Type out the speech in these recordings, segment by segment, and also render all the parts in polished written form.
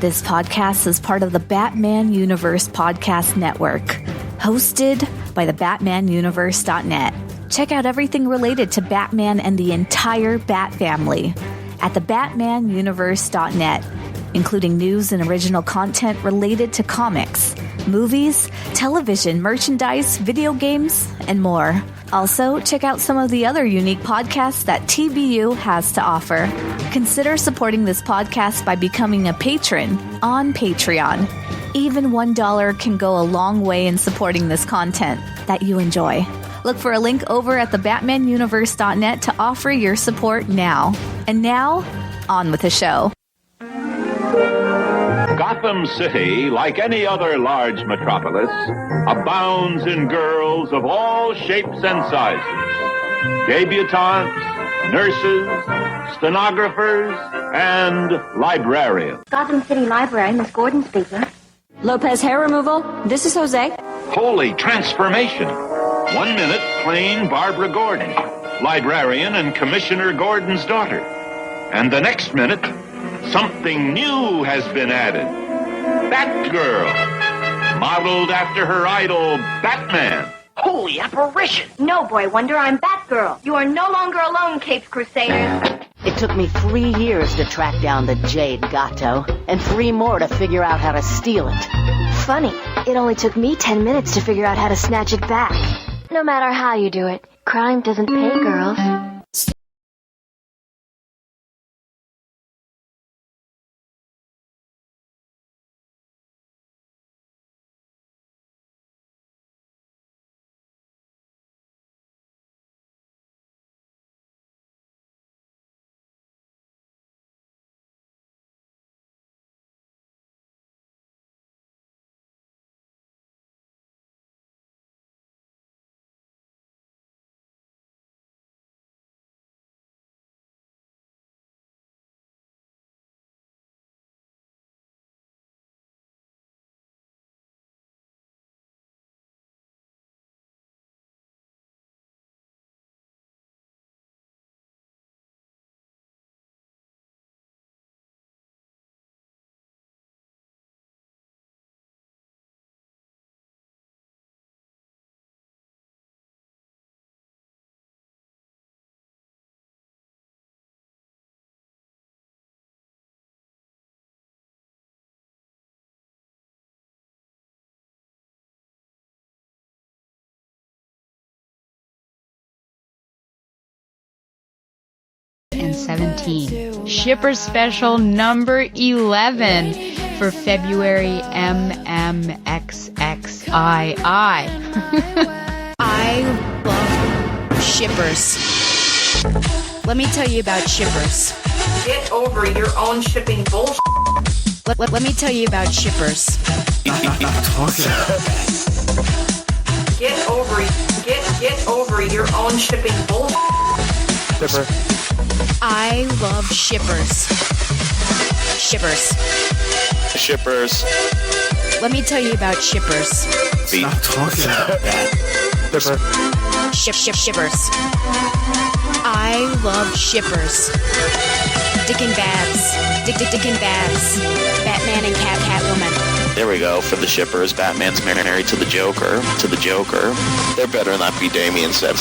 This podcast is part of the Batman Universe Podcast Network, hosted by the BatmanUniverse.net. Check out everything related to Batman and the entire Bat family at the BatmanUniverse.net, including news and original content related to comics, movies, television, merchandise, video games, and more. Also, check out some of the other unique podcasts that TBU has to offer. Consider supporting this podcast by becoming a patron on Patreon. Even $1 can go a long way in supporting this content that you enjoy. Look for a link over at the BatmanUniverse.net to offer your support now. And now, on with the show. Gotham City, like any other large metropolis, abounds in girls of all shapes and sizes. Debutantes, nurses, stenographers, and librarians. Gotham City Library, Miss Gordon speaking. Lopez hair removal. This is Jose. Holy transformation. 1 minute, plain Barbara Gordon, librarian and Commissioner Gordon's daughter. And the next minute, something new has been added. Batgirl, modeled after her idol, Batman. Holy apparition! No, Boy Wonder, I'm Batgirl. You are no longer alone, Capes Crusaders. It took me 3 years to track down the Jade Gato, and 3 more to figure out how to steal it. Funny, it only took me 10 minutes to figure out how to snatch it back. No matter how you do it, crime doesn't pay, girls. And 17. Shipper Special number 11 for February MMXXII. I love shippers. Let me tell you about shippers. Get over your own shipping bullshit. Let me tell you about shippers. Get over your own shipping bullshit. Shipper. I love shippers. Shippers. Shippers. Let me tell you about shippers. Stop talking about that. Shipper. Shippers. I love shippers. Dick and Babs. Dick and Babs. Batman and Catwoman. There we go, for the shippers. Batman's married to the Joker. They're better than that. Be Damien said.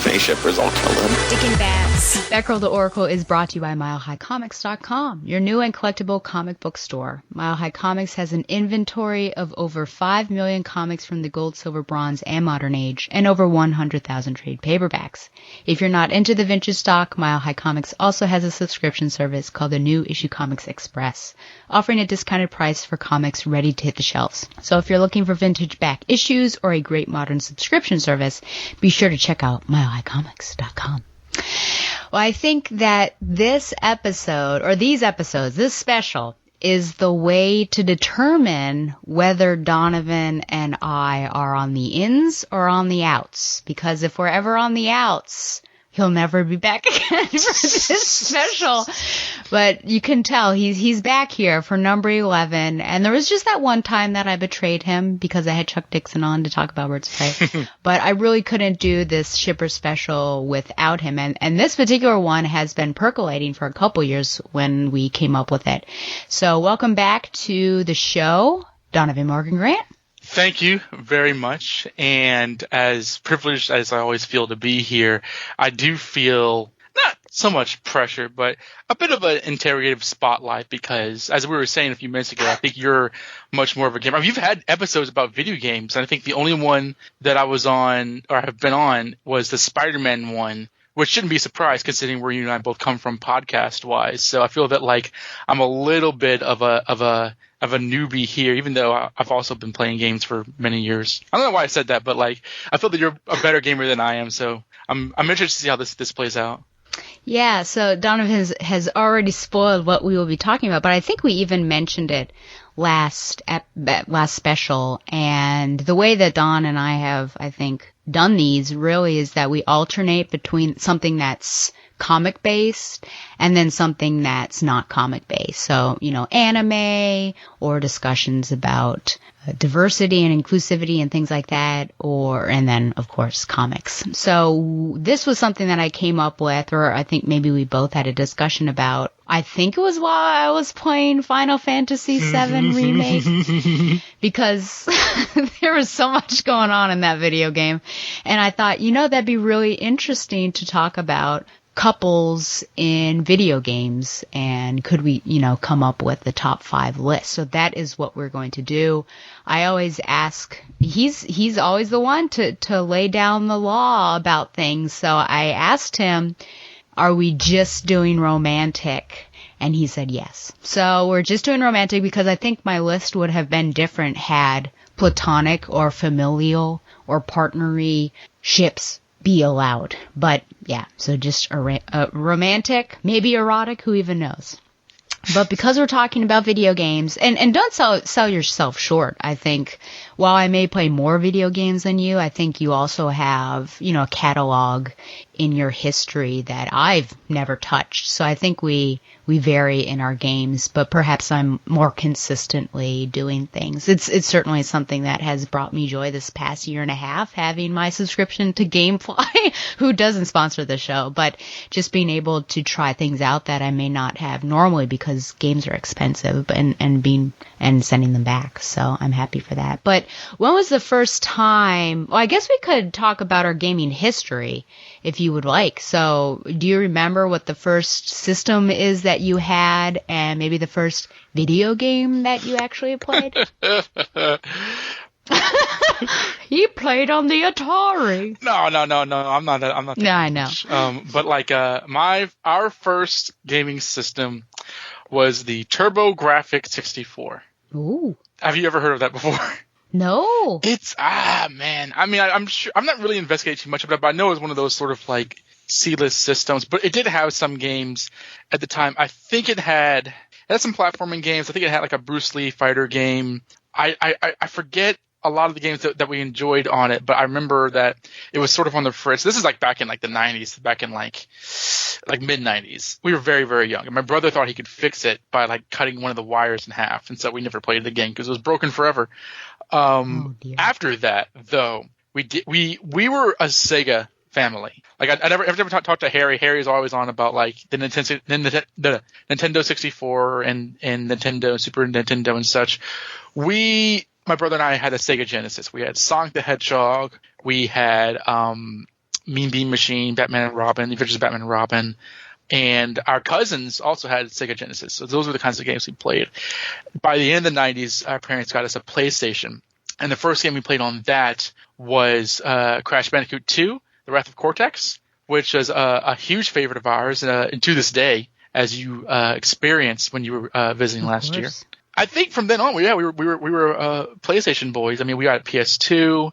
Any shippers, I'll kill them. Dick and Babs. Batgirl the Oracle is brought to you by MileHighComics.com, your new and collectible comic book store. Mile High Comics has an inventory of over 5 million comics from the gold, silver, bronze, and modern age, and over 100,000 trade paperbacks. If you're not into the vintage stock, Mile High Comics also has a subscription service called the New Issue Comics Express, offering a discounted price for comics ready to hit the shelves. So if you're looking for vintage back issues or a great modern subscription service, be sure to check out MileHighComics.com. Well, I think that this episode, or these episodes, this special, is the way to determine whether Donovan and I are on the ins or on the outs. Because if we're ever on the outs, he'll never be back again for this special. But you can tell he's back here for number 11. And there was just that one time that I betrayed him because I had Chuck Dixon on to talk about Birds of Prey. But I really couldn't do this Shipper special without him. And this particular one has been percolating for a couple years when we came up with it. So welcome back to the show, Donovan Morgan Grant. Thank you very much. And as privileged as I always feel to be here, I do feel not so much pressure, but a bit of an interrogative spotlight because, as we were saying a few minutes ago, I think you're much more of a gamer. I mean, you've had episodes about video games, and I think the only one that I was on or have been on was the Spider-Man one, which shouldn't be a surprise considering where you and I both come from podcast-wise. So I feel that like I'm a little bit of a newbie here, even though I've also been playing games for many years. I don't know why I said that, but like I feel that you're a better gamer than I am. So I'm interested to see how this plays out. Yeah, so Donovan has already spoiled what we will be talking about, but I think we even mentioned it last special. And the way that Don and I have, I think, done these really is that we alternate between something that's comic based and then something that's not comic based. So, anime or discussions about diversity and inclusivity and things like that, and then of course comics. So this was something that I came up with, or I think maybe we both had a discussion about. I think it was while I was playing Final Fantasy VII Remake because there was so much going on in that video game. And I thought, that'd be really interesting to talk about couples in video games, and could we, come up with the top 5 list. So that is what we're going to do. I always ask, he's always the one to lay down the law about things. So I asked him, are we just doing romantic? And he said yes. So we're just doing romantic because I think my list would have been different had platonic or familial or partnery ships be allowed. But yeah, so just romantic, maybe erotic, who even knows. But because we're talking about video games, and don't sell yourself short, I think, while I may play more video games than you, I think you also have, a catalog in your history that I've never touched. So I think we vary in our games, but perhaps I'm more consistently doing things. It's certainly something that has brought me joy this past year and a half, having my subscription to Gamefly, who doesn't sponsor the show, but just being able to try things out that I may not have normally because games are expensive and sending them back. So I'm happy for that. But when was the first time? Well, I guess we could talk about our gaming history if you would like. So do you remember what the first system is that you had and maybe the first video game that you actually played? He played on the Atari. No. I'm not that. No, I know. But like our first gaming system was the TurboGrafx 64. Ooh. Have you ever heard of that before? No. It's man. I mean, I'm sure I'm not really investigating too much about it, but I know it was one of those sort of like C-list systems. But it did have some games at the time. I think it had some platforming games. I think it had like a Bruce Lee fighter game. I forget a lot of the games that we enjoyed on it, but I remember that it was sort of on the fritz. This is like back in like the 90s, back in like mid 90s. We were very, very young, and my brother thought he could fix it by like cutting one of the wires in half, and so we never played it again because it was broken forever. After that, though, we were a Sega family. Like I never talked to Harry. Harry's always on about like the Nintendo 64 and Nintendo, Super Nintendo and such. My brother and I had a Sega Genesis. We had Sonic the Hedgehog. We had Mean Bean Machine, Batman and Robin, The Adventures of Batman and Robin. And our cousins also had Sega Genesis. So those were the kinds of games we played. By the end of the 90s, our parents got us a PlayStation. And the first game we played on that was Crash Bandicoot 2, The Wrath of Cortex, which was a huge favorite of ours, and to this day, as you experienced when you were visiting last year. I think from then on, we were PlayStation boys. I mean, we got a PS2,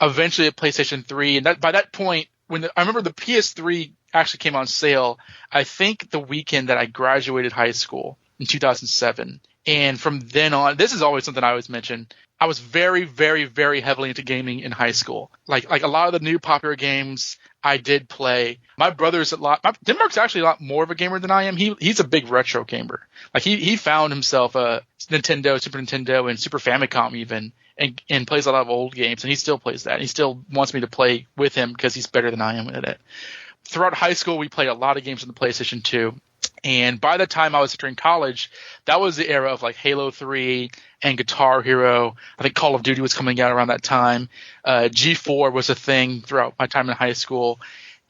eventually a PlayStation 3, and by that point, I remember the PS3 actually came on sale, I think the weekend that I graduated high school in 2007. And from then on, this is always something I always mention, I was very, very, very heavily into gaming in high school. Like a lot of the new popular games I did play. My brother's Denmark's actually a lot more of a gamer than I am. He's a big retro gamer. Like he found himself a Nintendo, Super Nintendo, and Super Famicom even, and plays a lot of old games, and he still plays that. He still wants me to play with him because he's better than I am at it. Throughout high school, we played a lot of games on the PlayStation 2. And by the time I was entering college, that was the era of like Halo 3 and Guitar Hero. I think Call of Duty was coming out around that time. G4 was a thing throughout my time in high school.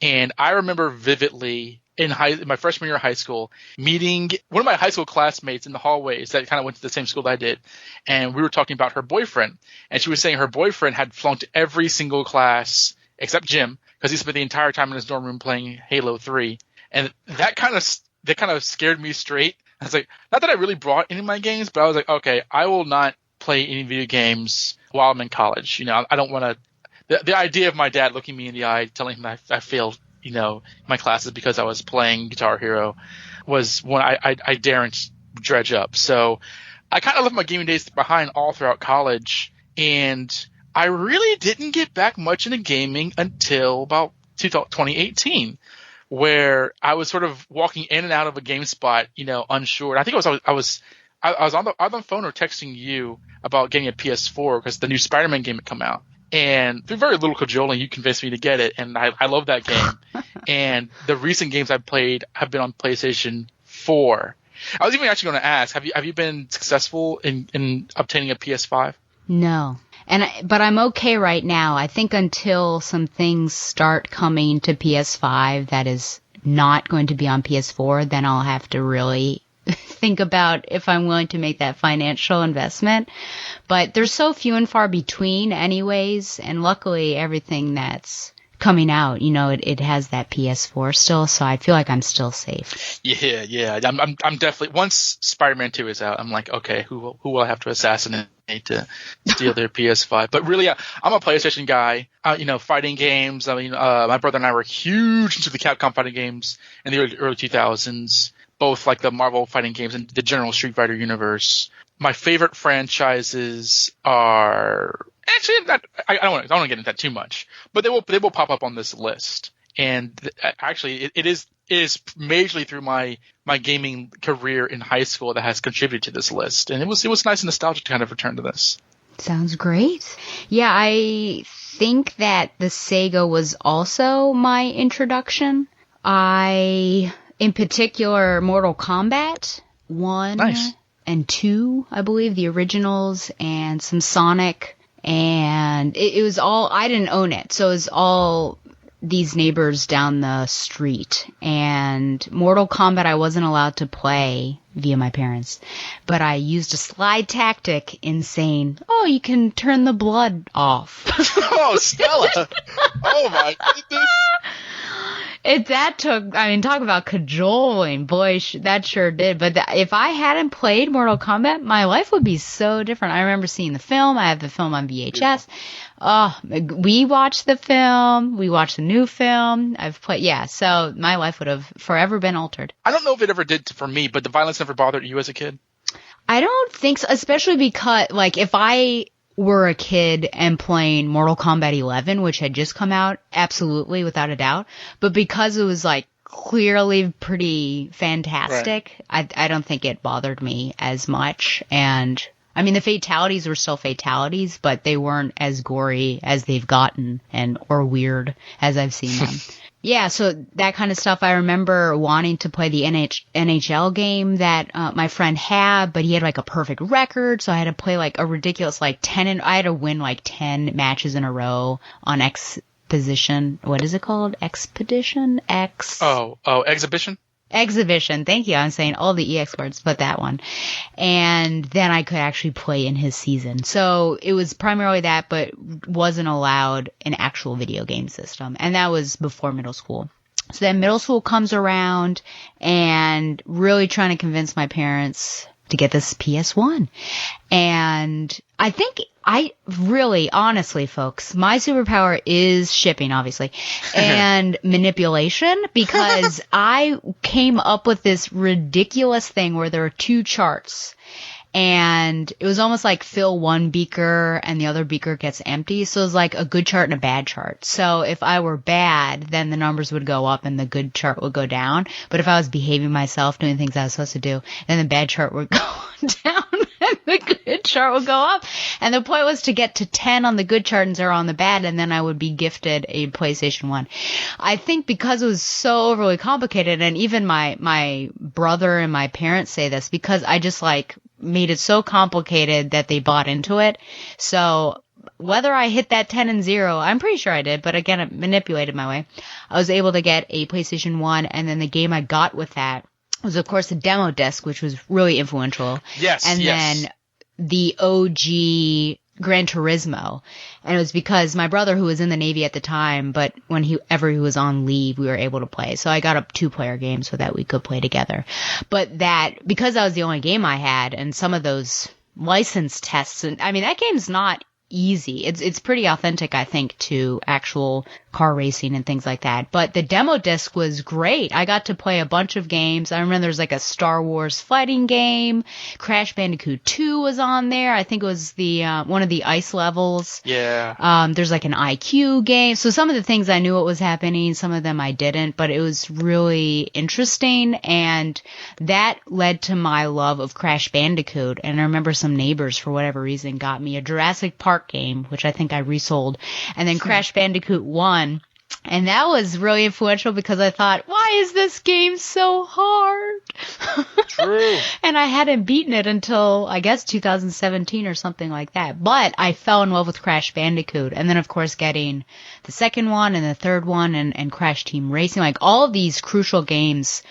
And I remember vividly in my freshman year of high school meeting one of my high school classmates in the hallways that kind of went to the same school that I did. And we were talking about her boyfriend. And she was saying her boyfriend had flunked every single class except gym because he spent the entire time in his dorm room playing Halo 3. And that kind of scared me straight. I was like, not that I really brought any of my games, but I was like, okay, I will not play any video games while I'm in college. You know, I don't want to. The idea of my dad looking me in the eye, telling him I failed, you know, my classes because I was playing Guitar Hero, was one I daren't dredge up. So I kind of left my gaming days behind all throughout college, and I really didn't get back much into gaming until about 2018. Where I was sort of walking in and out of a GameSpot, you know, unsure. I think I was on the phone or texting you about getting a PS4 because the new Spider-Man game had come out. And through very little cajoling, you convinced me to get it, and I love that game. And the recent games I've played have been on PlayStation 4. I was even actually going to ask, have you been successful in obtaining a PS5? No. But I'm okay right now. I think until some things start coming to PS5 that is not going to be on PS4, then I'll have to really think about if I'm willing to make that financial investment. But they're so few and far between anyways, and luckily everything that's coming out, you know, it has that PS4 still, so I feel like I'm still safe. Yeah. I'm definitely, once Spider-Man 2 is out, I'm like, okay, who will I have to assassinate to steal their PS5? But really, I'm a PlayStation guy. You know, fighting games. I mean, my brother and I were huge into the Capcom fighting games in the early 2000s, both like the Marvel fighting games and the general Street Fighter universe. My favorite franchises are actually I don't want to get into that too much, but they will pop up on this list. And actually, it is majorly through my gaming career in high school that has contributed to this list, and it was nice and nostalgic to kind of return to this. Sounds great. Yeah, I think that the Sega was also my introduction. In particular, Mortal Kombat 1 nice. and 2, I believe, the originals, and some Sonic. And it was all, I didn't own it, so it was all these neighbors down the street. And Mortal Kombat I wasn't allowed to play via my parents, but I used a slide tactic in saying, oh, you can turn the blood off. Oh, Stella! Oh my goodness! Talk about cajoling. Boy, that sure did. But if I hadn't played Mortal Kombat, my life would be so different. I remember seeing the film. I have the film on VHS. We watched the film. We watched the new film. So my life would have forever been altered. I don't know if it ever did for me, but the violence never bothered you as a kid? I don't think so, especially because, like, if I were a kid and playing Mortal Kombat 11, which had just come out, absolutely, without a doubt. But because it was, like, clearly pretty fantastic, right. I don't think it bothered me as much. And, I mean, the fatalities were still fatalities, but they weren't as gory as they've gotten or weird as I've seen them. Yeah, so that kind of stuff. I remember wanting to play the NHL game that my friend had, but he had like a perfect record, so I had to play like a ridiculous I had to win like 10 matches in a row on Exposition. What is it called? Expedition? Exhibition? Exhibition. Thank you. I'm saying all the EX words, but that one. And then I could actually play in his season. So it was primarily that, but wasn't allowed an actual video game system. And that was before middle school. So then middle school comes around and really trying to convince my parents to get this PS1. And I think honestly, folks, my superpower is shipping, obviously, and manipulation, because I came up with this ridiculous thing where there are two charts. And it was almost like fill one beaker and the other beaker gets empty. So it was like a good chart and a bad chart. So if I were bad, then the numbers would go up and the good chart would go down. But if I was behaving myself, doing things I was supposed to do, then the bad chart would go down and the good chart would go up. And the point was to get to 10 on the good chart and 0 on the bad, and then I would be gifted a PlayStation 1. I think because it was so overly complicated, and even my brother and my parents say this, because I just like made it so complicated that they bought into it. So whether I hit that 10 and 0, I'm pretty sure I did, but again, it manipulated my way. I was able to get a PlayStation 1, and then the game I got with that was, of course, the demo disc, which was really influential. Yes, and then the OG Gran Turismo. And it was because my brother, who was in the Navy at the time, but whenever he was on leave, we were able to play. So I got a 2-player game so that we could play together. But because that was the only game I had, and some of those license tests, and I mean, that game's not easy. It's pretty authentic, I think, to actual car racing and things like that. But the demo disc was great. I got to play a bunch of games. I remember there's like a Star Wars fighting game. Crash Bandicoot 2 was on there. I think it was the one of the ice levels. Yeah. There's like an IQ game. So some of the things I knew what was happening, some of them I didn't, but it was really interesting, and that led to my love of Crash Bandicoot. And I remember some neighbors, for whatever reason, got me a Jurassic Park game, which I think I resold, and then Crash Bandicoot 1. And that was really influential because I thought, why is this game so hard? True. And I hadn't beaten it until, I guess, 2017 or something like that. But I fell in love with Crash Bandicoot. And then, of course, getting the second one and the third one and Crash Team Racing. Like, all of these crucial games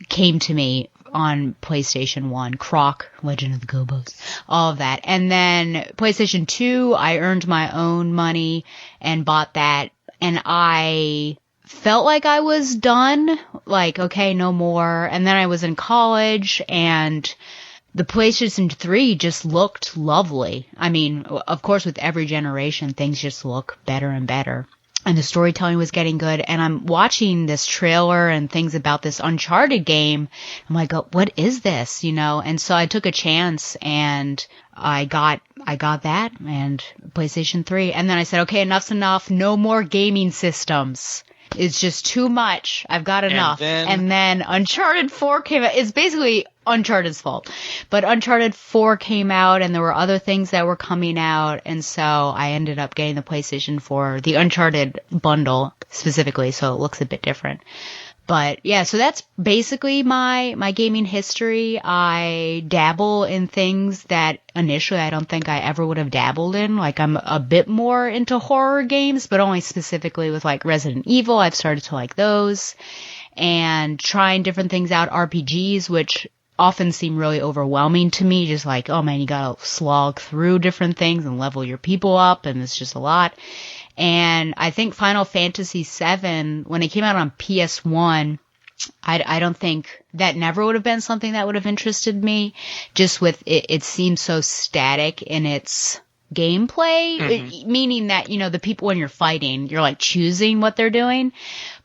came to me on PlayStation 1, Croc, Legend of the Gobos, all of that. And then PlayStation 2, I earned my own money and bought that. And I felt like I was done, like, okay, no more. And then I was in college, and the PlayStation 3 just looked lovely. I mean, of course, with every generation, things just look better and better. And the storytelling was getting good. And I'm watching this trailer and things about this Uncharted game. I'm like, oh, what is this? You know? And so I took a chance, and I got that and PlayStation 3. And then I said, okay, enough's enough. No more gaming systems. It's just too much. I've got enough. And then Uncharted 4 came out. It's basically Uncharted's fault. But Uncharted 4 came out, and there were other things that were coming out. And so I ended up getting the PlayStation 4, the Uncharted bundle specifically, so it looks a bit different. But yeah, so that's basically my gaming history. I dabble in things that initially I don't think I ever would have dabbled in. Like, I'm a bit more into horror games, but only specifically with like Resident Evil. I've started to like those, and trying different things out, RPGs, which often seem really overwhelming to me. Just like, oh man, you gotta slog through different things and level your people up, and it's just a lot. And I think Final Fantasy VII, when it came out on PS1, I don't think that never would have been something that would have interested me. Just with it seems so static in its gameplay, meaning that, you know, the people when you're fighting, you're like choosing what they're doing.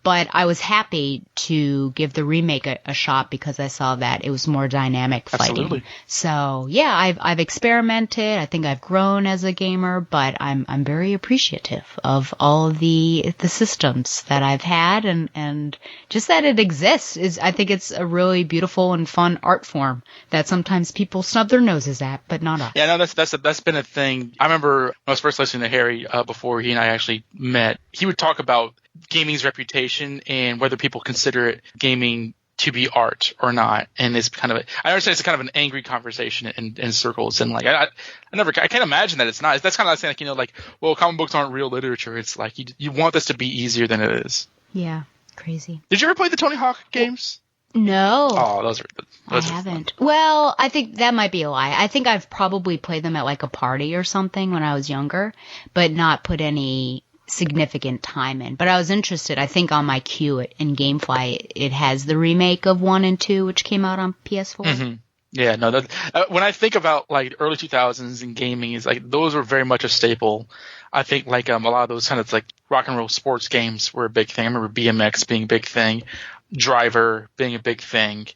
But I was happy to give the remake a shot because I saw that it was more dynamic fighting. Absolutely. So yeah, I've experimented. I think I've grown as a gamer, but I'm very appreciative of all of the systems that I've had, and just that it exists I think it's a really beautiful and fun art form that sometimes people snub their noses at, but not us. Yeah, no, that's been a thing. I remember when I was first listening to Harry before he and I actually met. He would talk about gaming's reputation and whether people consider it gaming to be art or not. And it's kind of I understand it's kind of an angry conversation in circles. And like, I can't imagine that it's not. That's kind of like saying, like, you know, like, well, comic books aren't real literature. It's like, you want this to be easier than it is. Yeah. Crazy. Did you ever play the Tony Hawk games? No. Oh, those I haven't. Well, I think that might be a lie. I think I've probably played them at like a party or something when I was younger, but not put any significant time in. But I was interested. I think on my queue in GameFly, it has the remake of 1 and 2, which came out on PS4. Mm-hmm. Yeah, no. When I think about like early 2000s in gaming, is like those were very much a staple. I think like a lot of those kind of like rock and roll sports games were a big thing. I remember BMX being a big thing, Driver being a big thing.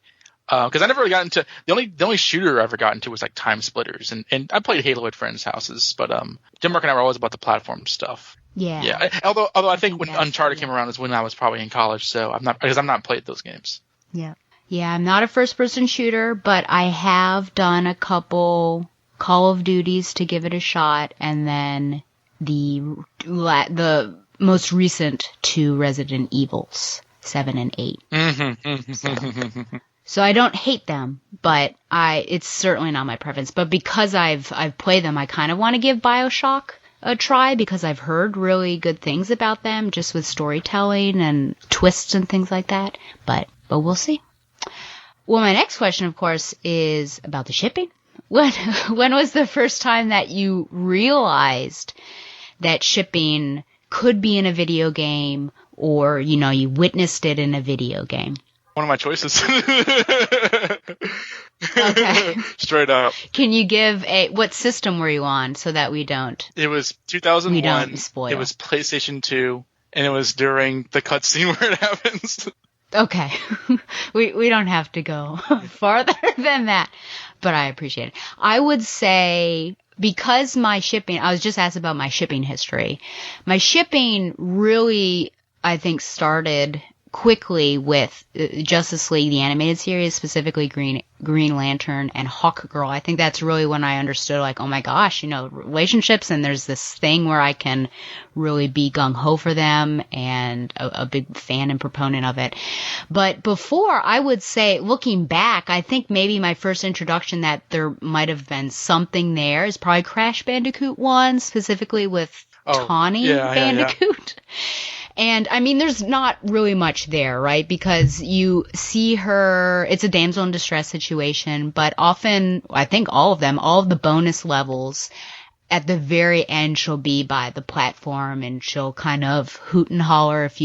Because I never really got into the only shooter I ever got into was like Time Splitters, and I played Halo at friends' houses. But Jim Mark and I were always about the platform stuff. Yeah. Yeah. Although I think when Uncharted came around is when I was probably in college, so I'm not played those games. Yeah. Yeah, I'm not a first-person shooter, but I have done a couple Call of Duties to give it a shot, and then the most recent 2 Resident Evils, 7 and 8. Mm-hmm. So I don't hate them, but it's certainly not my preference. But because I've played them, I kind of want to give BioShock a try because I've heard really good things about them, just with storytelling and twists and things like that. But we'll see. Well, my next question, of course, is about the shipping. When was the first time that you realized that shipping could be in a video game, or, you witnessed it in a video game? One of my choices. Okay. Straight up. Can you give what system were you on so that we don't? It was 2001. We don't spoil. It was PlayStation 2, and it was during the cutscene where it happens. Okay. we don't have to go farther than that, but I appreciate it. I would say, because I was just asked about my shipping history. My shipping really, I think, started quickly with Justice League, the animated series, specifically Green Lantern and Hawkgirl. I think that's really when I understood, like, oh my gosh, relationships, and there's this thing where I can really be gung-ho for them, and a big fan and proponent of it. But before, I would say, looking back, I think maybe my first introduction that there might have been something there is probably Crash Bandicoot 1, specifically with Tawny Bandicoot. Yeah. And, I mean, there's not really much there, right? Because you see her, it's a damsel in distress situation, but often, I think all of the bonus levels, at the very end, she'll be by the platform, and she'll kind of hoot and holler if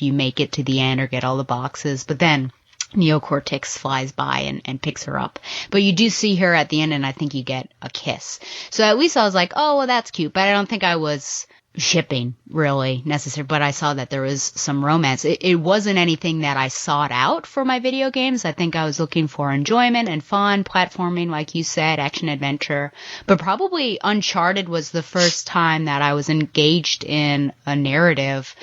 you make it to the end or get all the boxes. But then Neocortex flies by and picks her up. But you do see her at the end, and I think you get a kiss. So at least I was like, oh, well, that's cute. But I don't think I was shipping really necessary, but I saw that there was some romance. It wasn't anything that I sought out for my video games. I think I was looking for enjoyment and fun, platforming, like you said, action adventure. But probably Uncharted was the first time that I was engaged in a narrative.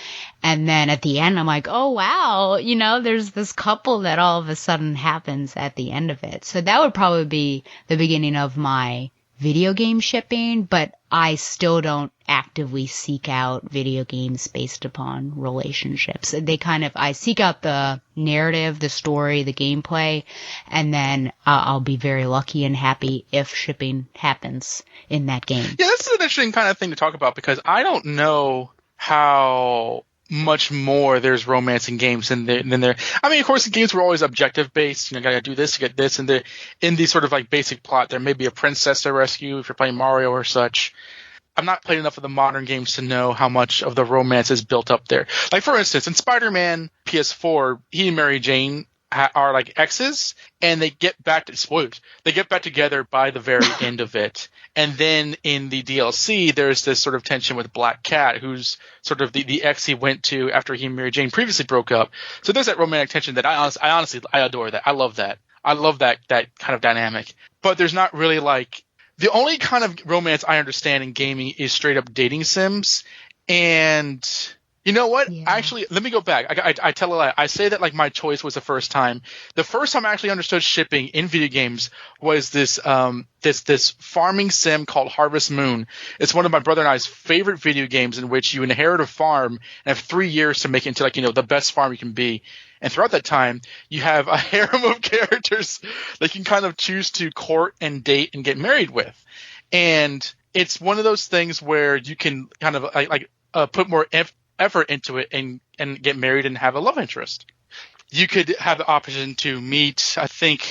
And then at the end, I'm like, oh, wow, there's this couple that all of a sudden happens at the end of it. So that would probably be the beginning of my video game shipping, but I still don't actively seek out video games based upon relationships. I seek out the narrative, the story, the gameplay, and then I'll be very lucky and happy if shipping happens in that game. Yeah, this is an interesting kind of thing to talk about, because I don't know how much more there's romance in games than there. I mean, of course, the games were always objective based. You gotta do this, you get this, and in the sort of like basic plot, there may be a princess to rescue if you're playing Mario or such. I'm not playing enough of the modern games to know how much of the romance is built up there. Like, for instance, in Spider-Man PS4, he and Mary Jane are like exes, and they get back together by the very end of it. And then in the DLC, there's this sort of tension with Black Cat, who's sort of the ex he went to after he and Mary Jane previously broke up. So there's that romantic tension that I honestly adore that. I love that. I love that kind of dynamic. But there's not really like, the only kind of romance I understand in gaming is straight up dating sims. And you know what? Yeah. Actually, let me go back. I tell a lie. I say that like my choice was the first time. The first time I actually understood shipping in video games was this farming sim called Harvest Moon. It's one of my brother and I's favorite video games, in which you inherit a farm and have 3 years to make it into, like, the best farm you can be. And throughout that time, you have a harem of characters that you can kind of choose to court and date and get married with. And it's one of those things where you can kind of put more effort into it and get married and have a love interest. You could have the option to meet, I think,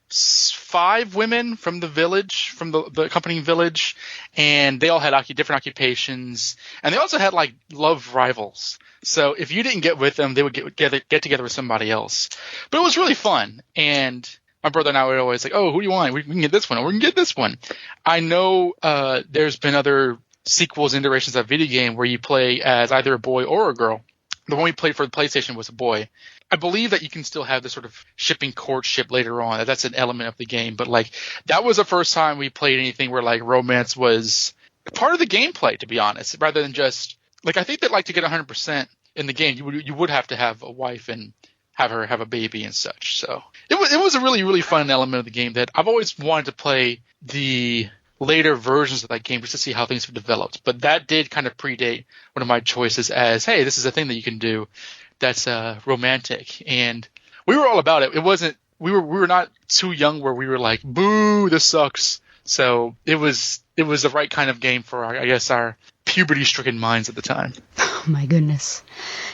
5 women from the village, from the accompanying village, and they all had different occupations, and they also had like love rivals. So if you didn't get with them, they would get together with somebody else. But it was really fun, and my brother and I were always like, "Oh, who do you want? We can get this one, or we can get this one." I know there's been other sequels and iterations of video game where you play as either a boy or a girl. the one we played for the PlayStation was a boy. I believe that you can still have this sort of shipping courtship later on. That's an element of the game. But like that was the first time we played anything where like romance was part of the gameplay, to be honest, rather than just like I think that like to get 100% in the game, you would have to have a wife and have her have a baby and such. So it was a really, really fun element of the game that I've always wanted to play the later versions of that game just to see how things have developed. But that did kind of predate one of my choices as, hey, this is a thing that you can do that's romantic. And we were all about it. It wasn't we were not too young where we were like, boo, this sucks. So it was the right kind of game for our puberty-stricken minds at the time. Oh my goodness.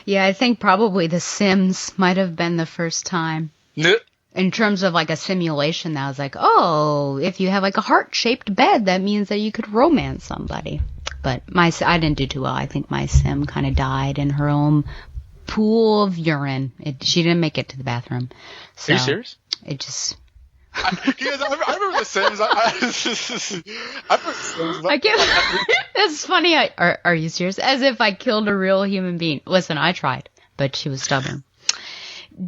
Yeah, I think probably The Sims might have been the first time. In terms of like a simulation that was like, oh, if you have like a heart-shaped bed, that means that you could romance somebody. But I didn't do too well. I think my sim kind of died in her own pool of urine. She didn't make it to the bathroom. So are you serious? It just... I remember The Sims. I can't. It's funny. Are you serious? As if I killed a real human being. Listen, I tried, but she was stubborn.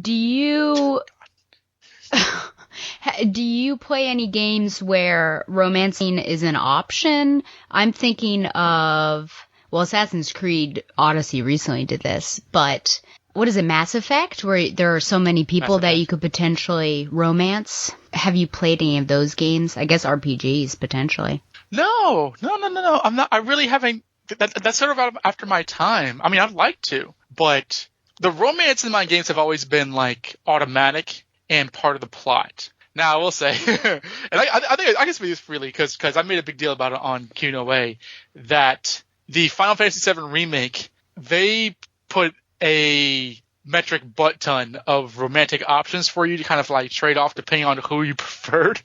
Do you play any games where romancing is an option? I'm thinking of, well, Assassin's Creed Odyssey recently did this, but what is it, Mass Effect, where there are so many people that you could potentially romance? Have you played any of those games? I guess RPGs, potentially. No. I'm not. I really haven't. That's sort of after my time. I mean, I'd like to, but the romance in my games have always been like automatic and part of the plot. Now, I will say, and I think I can speak this freely because I made a big deal about it on Q&A, that the Final Fantasy VII Remake, they put a metric butt ton of romantic options for you to kind of like trade off depending on who you preferred.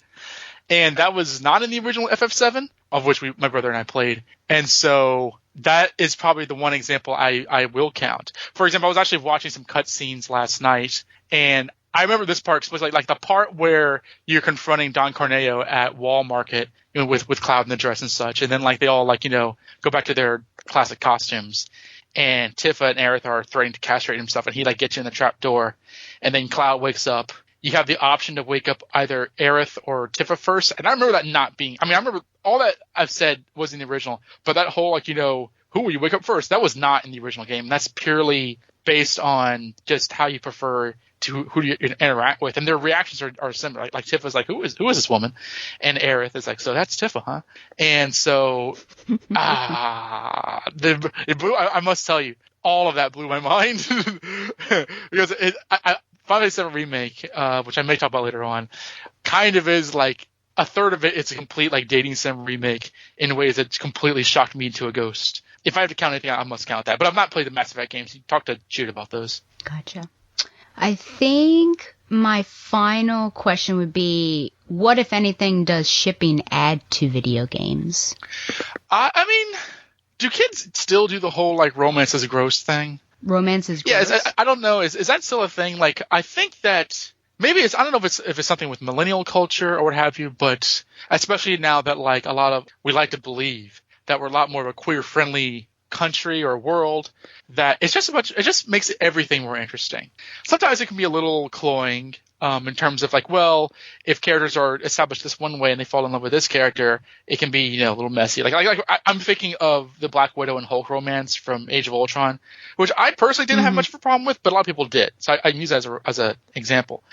And that was not in the original FF7, of which my brother and I played. And so that is probably the one example I will count. For example, I was actually watching some cutscenes last night, and I remember this part explicitly, like the part where you're confronting Don Corneo at Wall Market, you know, with Cloud in the dress and such, and then like they all like, you know, go back to their classic costumes, and Tifa and Aerith are threatening to castrate himself, and he like gets you in the trap door, and then Cloud wakes up. You have the option to wake up either Aerith or Tifa first, and I remember that not being. I mean, I remember all that I've said was in the original, but that whole like, you know, who will you wake up first? That was not in the original game. That's purely based on just how you prefer to who do you interact with, and their reactions are similar. Like Tifa's like, who is this woman? And Aerith is like, so that's Tifa, huh? And so, it blew. I must tell you, all of that blew my mind because Final Fantasy VII Remake, which I may talk about later on, kind of is like a third of it. It's a complete like dating sim remake in ways that completely shocked me into a ghost. If I have to count anything, I must count that. But I've not played the Mass Effect games. You talk to Jude about those. Gotcha. I think my final question would be, what, if anything, does shipping add to video games? I mean, do kids still do the whole like romance is gross thing? Romance is gross? Yeah, I don't know. Is that still a thing? Like, I think that maybe it's, I don't know if it's something with millennial culture or what have you, but especially now that like we like to believe that we're a lot more of a queer-friendly country or world, that it just makes everything more interesting. Sometimes it can be a little cloying in terms of like, well, if characters are established this one way and they fall in love with this character, it can be, you know, a little messy. Like I'm thinking of the Black Widow and Hulk romance from Age of Ultron, which I personally didn't have much of a problem with, but a lot of people did. So I use that as an example.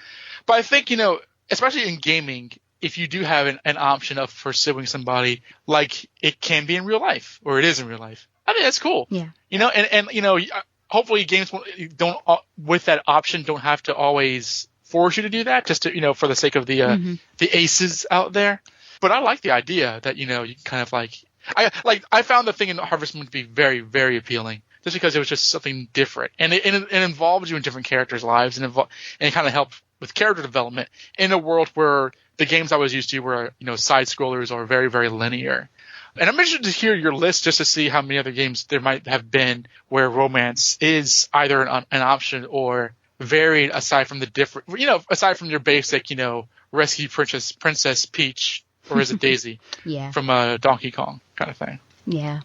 But I think, you know, especially in gaming, if you do have an option of pursuing somebody, like it can be in real life, or it is in real life, I think that's cool. Yeah. You know, and you know, hopefully games don't with that option don't have to always force you to do that, just to, you know, for the sake of the aces out there. But I like the idea that, you know, you kind of like I found the thing in Harvest Moon to be very, very appealing, just because it was just something different, and it involves you in different characters' lives, and it kind of helped with character development in a world where the games I was used to were, you know, side scrollers or very, very linear. And I'm interested to hear your list just to see how many other games there might have been where romance is either an option or varied aside from the different, you know, aside from your basic, you know, rescue Princess Peach, or is it Daisy? Yeah. From Donkey Kong kind of thing. Yeah.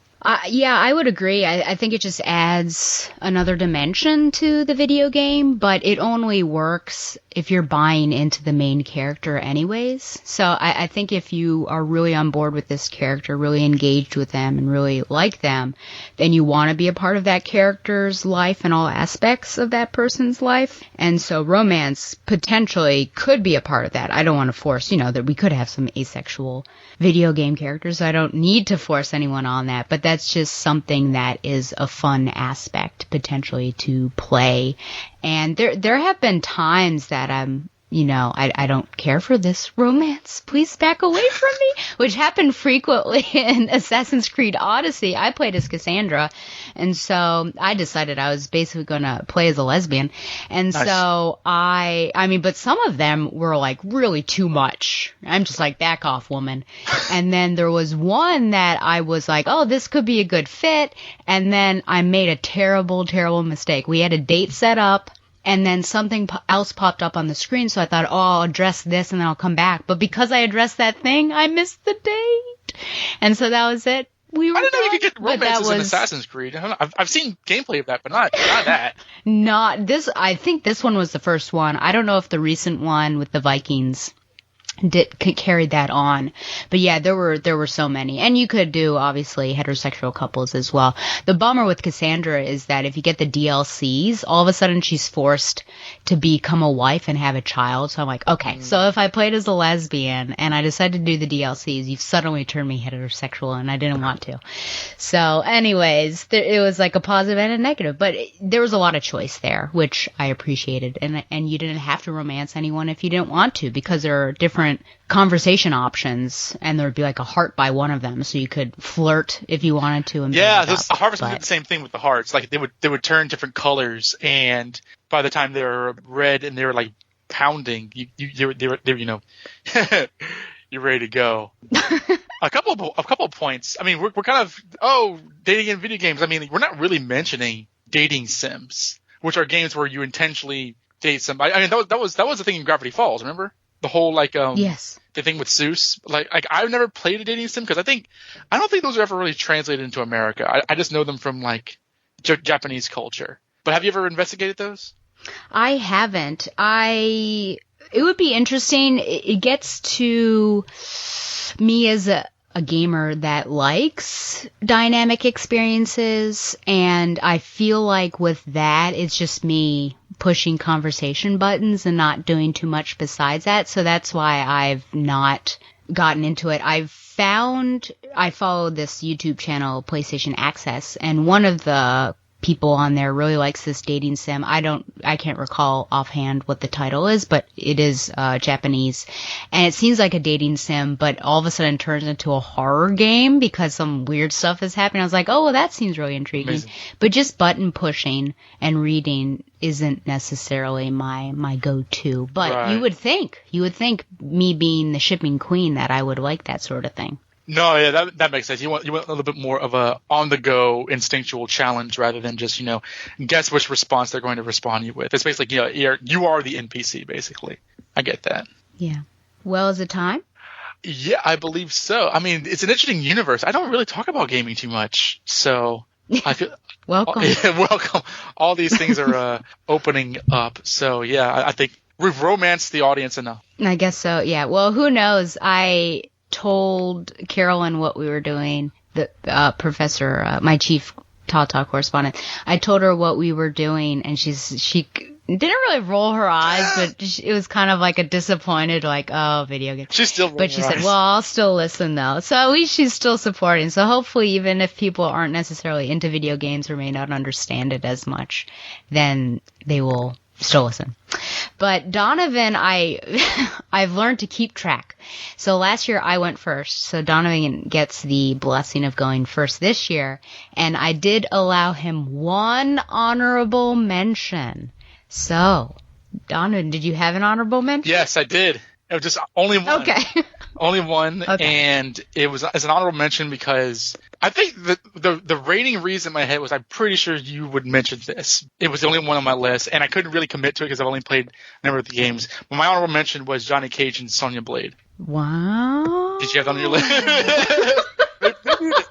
Yeah, I would agree. I think it just adds another dimension to the video game, but it only works if you're buying into the main character anyways. So I think if you are really on board with this character, really engaged with them, and really like them, then you want to be a part of that character's life and all aspects of that person's life. And so romance potentially could be a part of that. I don't want to force, that we could have some asexual video game characters. I don't need to force anyone on that, but that's just something that is a fun aspect potentially to play. And there have been times that I don't care for this romance. Please back away from me, which happened frequently in Assassin's Creed Odyssey. I played as Cassandra, and so I decided I was basically going to play as a lesbian. And nice. So but some of them were like really too much. I'm just like, back off, woman. And then there was one that I was like, oh, this could be a good fit. And then I made a terrible, terrible mistake. We had a date set up. And then something else popped up on the screen, so I thought, oh, I'll address this and then I'll come back. But because I addressed that thing, I missed the date. And so that was it. I didn't know you could get romances in Assassin's Creed. I've seen gameplay of that, but not that. Not this. I think this one was the first one. I don't know if the recent one with the Vikings carried that on, but yeah, there were so many, and you could do obviously heterosexual couples as well. The bummer with Cassandra is that if you get the DLCs, all of a sudden she's forced to become a wife and have a child. So I'm like, okay, so if I played as a lesbian and I decided to do the DLCs, you've suddenly turned me heterosexual, and I didn't want to. So anyways, it was like a positive and a negative, but there was a lot of choice there, which I appreciated, and you didn't have to romance anyone if you didn't want to, because there are different conversation options, and there would be like a heart by one of them, so you could flirt if you wanted to. And the Harvest did the same thing with the hearts. Like they would turn different colors, and by the time they were red and they were like pounding, they were you're ready to go. a couple of points. I mean, we're kind of dating in video games. I mean, we're not really mentioning dating sims, which are games where you intentionally date somebody. I mean, that was the thing in Gravity Falls. Remember? The whole yes, the thing with Seuss. Like I've never played a dating sim because I don't think those are ever really translated into America. I just know them from like Japanese culture. But have you ever investigated those? I haven't. It would be interesting. It gets to me as a gamer that likes dynamic experiences, and I feel like with that, it's just me pushing conversation buttons and not doing too much besides that. So that's why I've not gotten into it. I follow this YouTube channel, PlayStation Access, and one of the people on there really likes this dating sim. I can't recall offhand what the title is, but it is Japanese, and it seems like a dating sim, but all of a sudden turns into a horror game because some weird stuff is happening. I was like, oh, well, that seems really intriguing. Amazing. But just button pushing and reading isn't necessarily my go-to. But right. You would think me being the shipping queen that I would like that sort of thing. No, yeah, that makes sense. You want a little bit more of a on-the-go instinctual challenge rather than just, guess which response they're going to respond you with. It's basically, you are the NPC, basically. I get that. Yeah. Well, is it time? Yeah, I believe so. I mean, it's an interesting universe. I don't really talk about gaming too much, so I feel welcome. Welcome. All these things are opening up. So yeah, I think we've romanced the audience enough. I guess so. Yeah. Well, who knows? I told Carolyn what we were doing, the professor, my chief Tata correspondent. I told her what we were doing, and she didn't really roll her eyes, but it was kind of like a disappointed, like, oh, video game. She's still rolling But she her said, eyes. well, I'll still listen though. So at least she's still supporting. So hopefully, even if people aren't necessarily into video games or may not understand it as much, then they will still listen. But Donovan, I've learned to keep track. So last year I went first. So Donovan gets the blessing of going first this year. And I did allow him one honorable mention. So, Donovan, did you have an honorable mention? Yes, I did. It was just only one. Okay. Only one, okay. And it was as an honorable mention because I think the rating reason in my head was I'm pretty sure you would mention this. It was the only one on my list, and I couldn't really commit to it because I've only played a number of the games. But my honorable mention was Johnny Cage and Sonya Blade. Wow. Did you have that on your list?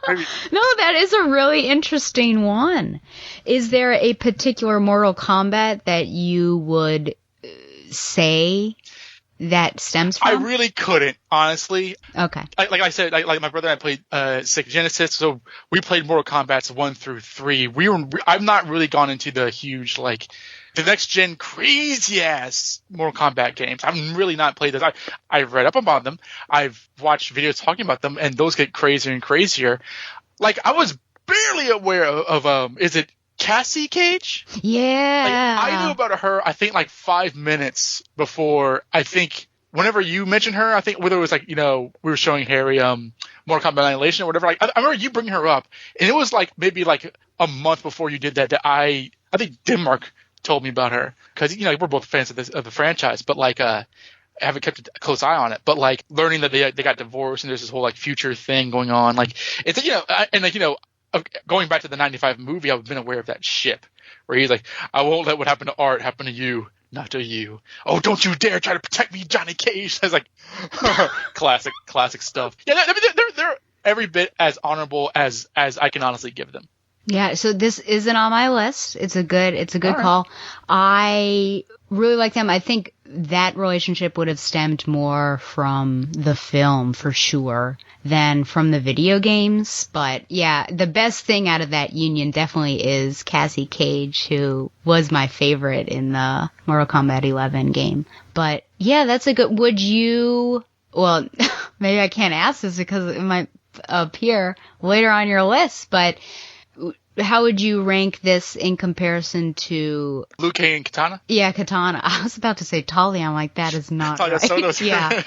No, that is a really interesting one. Is there a particular Mortal Kombat that you would say that stems from? I really couldn't, honestly. Okay. Like I said, like my brother and I played Sega Genesis, so we played Mortal Kombat 1 through 3. I've not really gone into the huge, like, the next gen crazy ass Mortal Kombat games. I've really not played those. I've read up about them. I've watched videos talking about them, and those get crazier and crazier. Like, I was barely aware of is it Cassie Cage? Yeah. Like, I knew about her, I think, like 5 minutes before, I think, whenever you mentioned her, I think whether it was like, we were showing Harry Mortal Kombat Annihilation or whatever, like, I remember you bringing her up, and it was like maybe like a month before you did that I think Denmark told me about her, because we're both fans of the franchise, but like I haven't kept a close eye on it. But like learning that they got divorced and there's this whole like future thing going on, like it's going back to the '95 movie, I've been aware of that ship where he's like, I won't let what happened to Art happen to you, not to you. Oh, don't you dare try to protect me, Johnny Cage. That's like classic stuff. Yeah, they're every bit as honorable as I can honestly give them. Yeah, so this isn't on my list. It's a good call. I really like them. I think that relationship would have stemmed more from the film for sure than from the video games. But yeah, the best thing out of that union definitely is Cassie Cage, who was my favorite in the Mortal Kombat 11 game. But yeah, that's a good, well, maybe I can't ask this because it might appear later on your list, but how would you rank this in comparison to Liu Kang and Katana? Yeah, Katana. I was about to say Talia. I'm like, that is not right. Yeah.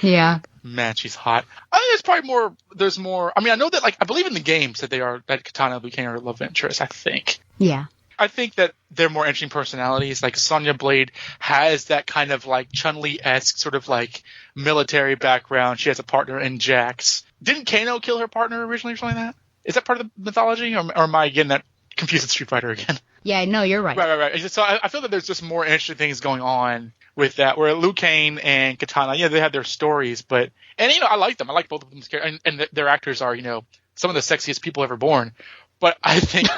Yeah. Man, she's hot. I think there's more. I mean, I know that, like, I believe in the games that that Katana and Liu Kang are love interests, I think. Yeah. I think that they're more interesting personalities. Like, Sonya Blade has that kind of, like, Chun-Li-esque sort of, like, military background. She has a partner in Jax. Didn't Kano kill her partner originally or something like that? Is that part of the mythology, or am I getting that confused with Street Fighter again? Yeah, no, you're right. Right. So I feel that there's just more interesting things going on with that, where Liu Kang and Katana, they have their stories, but I like them. I like both of them, and their actors are, some of the sexiest people ever born. But I think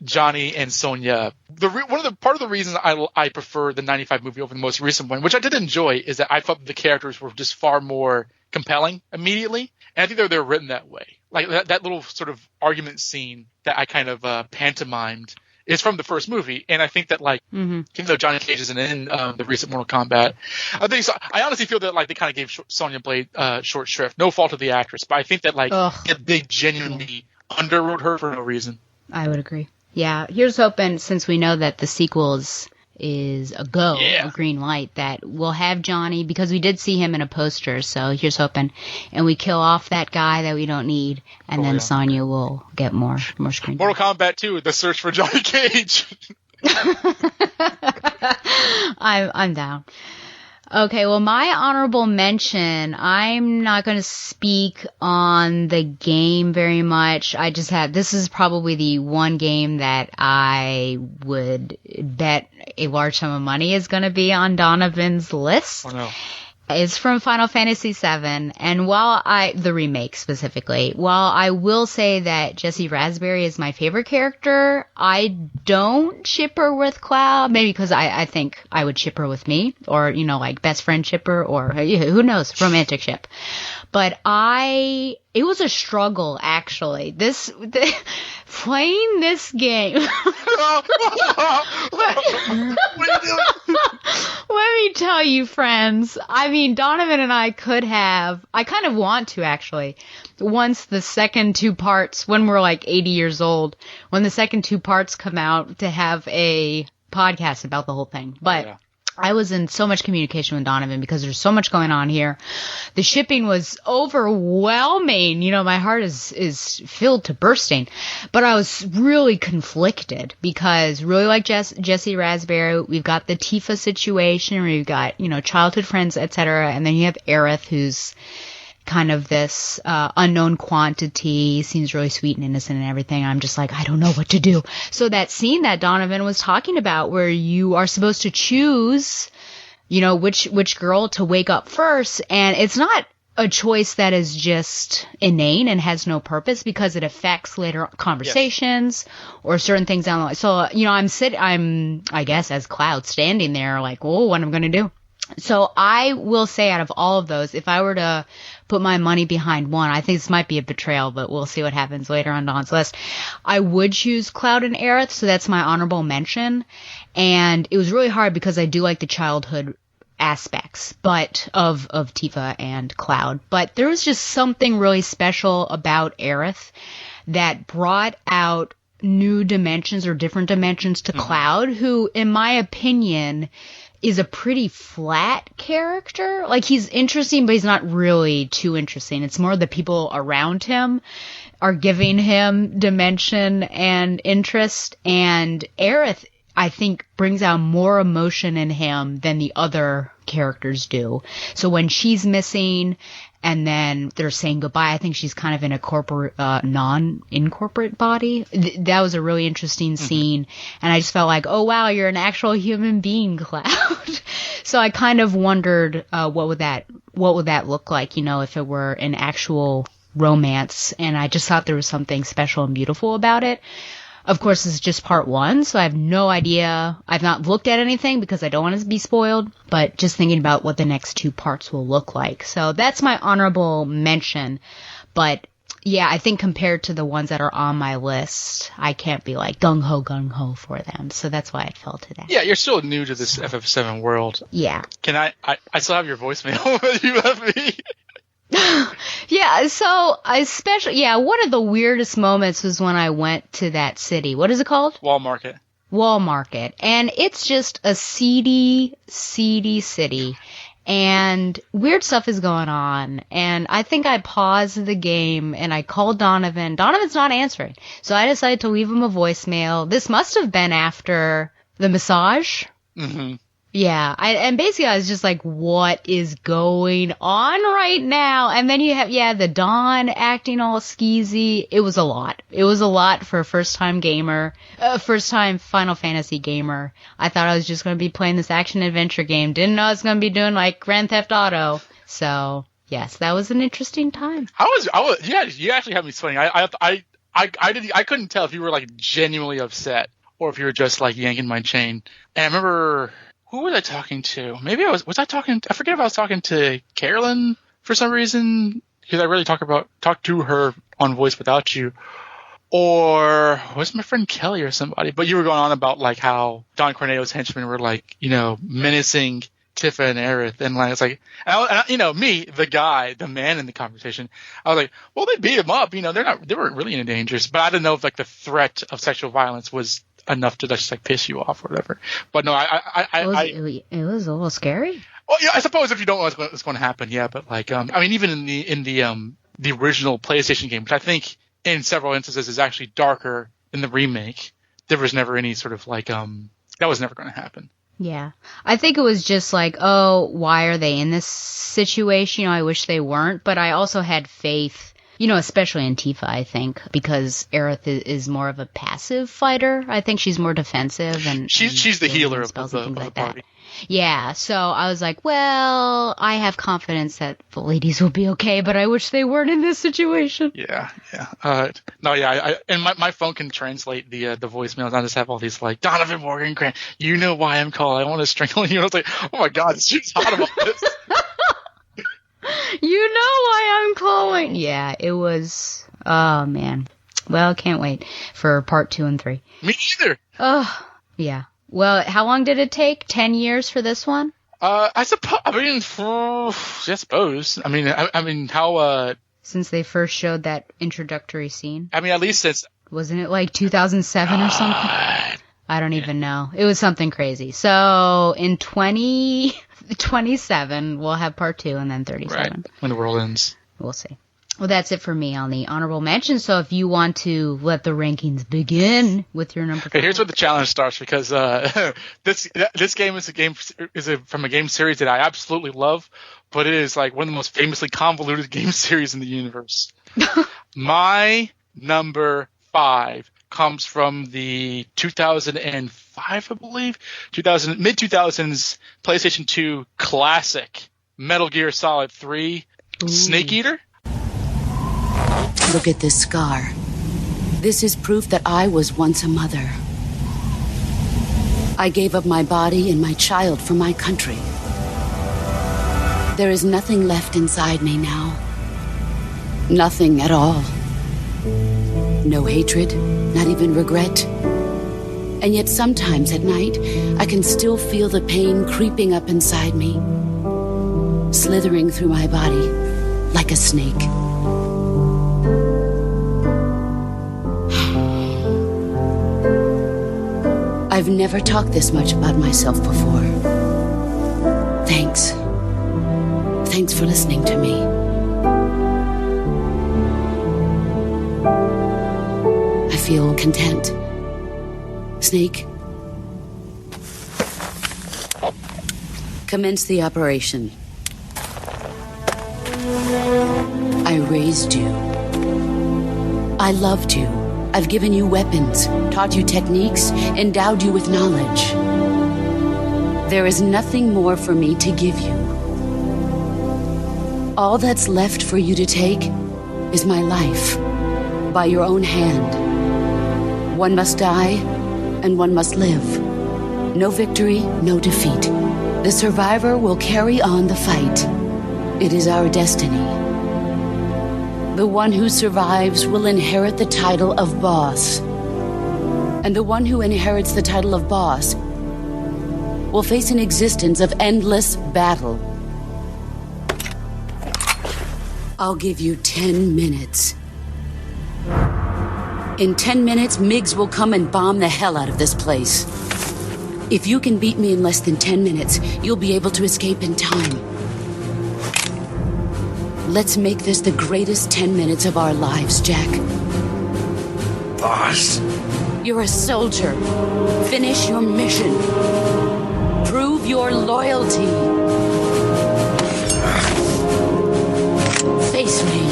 Johnny and Sonya, part of the reason I prefer the '95 movie over the most recent one, which I did enjoy, is that I felt the characters were just far more compelling immediately, and I think they're written that way. Like that little sort of argument scene that I kind of pantomimed is from the first movie, and I think that, like, even though Johnny Cage isn't in the recent Mortal Kombat, I honestly feel that, like, they kind of gave Sonya Blade short shrift. No fault of the actress, but I think that, like, they genuinely underwrote her for no reason. I would agree. Yeah, here's hoping, since we know that the sequel is a green light, that we'll have Johnny, because we did see him in a poster, so here's hoping, and we kill off that guy that we don't need, and then Sonya will get more screen time. Mortal Kombat 2, the search for Johnny Cage. I'm down. Okay, well, my honorable mention, I'm not going to speak on the game very much. This is probably the one game that I would bet a large sum of money is going to be on Donovan's list. Oh, no. It's from Final Fantasy VII, and the remake specifically, while I will say that Jessie Raspberry is my favorite character, I don't ship her with Cloud, maybe because I think I would ship her with me, or, like best friend ship her, or who knows, romantic ship. But it was a struggle, actually. Playing this game. What are you doing? Let me tell you, friends. I mean, Donovan and I I kind of want to, actually, once the second two parts, when we're like 80 years old, when the second two parts come out, to have a podcast about the whole thing. But I was in so much communication with Donovan because there's so much going on here. The shipping was overwhelming. My heart is filled to bursting. But I was really conflicted because really like Jessie Raspberry, we've got the Tifa situation, we've got, childhood friends, etc. And then you have Aerith, who's kind of this unknown quantity, seems really sweet and innocent and everything. I'm just like, I don't know what to do. So that scene that Donovan was talking about, where you are supposed to choose, which girl to wake up first, and it's not a choice that is just inane and has no purpose because it affects later conversations or certain things down the line. So, I'm, I guess, as Cloud standing there like, oh, what am I going to do? So I will say out of all of those, if I were to put my money behind one, I think this might be a betrayal, but we'll see what happens later on Dawn's list. I would choose Cloud and Aerith, so that's my honorable mention. And it was really hard because I do like the childhood aspects, but of Tifa and Cloud. But there was just something really special about Aerith that brought out new dimensions or different dimensions to Cloud, who, in my opinion, is a pretty flat character. Like, he's interesting, but he's not really too interesting. It's more the people around him are giving him dimension and interest. And Aerith, I think, brings out more emotion in him than the other characters do. So when she's missing and then they're saying goodbye, I think she's kind of in a corporate, non-incorporate body. That was a really interesting scene. And I just felt like, oh wow, you're an actual human being, Cloud. So I kind of wondered, what would that look like, if it were an actual romance. And I just thought there was something special and beautiful about it. Of course, this is just part one, so I have no idea. I've not looked at anything because I don't want to be spoiled, but just thinking about what the next two parts will look like. So that's my honorable mention. But yeah, I think compared to the ones that are on my list, I can't be like gung-ho for them. So that's why I fell to that. Yeah, you're still new to this FF7 world. Yeah. Can I still have your voicemail that you left me? Yeah, so one of the weirdest moments was when I went to that city. What is it called? Wall Market. And it's just a seedy city. And weird stuff is going on. And I think I paused the game and I called Donovan. Donovan's not answering. So I decided to leave him a voicemail. This must have been after the massage. Mm-hmm. Yeah, and basically I was just like, what is going on right now? And then you have, the Dawn acting all skeezy. It was a lot. It was a lot for a first-time Final Fantasy gamer. I thought I was just going to be playing this action-adventure game. Didn't know I was going to be doing, like, Grand Theft Auto. So, yes, that was an interesting time. You actually had me sweating. I couldn't tell if you were, like, genuinely upset or if you were just, like, yanking my chain. And I remember... Who was I talking to? Maybe I forget if I was talking to Carolyn for some reason, because I really talked to her on voice without you. Or was it my friend Kelly or somebody? But you were going on about like how Don Corneo's henchmen were like, menacing Tifa and Aerith. And like, it's like, me, the guy, the man in the conversation, I was like, well, they beat him up. They weren't really in danger. But I didn't know if like the threat of sexual violence was enough to just like piss you off or whatever. But no, it was a little scary. Well, yeah, I suppose if you don't know what's going to happen, yeah. But like, even in the original PlayStation game, which I think in several instances is actually darker than the remake, there was never any sort of like that was never going to happen. Yeah. I think it was just like, oh, why are they in this situation? I wish they weren't, but I also had faith, especially in Tifa, I think, because Aerith is more of a passive fighter. I think she's more defensive and she's the healer of the party. Yeah, so I was like, well, I have confidence that the ladies will be okay, but I wish they weren't in this situation. Yeah. And my phone can translate the voicemails. I just have all these like, Donovan Morgan Grant, you know why I'm calling. I want to strangle you. And I was like, oh my God, she's hot about this. You know why I'm calling. Yeah, it was, oh man. Well, can't wait for part 2 and 3. Me either. Oh, yeah. Well, how long did it take? 10 years for this one? I suppose. I mean, how? Since they first showed that introductory scene. I mean, at least since. Wasn't it like 2007 or something? I don't even know. It was something crazy. So in 2027, we'll have part 2 and then 37. Right. When the world ends. We'll see. Well, that's it for me on the honorable mention. So if you want to let the rankings begin with your number 4. Okay, here's where the challenge starts, because this game is from a game series that I absolutely love, but it is like one of the most famously convoluted game series in the universe. My number 5 comes from the 2005, I believe, mid-2000s PlayStation 2 classic Metal Gear Solid 3. Snake Eater? Look at this scar. This is proof that I was once a mother. I gave up my body and my child for my country. There is nothing left inside me now. Nothing at all. No hatred, not even regret. And yet sometimes at night, I can still feel the pain creeping up inside me, slithering through my body like a snake. I've never talked this much about myself before. Thanks. Thanks for listening to me. I feel content. Snake, commence the operation. I raised you. I loved you. I've given you weapons, taught you techniques, endowed you with knowledge. There is nothing more for me to give you. All that's left for you to take is my life, by your own hand. One must die, and one must live. No victory, no defeat. The survivor will carry on the fight. It is our destiny. The one who survives will inherit the title of boss. And the one who inherits the title of boss will face an existence of endless battle. I'll give you 10 minutes. In 10 minutes, MiGs will come and bomb the hell out of this place. If you can beat me in less than 10 minutes, you'll be able to escape in time. Let's make this the greatest 10 minutes of our lives, Jack. Boss. You're a soldier. Finish your mission. Prove your loyalty. Face me.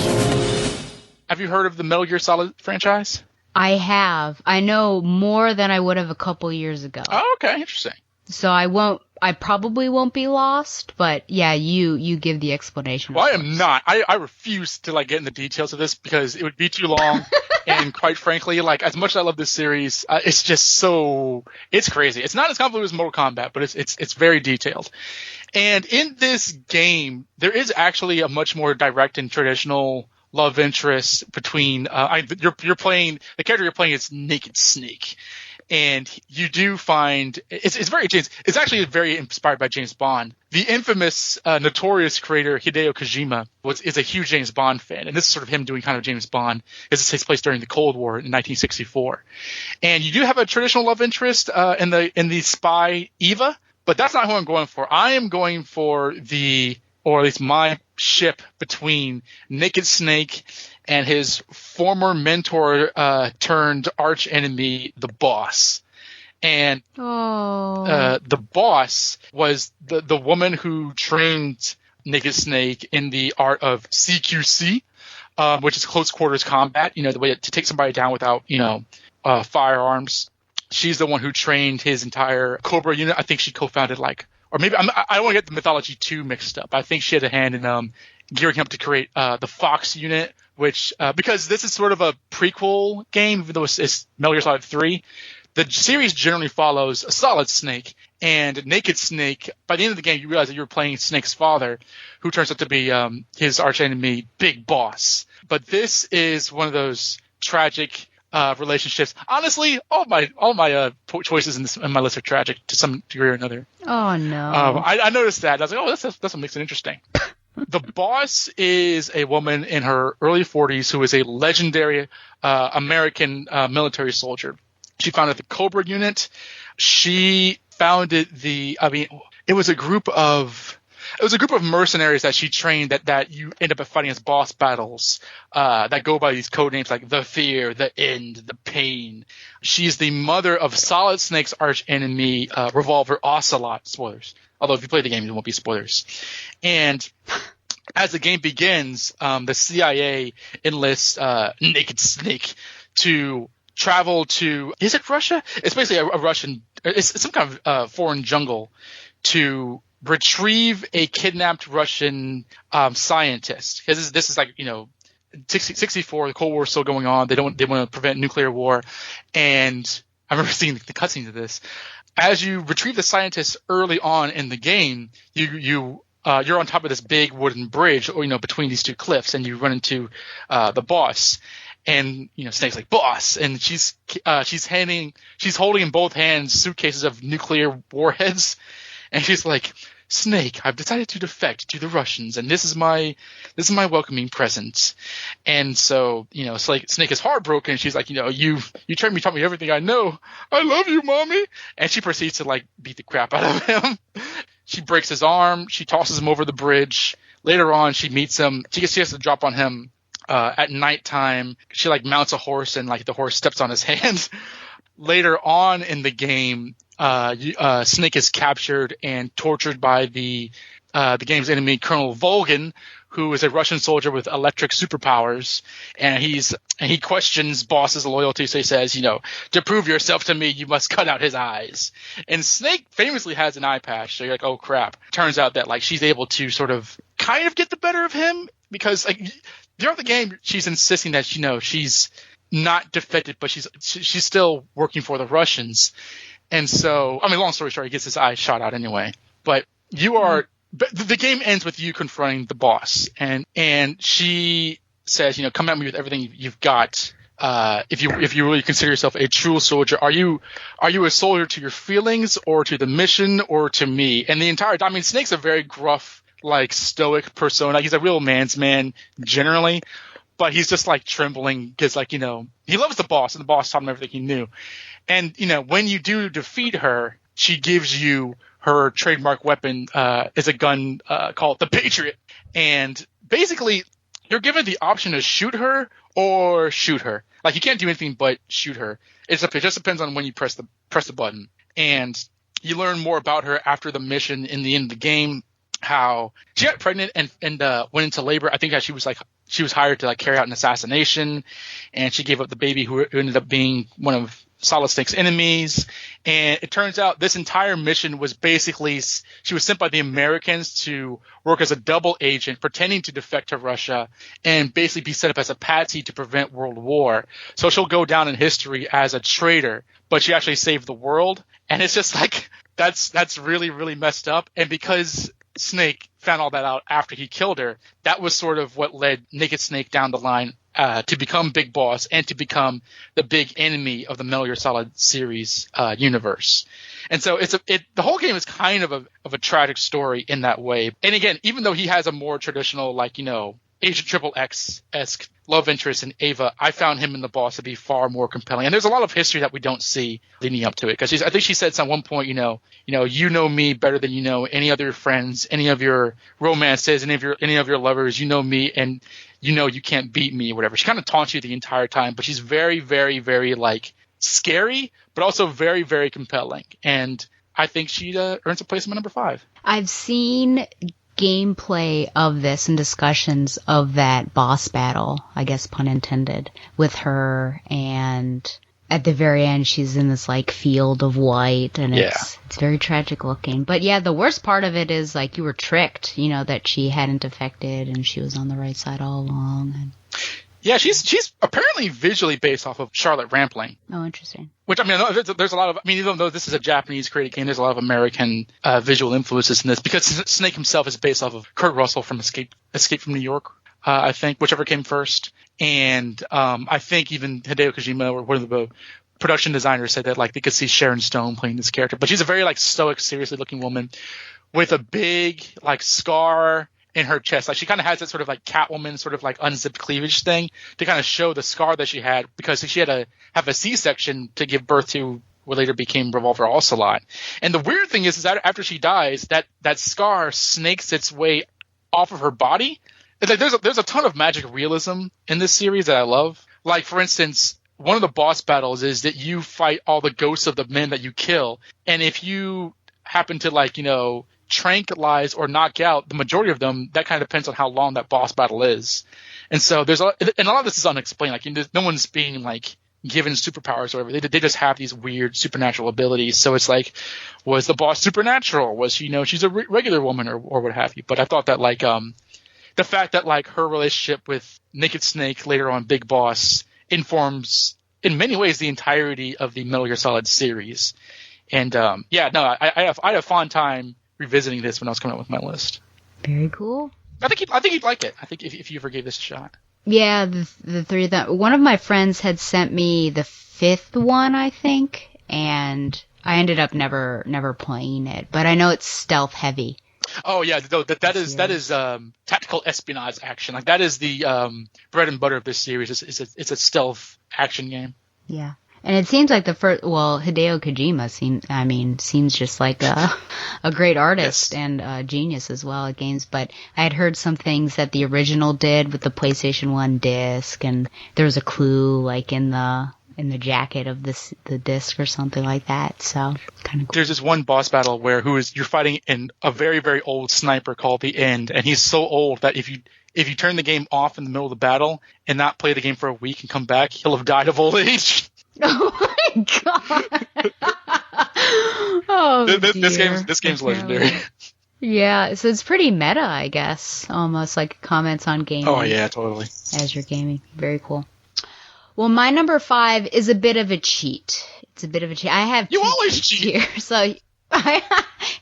Have you heard of the Metal Gear Solid franchise? I have. I know more than I would have a couple years ago. Oh, okay. Interesting. So I probably won't be lost, but yeah, you give the explanation. Well, I am not. I refuse to get in the details of this because it would be too long. And quite frankly, as much as I love this series, it's just it's crazy. It's not as convoluted as Mortal Kombat, but it's very detailed. And in this game, there is actually a much more direct and traditional love interest between you're playing the character you're playing is Naked Snake. And you do find it's very James. It's actually very inspired by James Bond. The infamous, notorious creator Hideo Kojima is a huge James Bond fan, and this is sort of him doing kind of James Bond. This takes place during the Cold War in 1964, and you do have a traditional love interest in the spy Eva, but that's not who I'm going for. I am going for or at least my ship between Naked Snake and his former mentor turned arch enemy, the Boss. And the Boss was the woman who trained Naked Snake in the art of CQC, which is close quarters combat, the way to take somebody down without, firearms. She's the one who trained his entire Cobra unit. I think she co-founded or maybe I don't want to get the Mythology 2 mixed up. I think she had a hand in gearing up to create the Fox unit, which because this is sort of a prequel game, even though it's Metal Gear Solid 3, the series generally follows a Solid Snake and Naked Snake. By the end of the game, you realize that you're playing Snake's father, who turns out to be his archenemy, Big Boss. But this is one of those tragic relationships. Honestly, all my choices in my list are tragic to some degree or another. Oh no! I noticed that. I was like, that's what makes it interesting. The Boss is a woman in her early 40s who is a legendary American military soldier. She founded the Cobra unit. She founded it was a group of mercenaries that she trained that you end up fighting as boss battles that go by these code names like the Fear, the End, the Pain. She's the mother of Solid Snake's arch enemy, Revolver Ocelot. Spoilers. Although if you play the game, it won't be spoilers. And as the game begins, the CIA enlists Naked Snake to travel to – is it Russia? It's basically a Russian – it's some kind of foreign jungle to retrieve a kidnapped Russian scientist. Because this is like, 64, the Cold War is still going on. They want to prevent nuclear war. And I remember seeing the cutscenes of this. As you retrieve the scientist early on in the game, you're on top of this big wooden bridge, between these two cliffs, and you run into the boss. And Snake's like, boss, and she's holding in both hands suitcases of nuclear warheads, and she's like, Snake, I've decided to defect to the Russians, and this is my welcoming present. And so, Snake is heartbroken. She's like, you trained me, taught me everything I know. I love you, mommy. And she proceeds to like beat the crap out of him. She breaks his arm. She tosses him over the bridge. Later on, she meets him. She has to drop on him at nighttime. She like mounts a horse, and like the horse steps on his hand. Later on in the game, Snake is captured and tortured by the game's enemy, Colonel Volgin, who is a Russian soldier with electric superpowers, and he questions Boss's loyalty. So he says, to prove yourself to me, you must cut out his eyes. And Snake famously has an eye patch, so you're like, oh crap. Turns out that like she's able to sort of kind of get the better of him, because like throughout the game she's insisting that she's not defected, but she's still working for the Russians. And so, long story short, he gets his eye shot out anyway. But the game ends with you confronting the boss, and she says, come at me with everything you've got. If you really consider yourself a true soldier, are you a soldier to your feelings, or to the mission, or to me? And the entire time, Snake's a very gruff, like stoic persona. He's a real man's man generally. But he's just like trembling because he loves the boss, and the boss taught him everything he knew. And, when you do defeat her, she gives you her trademark weapon, is a gun called the Patriot. And basically, you're given the option to shoot her or shoot her. Like, you can't do anything but shoot her. It just depends on when you press the button. And you learn more about her after the mission in the end of the game. How she got pregnant and went into labor. I think that she was hired to like carry out an assassination, and she gave up the baby, who ended up being one of Solid Snake's enemies. And it turns out this entire mission was basically, she was sent by the Americans to work as a double agent, pretending to defect to Russia and basically be set up as a patsy to prevent world war. So she'll go down in history as a traitor, but she actually saved the world. And it's just like, that's really, really messed up. And because Snake found all that out after he killed her, that was sort of what led Naked Snake down the line to become Big Boss and to become the big enemy of the Metal Gear Solid series universe. And so the whole game is kind of a tragic story in that way. And again, even though he has a more traditional, like, Agent Triple X-esque love interest in Ava, I found him in the boss to be far more compelling. And there's a lot of history that we don't see leading up to it. Because I think she said at one point, you know me better than you know any other friends, any of your romances, any of your lovers. You know me, and you can't beat me or whatever. She kind of taunts you the entire time, but she's very, very, very like scary, but also very, very compelling. And I think she earns a place in my number 5. I've seen gameplay of this and discussions of that boss battle, I guess pun intended, with her, and at the very end she's in this like field of white, and it's very tragic looking. But yeah, the worst part of it is like you were tricked, that she hadn't defected and she was on the right side all along. And yeah, she's apparently visually based off of Charlotte Rampling. Oh, interesting. Which, there's a lot of, even though this is a Japanese created game, there's a lot of American visual influences in this, because Snake himself is based off of Kurt Russell from Escape from New York, I think, whichever came first. And I think even Hideo Kojima, or one of the production designers, said that like they could see Sharon Stone playing this character. But she's a very like stoic, seriously looking woman with a big like scar in her chest. Like she kind of has that sort of like Catwoman sort of like unzipped cleavage thing to kind of show the scar that she had, because she had to have a C-section to give birth to what later became Revolver Ocelot. And the weird thing is that after she dies, that scar snakes its way off of her body. It's like there's a ton of magic realism in this series that I love. Like, for instance, one of the boss battles is that you fight all the ghosts of the men that you kill, and if you happen to tranquilize or knock out the majority of them, that kind of depends on how long that boss battle is. And so a lot of this is unexplained. Like, no one's being like given superpowers or whatever. They just have these weird supernatural abilities. So it's like, was the boss supernatural? Was she, she's a regular woman or what have you? But I thought that like the fact that like her relationship with Naked Snake, later on Big Boss, informs in many ways the entirety of the Metal Gear Solid series. And I had a fun time revisiting this when I was coming up with my list. Very cool. I think you'd like it. I think if you ever gave this a shot. Yeah, the three of them. One of my friends had sent me the fifth one, I think, and I ended up never playing it. But I know it's stealth heavy. Oh yeah, that is tactical espionage action. Like that is the bread and butter of this series. It's a stealth action game. Yeah. And it seems like Hideo Kojima seems just like a great artist. Yes. And a genius as well at games. But I had heard some things that the original did with the PlayStation 1 disc, and there was a clue like in the jacket of the disc or something like that. So kind of cool. There's this one boss battle where you're fighting in a very, very old sniper called the End, and he's so old that if you turn the game off in the middle of the battle and not play the game for a week and come back, he'll have died of old age. Oh my god! Oh, this game's legendary. Yeah, so it's pretty meta, I guess. Almost like comments on gaming. Oh yeah, totally. As you're gaming, very cool. Well, my number 5 is a bit of a cheat. It's a bit of a cheat. I have you always cheat here, so hey,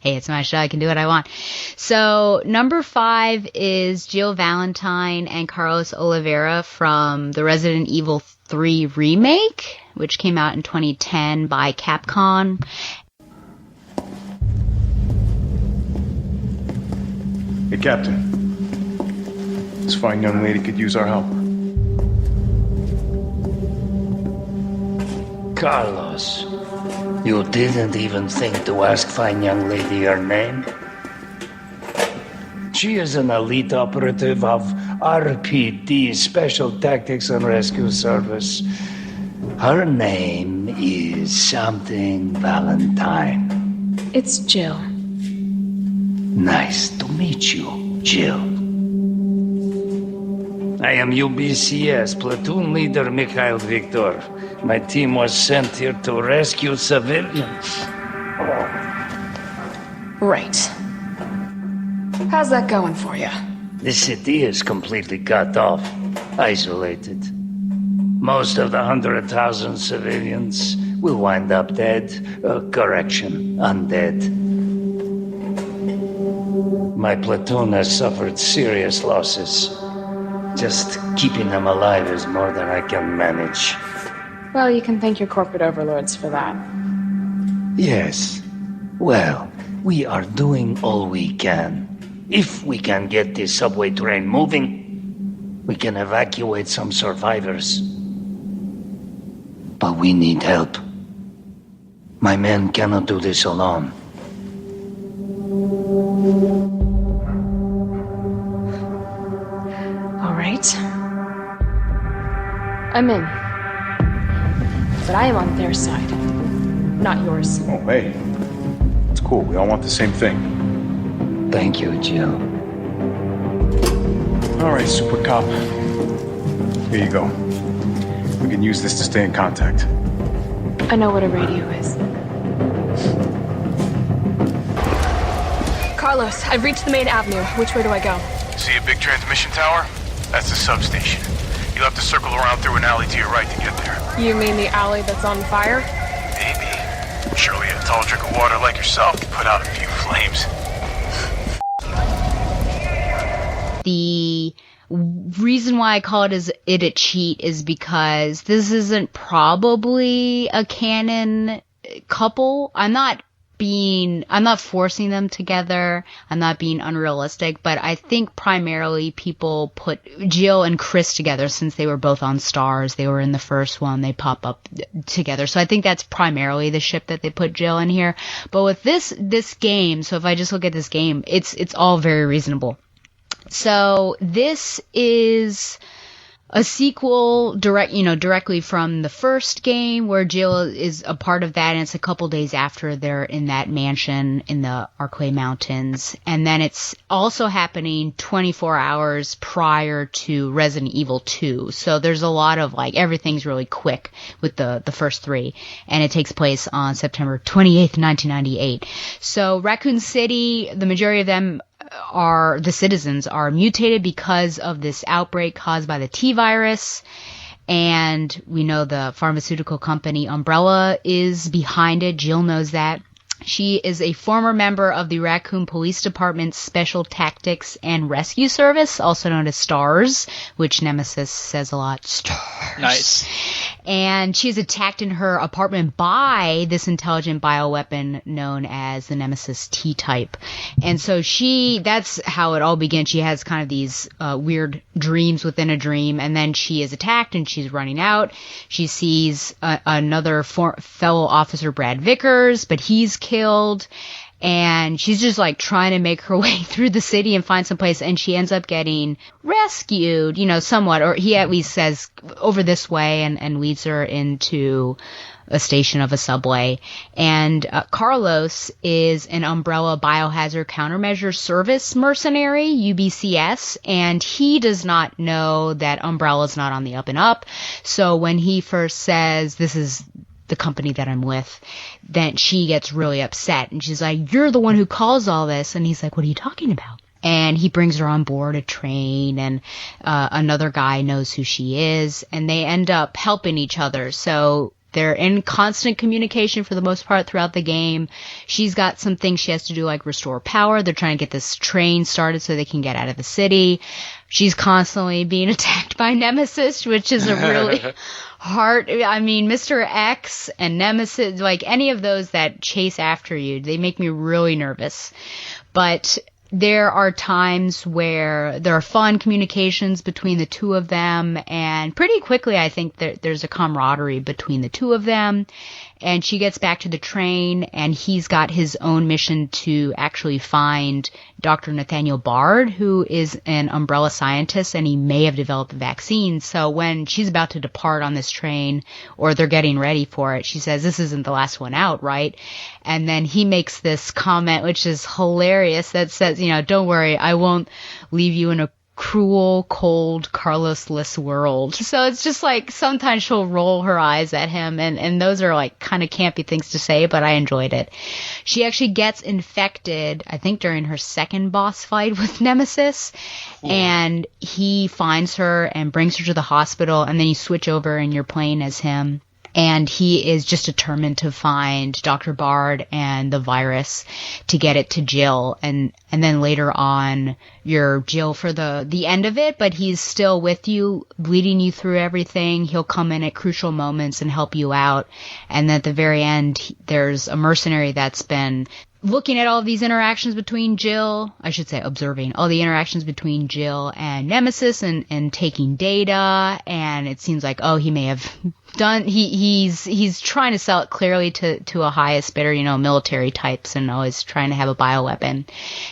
it's my show. I can do what I want. So number 5 is Jill Valentine and Carlos Oliveira from the Resident Evil 3 remake, which came out in 2010 by Capcom. Hey, Captain. This fine young lady could use our help. Carlos, you didn't even think to ask fine young lady her name? She is an elite operative of RPD, Special Tactics and Rescue Service. Her name is something Valentine. It's Jill. Nice to meet you, Jill. I am UBCS, Platoon Leader Mikhail Viktor. My team was sent here to rescue civilians. Right. How's that going for you? The city is completely cut off, isolated. Most of the 100,000 civilians will wind up dead. Correction, undead. My platoon has suffered serious losses. Just keeping them alive is more than I can manage. Well, you can thank your corporate overlords for that. Yes. Well, we are doing all we can. If we can get this subway train moving, we can evacuate some survivors. But we need help. My men cannot do this alone. All right. I'm in. But I am on their side, not yours. Oh, hey. It's cool. We all want the same thing. Thank you, Jill. All right, Super Cop. Here you go. We can use this to stay in contact. I know what a radio is. Carlos, I've reached the main avenue. Which way do I go? See a big transmission tower? That's the substation. You'll have to circle around through an alley to your right to get there. You mean the alley that's on fire? Maybe. Surely a tall drink of water like yourself can put out a few flames. The reason why I call it a cheat is because this isn't probably a canon couple. I'm not forcing them together. I'm not being unrealistic, but I think primarily people put Jill and Chris together since they were both on Stars. They were in the first one. They pop up together. So I think that's primarily the ship that they put Jill in here. But with this game, so if I just look at this game, it's all very reasonable. So this is a sequel directly from the first game where Jill is a part of that, and it's a couple days after they're in that mansion in the Arklay Mountains. And then it's also happening 24 hours prior to Resident Evil 2. So there's a lot of everything's really quick with the first three. And it takes place on September 28th, 1998. So Raccoon City, the majority of them the citizens are mutated because of this outbreak caused by the T-virus. And we know the pharmaceutical company Umbrella is behind it. Jill knows that. She is a former member of the Raccoon Police Department's Special Tactics and Rescue Service, also known as STARS, which Nemesis says a lot. STARS. Nice. And she's attacked in her apartment by this intelligent bioweapon known as the Nemesis T-type. And so that's how it all begins. She has kind of these weird dreams within a dream, and then she is attacked and she's running out. She sees another fellow officer, Brad Vickers, but he's killed, and she's just trying to make her way through the city and find some place, and she ends up getting rescued, somewhat, or he at least says over this way, and leads her into a station of a subway. And Carlos is an Umbrella Biohazard Countermeasure Service mercenary, UBCS, and he does not know that Umbrella's not on the up and up. So when he first says, "This is the company that I'm with," then she gets really upset, and she's like, "You're the one who caused all this." And he's like, "What are you talking about?" And he brings her on board a train, and another guy knows who she is, and they end up helping each other. So they're in constant communication for the most part throughout the game. She's got some things she has to do, like restore power. They're trying to get this train started so they can get out of the city. She's constantly being attacked by Nemesis, which is a really hard... Mr. X and Nemesis, any of those that chase after you, they make me really nervous. But there are times where there are fun communications between the two of them, and pretty quickly I think there's a camaraderie between the two of them. And she gets back to the train, and he's got his own mission to actually find Dr. Nathaniel Bard, who is an Umbrella scientist, and he may have developed the vaccine. So when she's about to depart on this train, or they're getting ready for it, she says, "This isn't the last one out, right?" And then he makes this comment, which is hilarious, that says, "Don't worry, I won't leave you in a cruel, cold, Carlos-less world." So it's just sometimes she'll roll her eyes at him, and those are kind of campy things to say, but I enjoyed it. She actually gets infected, I think during her second boss fight with Nemesis, and he finds her and brings her to the hospital, and then you switch over and you're playing as him. And he is just determined to find Dr. Bard and the virus to get it to Jill. And then later on, you're Jill for the end of it, but he's still with you, leading you through everything. He'll come in at crucial moments and help you out. And at the very end, there's a mercenary that's been looking at all of these interactions between observing all the interactions between Jill and Nemesis and taking data. And it seems like, he may have done, he's trying to sell it clearly to a highest bidder, military types, and always trying to have a bioweapon.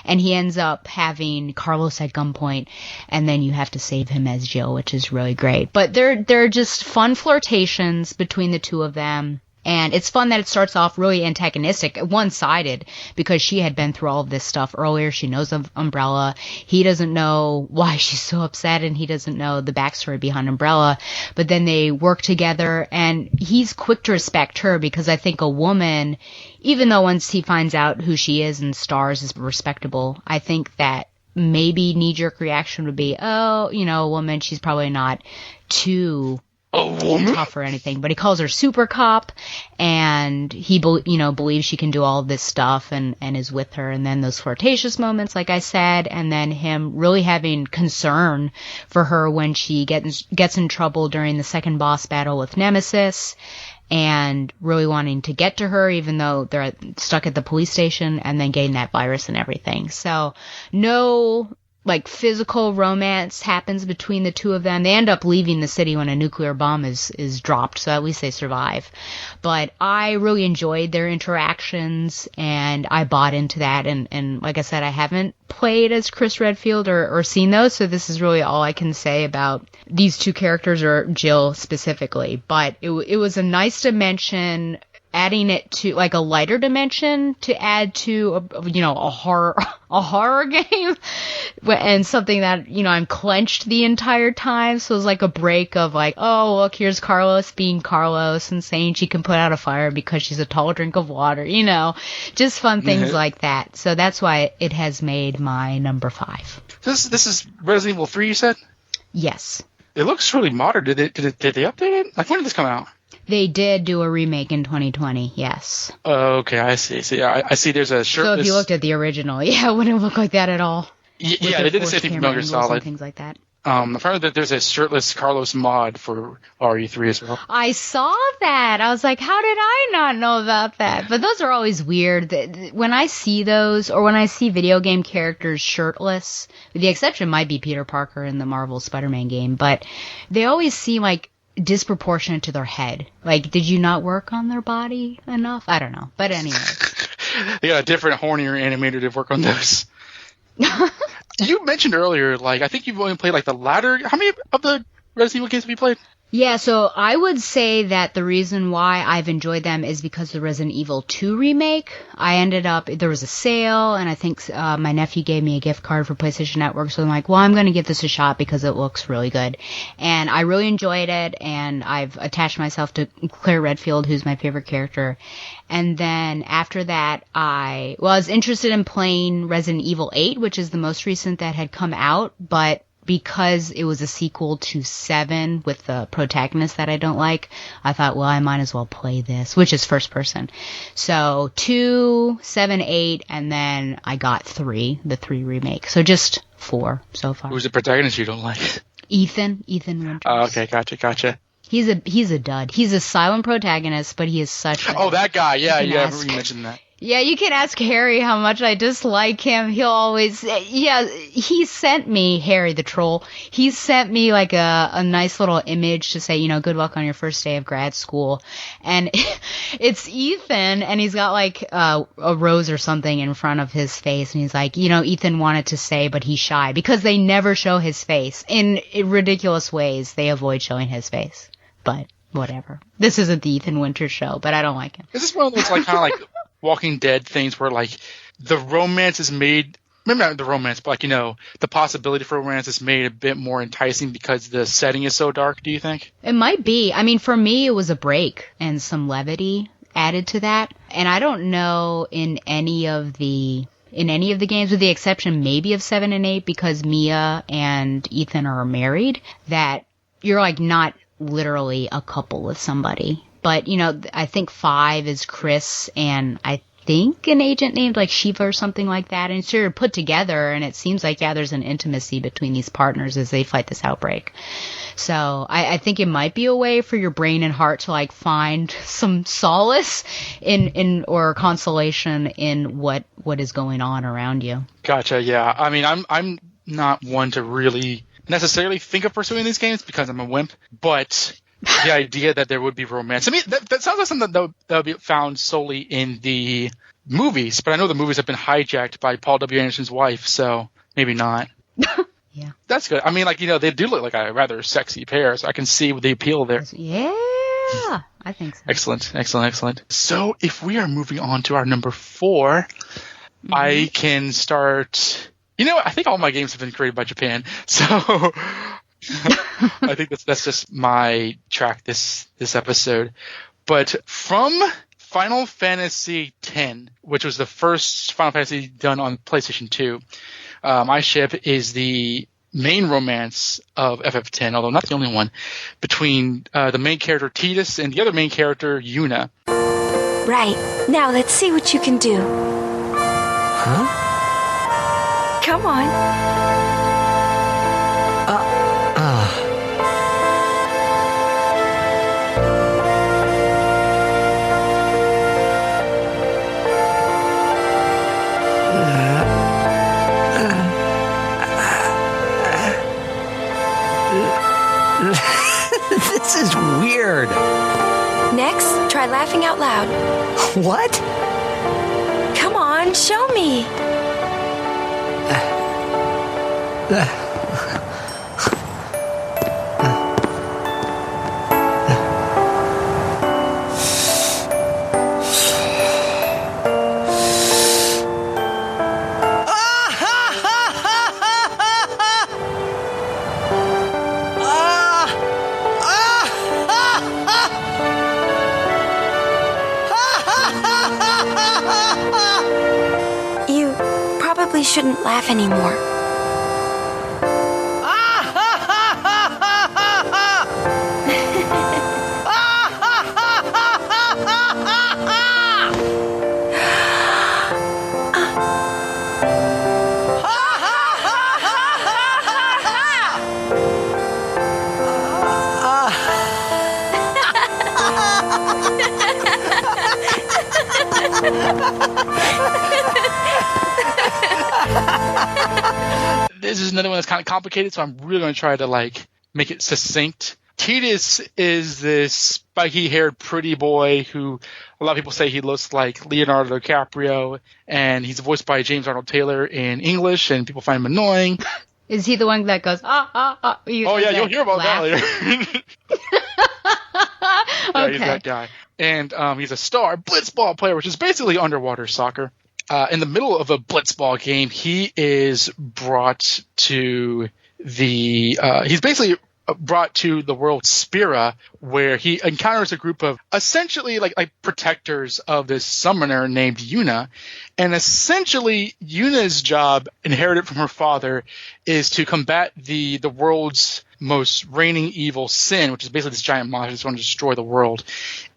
And he ends up having Carlos at gunpoint, and then you have to save him as Jill, which is really great. But they're just fun flirtations between the two of them. And it's fun that it starts off really antagonistic, one-sided, because she had been through all of this stuff earlier. She knows of Umbrella. He doesn't know why she's so upset, and he doesn't know the backstory behind Umbrella. But then they work together, and he's quick to respect her, because I think a woman, even though once he finds out who she is and STARS is respectable, I think that maybe knee-jerk reaction would be, a woman, she's probably not too tough or anything, but he calls her super cop, and he believes she can do all of this stuff, and is with her. And then those flirtatious moments, like I said, and then him really having concern for her when she gets in trouble during the second boss battle with Nemesis, and really wanting to get to her even though they're stuck at the police station, and then getting that virus and everything. So no like physical romance happens between the two of them. They end up leaving the city when a nuclear bomb is dropped, so at least they survive. But I really enjoyed their interactions, and I bought into that. And like I said, I haven't played as Chris Redfield or seen those, so this is really all I can say about these two characters, or Jill specifically. But it was a nice dimension, adding it to like a lighter dimension to add to a horror game, and something that I'm clenched the entire time. So it was like a break of like, oh look, here's Carlos being Carlos and saying she can put out a fire because she's a tall drink of water, just fun things like that. So that's why it has made my number 5. This is Resident Evil 3, you said? Yes. It looks really modern. Did they update it? Like, when did this come out? They did do a remake in 2020, yes. Oh, okay, I see. So, yeah, I see there's a shirtless... So if you looked at the original, it wouldn't look like that at all. Yeah, they did the same thing for Metal Gear Solid. Things like that. Apparently that there's a shirtless Carlos mod for RE3 as well. I saw that. I was like, how did I not know about that? But those are always weird. When I see those, or when I see video game characters shirtless, the exception might be Peter Parker in the Marvel Spider-Man game, but they always seem like disproportionate to their head. Like, did you not work on their body enough? I don't know. But anyway. They got a different, hornier animator to work on those. You mentioned earlier, like, I think you've only played, like, the latter. How many of the Resident Evil games have you played? Yeah, so I would say that the reason why I've enjoyed them is because the Resident Evil 2 remake. There was a sale, and I think my nephew gave me a gift card for PlayStation Network, so I'm like, well, I'm going to give this a shot because it looks really good. And I really enjoyed it, and I've attached myself to Claire Redfield, who's my favorite character. And then after that, I was interested in playing Resident Evil 8, which is the most recent that had come out, but because it was a sequel to 7 with the protagonist that I don't like, I thought, well, I might as well play this, which is first person. So 2, 7, 8, and then I got 3, the 3 remake. So just 4 so far. Who's the protagonist you don't like? Ethan Winters. Oh, okay, gotcha. He's a dud. He's a silent protagonist, but he is such a... Oh, that guy. Yeah, I remember you mentioned that. Yeah, you can ask Harry how much I dislike him. He'll always... Yeah, he sent me, Harry the troll, he sent me like a nice little image to say, good luck on your first day of grad school. And it's Ethan, and he's got like a rose or something in front of his face. And he's like, Ethan wanted to say, but he's shy. Because they never show his face. In ridiculous ways, they avoid showing his face. But whatever. This isn't the Ethan Winters show, but I don't like him. Is this one of those like kind of like Walking Dead things where like the romance is made, maybe not the romance, but like, the possibility for romance is made a bit more enticing because the setting is so dark, do you think? It might be. I mean, for me, it was a break and some levity added to that. And I don't know in any of the games, with the exception maybe of 7 and 8, because Mia and Ethan are married, that you're like not literally a couple with somebody. But, I think 5 is Chris and I think an agent named like Shiva or something like that. And it's sort of put together, and it seems like, there's an intimacy between these partners as they fight this outbreak. So I think it might be a way for your brain and heart to like find some solace in or consolation in what is going on around you. Gotcha, yeah. I mean, I'm not one to really necessarily think of pursuing these games because I'm a wimp, but the idea that there would be romance. I mean, that sounds like something that would be found solely in the movies, but I know the movies have been hijacked by Paul W. Anderson's wife, so maybe not. Yeah. That's good. I mean, like, they do look like a rather sexy pair, so I can see the appeal there. Yeah, I think so. Excellent. So if we are moving on to our number 4, I can start... I think all my games have been created by Japan, so... I think that's just my track this episode. But from Final Fantasy X, which was the first Final Fantasy done on PlayStation 2, my ship is the main romance of FF10, although not the only one, between the main character Tidus and the other main character Yuna. Right. Now let's see what you can do. Huh? Come on. weird. Next, try laughing out loud. What? Come on, show me. You probably shouldn't laugh anymore. This is another one that's kind of complicated, so I'm really going to try to make it succinct. Titus is this spiky-haired pretty boy who a lot of people say he looks like Leonardo DiCaprio, and he's voiced by James Arnold Taylor in English, and people find him annoying. Is he the one that goes, You'll hear about that later. Okay. He's that guy. And he's a star blitzball player, which is basically underwater soccer. In the middle of a blitzball game, he is brought to he's basically brought to the world Spira, where he encounters a group of essentially like protectors of this summoner named Yuna. And essentially Yuna's job, inherited from her father, is to combat the world's most reigning evil, sin, which is basically this giant monster that's going to destroy the world.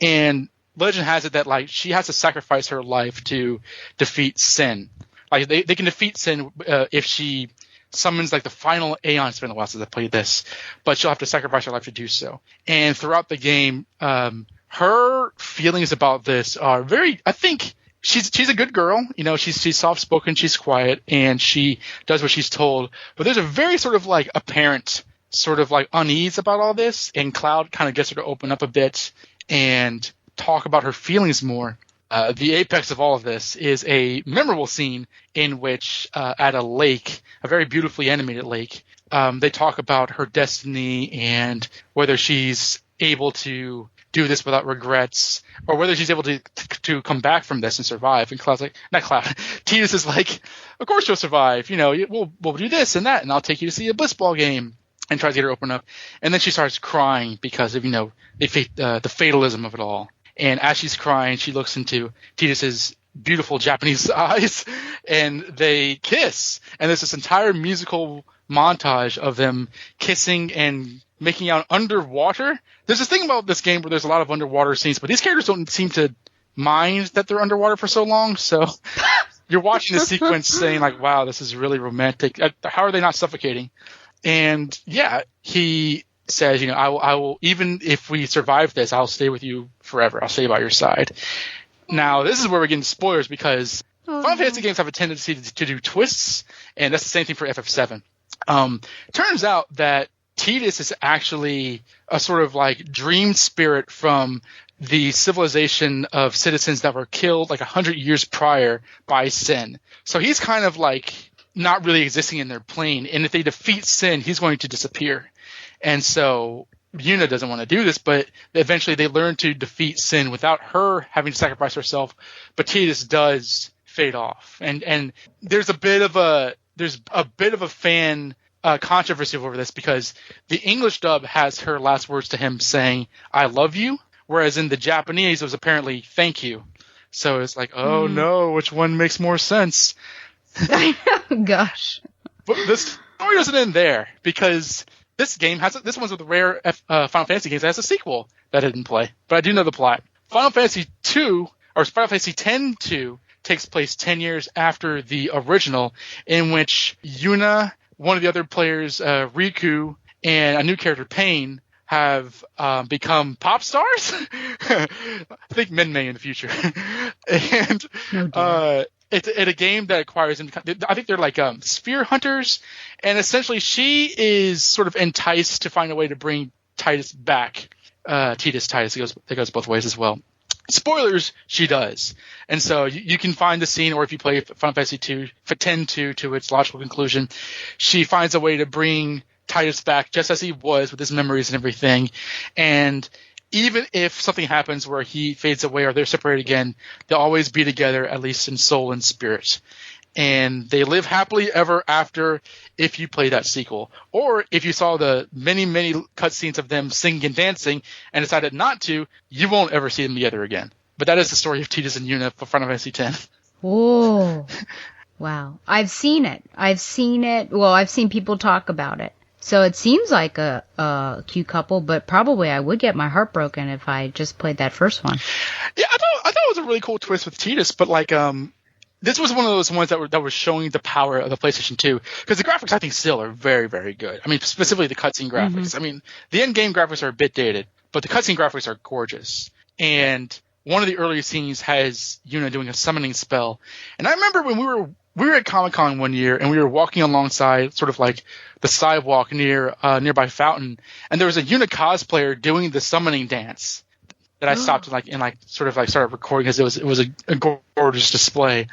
And legend has it that she has to sacrifice her life to defeat sin. Like they can defeat sin if she summons the final Aeon. It's been a while since I played this, but she'll have to sacrifice her life to do so. And throughout the game, her feelings about this are very, I think she's a good girl. She's soft spoken, she's quiet, and she does what she's told. But there's a very sort of apparent sort of unease about all this, and Cloud kind of gets her to open up a bit and talk about her feelings more. The apex of all of this is a memorable scene in which at a lake, a very beautifully animated lake, they talk about her destiny and whether she's able to do this without regrets, or whether she's able to come back from this and survive. And Cloud's Titus is of course you'll survive. We'll do this and that, and I'll take you to see a blitzball game. And tries to get her open up. And then she starts crying because of, the fatalism of it all. And as she's crying, she looks into Titus's beautiful Japanese eyes, and they kiss. And there's this entire musical montage of them kissing and making out underwater. There's this thing about this game where there's a lot of underwater scenes, but these characters don't seem to mind that they're underwater for so long. So you're watching the sequence saying wow, this is really romantic. How are they not suffocating? And yeah, he says, I will, even if we survive this, I'll stay with you forever. I'll stay by your side. Now, this is where we're getting spoilers because Final Fantasy games have a tendency to do twists, and that's the same thing for FF7. Turns out that Titus is actually a sort of dream spirit from the civilization of citizens that were killed 100 years prior by Sin. So he's kind of not really existing in their plane, and if they defeat Sin, he's going to disappear. And so Yuna doesn't want to do this, but eventually they learn to defeat Sin without her having to sacrifice herself, but Titus does fade off. And there's a bit of a fan controversy over this because the English dub has her last words to him saying, "I love you," whereas in the Japanese it was apparently "thank you." So it's no, which one makes more sense? Gosh. But the story doesn't end there because this game this one's with the rare Final Fantasy games that has a sequel that I didn't play, but I do know the plot. Final Fantasy 2 or Final Fantasy X-2 takes place 10 years after the original, in which Yuna, one of the other players, Riku, and a new character, Pain, have become pop stars. I think Min-Mei in the future. And it's a game that acquires them. I think they're sphere hunters, and essentially she is sort of enticed to find a way to bring Titus back. Titus. It goes both ways as well. Spoilers, she does. And so you can find the scene, or if you play Final Fantasy X-2 to its logical conclusion, she finds a way to bring Titus back just as he was with his memories and everything. And even if something happens where he fades away or they're separated again, they'll always be together, at least in soul and spirit. And they live happily ever after if you play that sequel. Or if you saw the many, many cutscenes of them singing and dancing and decided not to, you won't ever see them together again. But that is the story of Titus and Yuna for Final Fantasy X. Oh, wow. I've seen it. Well, I've seen people talk about it. So it seems like a cute couple, but probably I would get my heart broken if I just played that first one. Yeah, I thought it was a really cool twist with Titus, but like, this was one of those ones that was showing the power of the PlayStation 2, because the graphics I think still are very, very good. I mean, specifically the cutscene graphics. Mm-hmm. I mean, the in-game graphics are a bit dated, but the cutscene graphics are gorgeous. And one of the earlier scenes has Yuna doing a summoning spell. And I remember when we were at Comic-Con one year, and we were walking alongside sort of like the sidewalk nearby Fountain, and there was a Yuna cosplayer doing the summoning dance. That I stopped and started recording because it was a gorgeous display.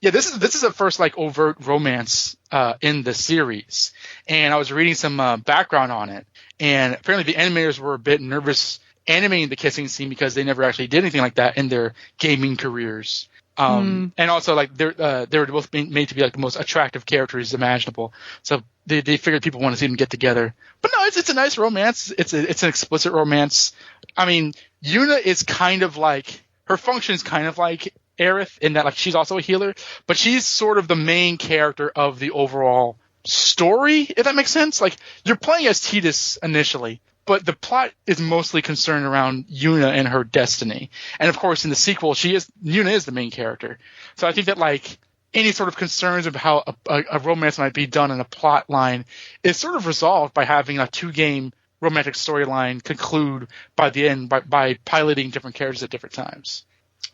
Yeah, this is the first like overt romance in the series, and I was reading some background on it, and apparently the animators were a bit nervous animating the kissing scene because they never actually did anything like that in their gaming careers. And also like they were both made to be like the most attractive characters imaginable, so they figured people want to see them get together. But no, it's a nice romance. It's an explicit romance. I mean, Yuna is kind of like, her function is kind of like Aerith in that like she's also a healer, but she's sort of the main character of the overall story, if that makes sense. Like, you're playing as Titus initially, but the plot is mostly concerned around Yuna and her destiny. And of course, in the sequel, Yuna is the main character. So I think that like any sort of concerns of how a romance might be done in a plot line is sort of resolved by having a 2-game romantic storyline conclude by the end by piloting different characters at different times.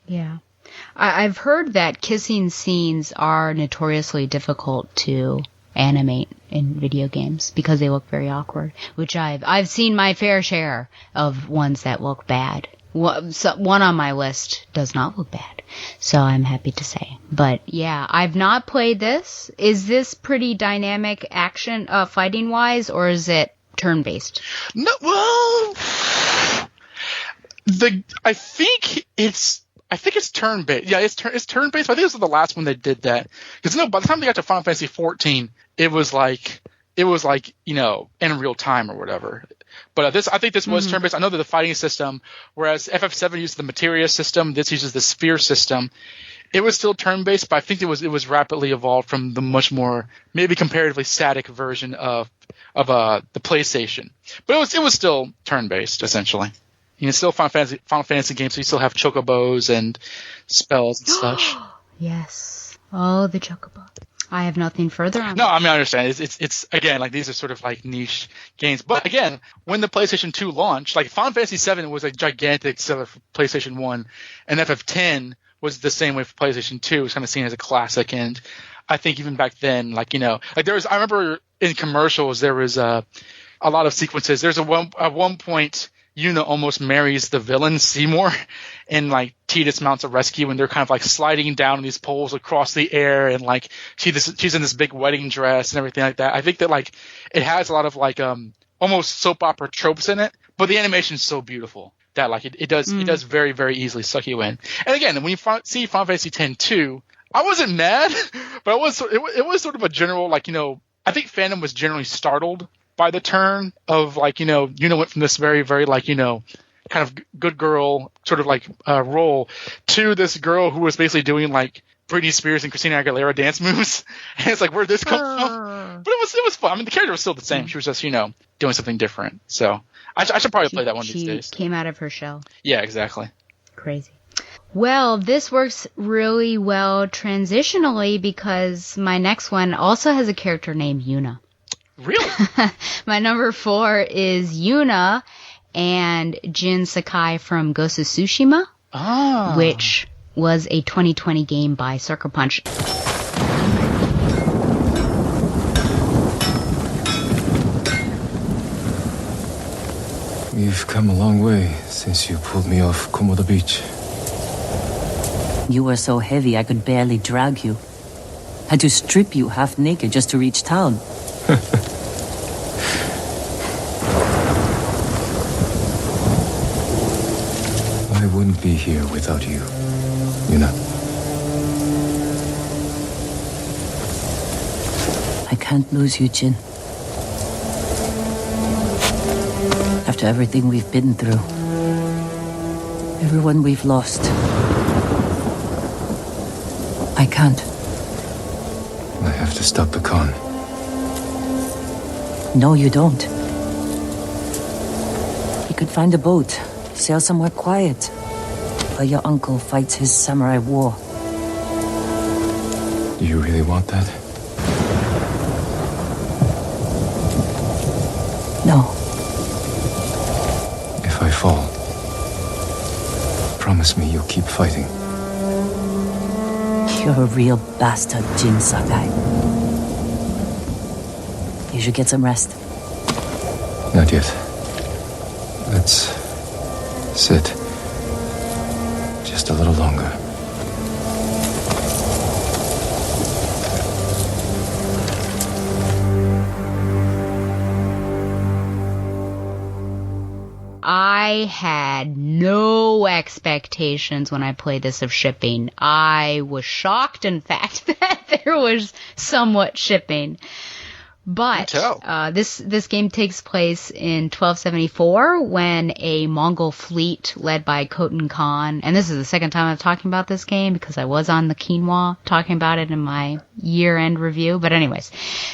Yeah. I've heard that kissing scenes are notoriously difficult to animate in video games because they look very awkward, which I've seen my fair share of ones that look bad. One on my list does not look bad, so I'm happy to say. But yeah, I've not played this. Is this pretty dynamic action fighting wise, or is it turn-based? No, well, I think it's turn-based. Yeah, it's turn-based. But I think this was the last one that did that. Because by the time they got to Final Fantasy XIV, it was like in real time or whatever. But I think this was turn-based. I know that the fighting system, whereas FF7 used the materia system, this uses the sphere system. It was still turn-based, but I think it was rapidly evolved from the much more maybe comparatively static version of the PlayStation. But it was still turn-based essentially. You can still Final Fantasy games, so you still have chocobos and spells and such. Yes. Oh, the chocobo. I have nothing further on No, I mean, I understand. It's again, like, these are sort of like niche games. But again, when the PlayStation 2 launched, like Final Fantasy 7 was a gigantic seller for PlayStation 1, and FF10 was the same way for PlayStation 2. It was kind of seen as a classic. And I think even back then, I remember in commercials, there was a lot of sequences. There's at one point, Yuna almost marries the villain Seymour, and like Titus mounts a rescue, and they're kind of like sliding down these poles across the air, and like she's in this big wedding dress and everything like that. I think that like it has a lot of like almost soap opera tropes in it, but the animation is so beautiful that like it does very, very easily suck you in. And again, when you see Final Fantasy X-2, I wasn't mad, but it was sort of a general I think fandom was generally startled by the turn of Yuna went from this very, very kind of good girl sort of role to this girl who was basically doing like Britney Spears and Christina Aguilera dance moves. And it's like, where'd this come from? But it was fun. I mean, the character was still the same. She was just doing something different. So I should probably play that one these days. She came out of her shell. Yeah, exactly. Crazy. Well, this works really well transitionally because my next one also has a character named Yuna. Really? My number 4 is Yuna and Jin Sakai from Ghost of Tsushima, which was a 2020 game by Sucker Punch. We've come a long way since you pulled me off Komodo Beach. You were so heavy I could barely drag you. Had to strip you half naked just to reach town. I wouldn't be here without you, Yuna. I can't lose you, Jin. After everything we've been through. Everyone we've lost. I can't. I have to stop the Khan. No, you don't. You could find a boat, sail somewhere quiet, while your uncle fights his samurai war. Do you really want that? No. If I fall, promise me you'll keep fighting. You're a real bastard, Jin Sakai. You should get some rest. Not yet. Let's sit. Just a little longer. I had no expectations when I played this of shipping. I was shocked, in fact, that there was somewhat shipping. But this game takes place in 1274 when a Mongol fleet led by Khotan Khan, and this is the second time I'm talking about this game because I was on the quinoa talking about it in my year-end review. But anyways,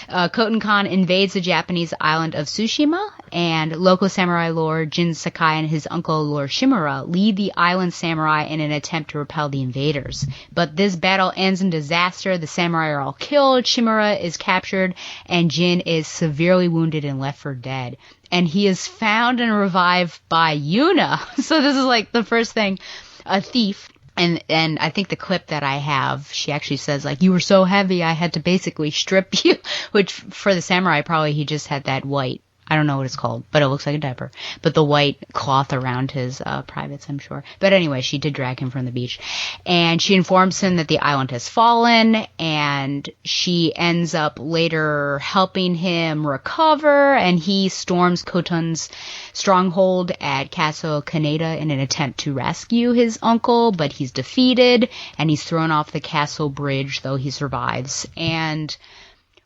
Khotan Khan invades the Japanese island of Tsushima, and local samurai lord Jin Sakai and his uncle Lord Shimura lead the island samurai in an attempt to repel the invaders. But this battle ends in disaster. The samurai are all killed, Shimura is captured, and Jin is severely wounded and left for dead. And he is found and revived by Yuna. So this is like the first thing, a thief. And I think the clip that I have, she actually says, like, you were so heavy I had to basically strip you, which for the samurai, probably he just had that white, I don't know what it's called, but it looks like a diaper. But the white cloth around his privates, I'm sure. But anyway, she did drag him from the beach. And she informs him that the island has fallen, and she ends up later helping him recover, and he storms Khotan's stronghold at Castle Kaneda in an attempt to rescue his uncle, but he's defeated, and he's thrown off the castle bridge, though he survives. And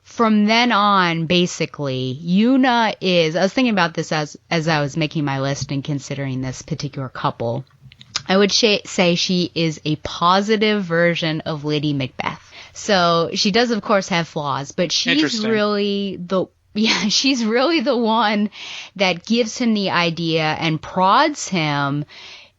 from then on, basically, Yuna is, I was thinking about this as I was making my list and considering this particular couple. I would say she is a positive version of Lady Macbeth. So she does, of course, have flaws, but she's really she's really the one that gives him the idea and prods him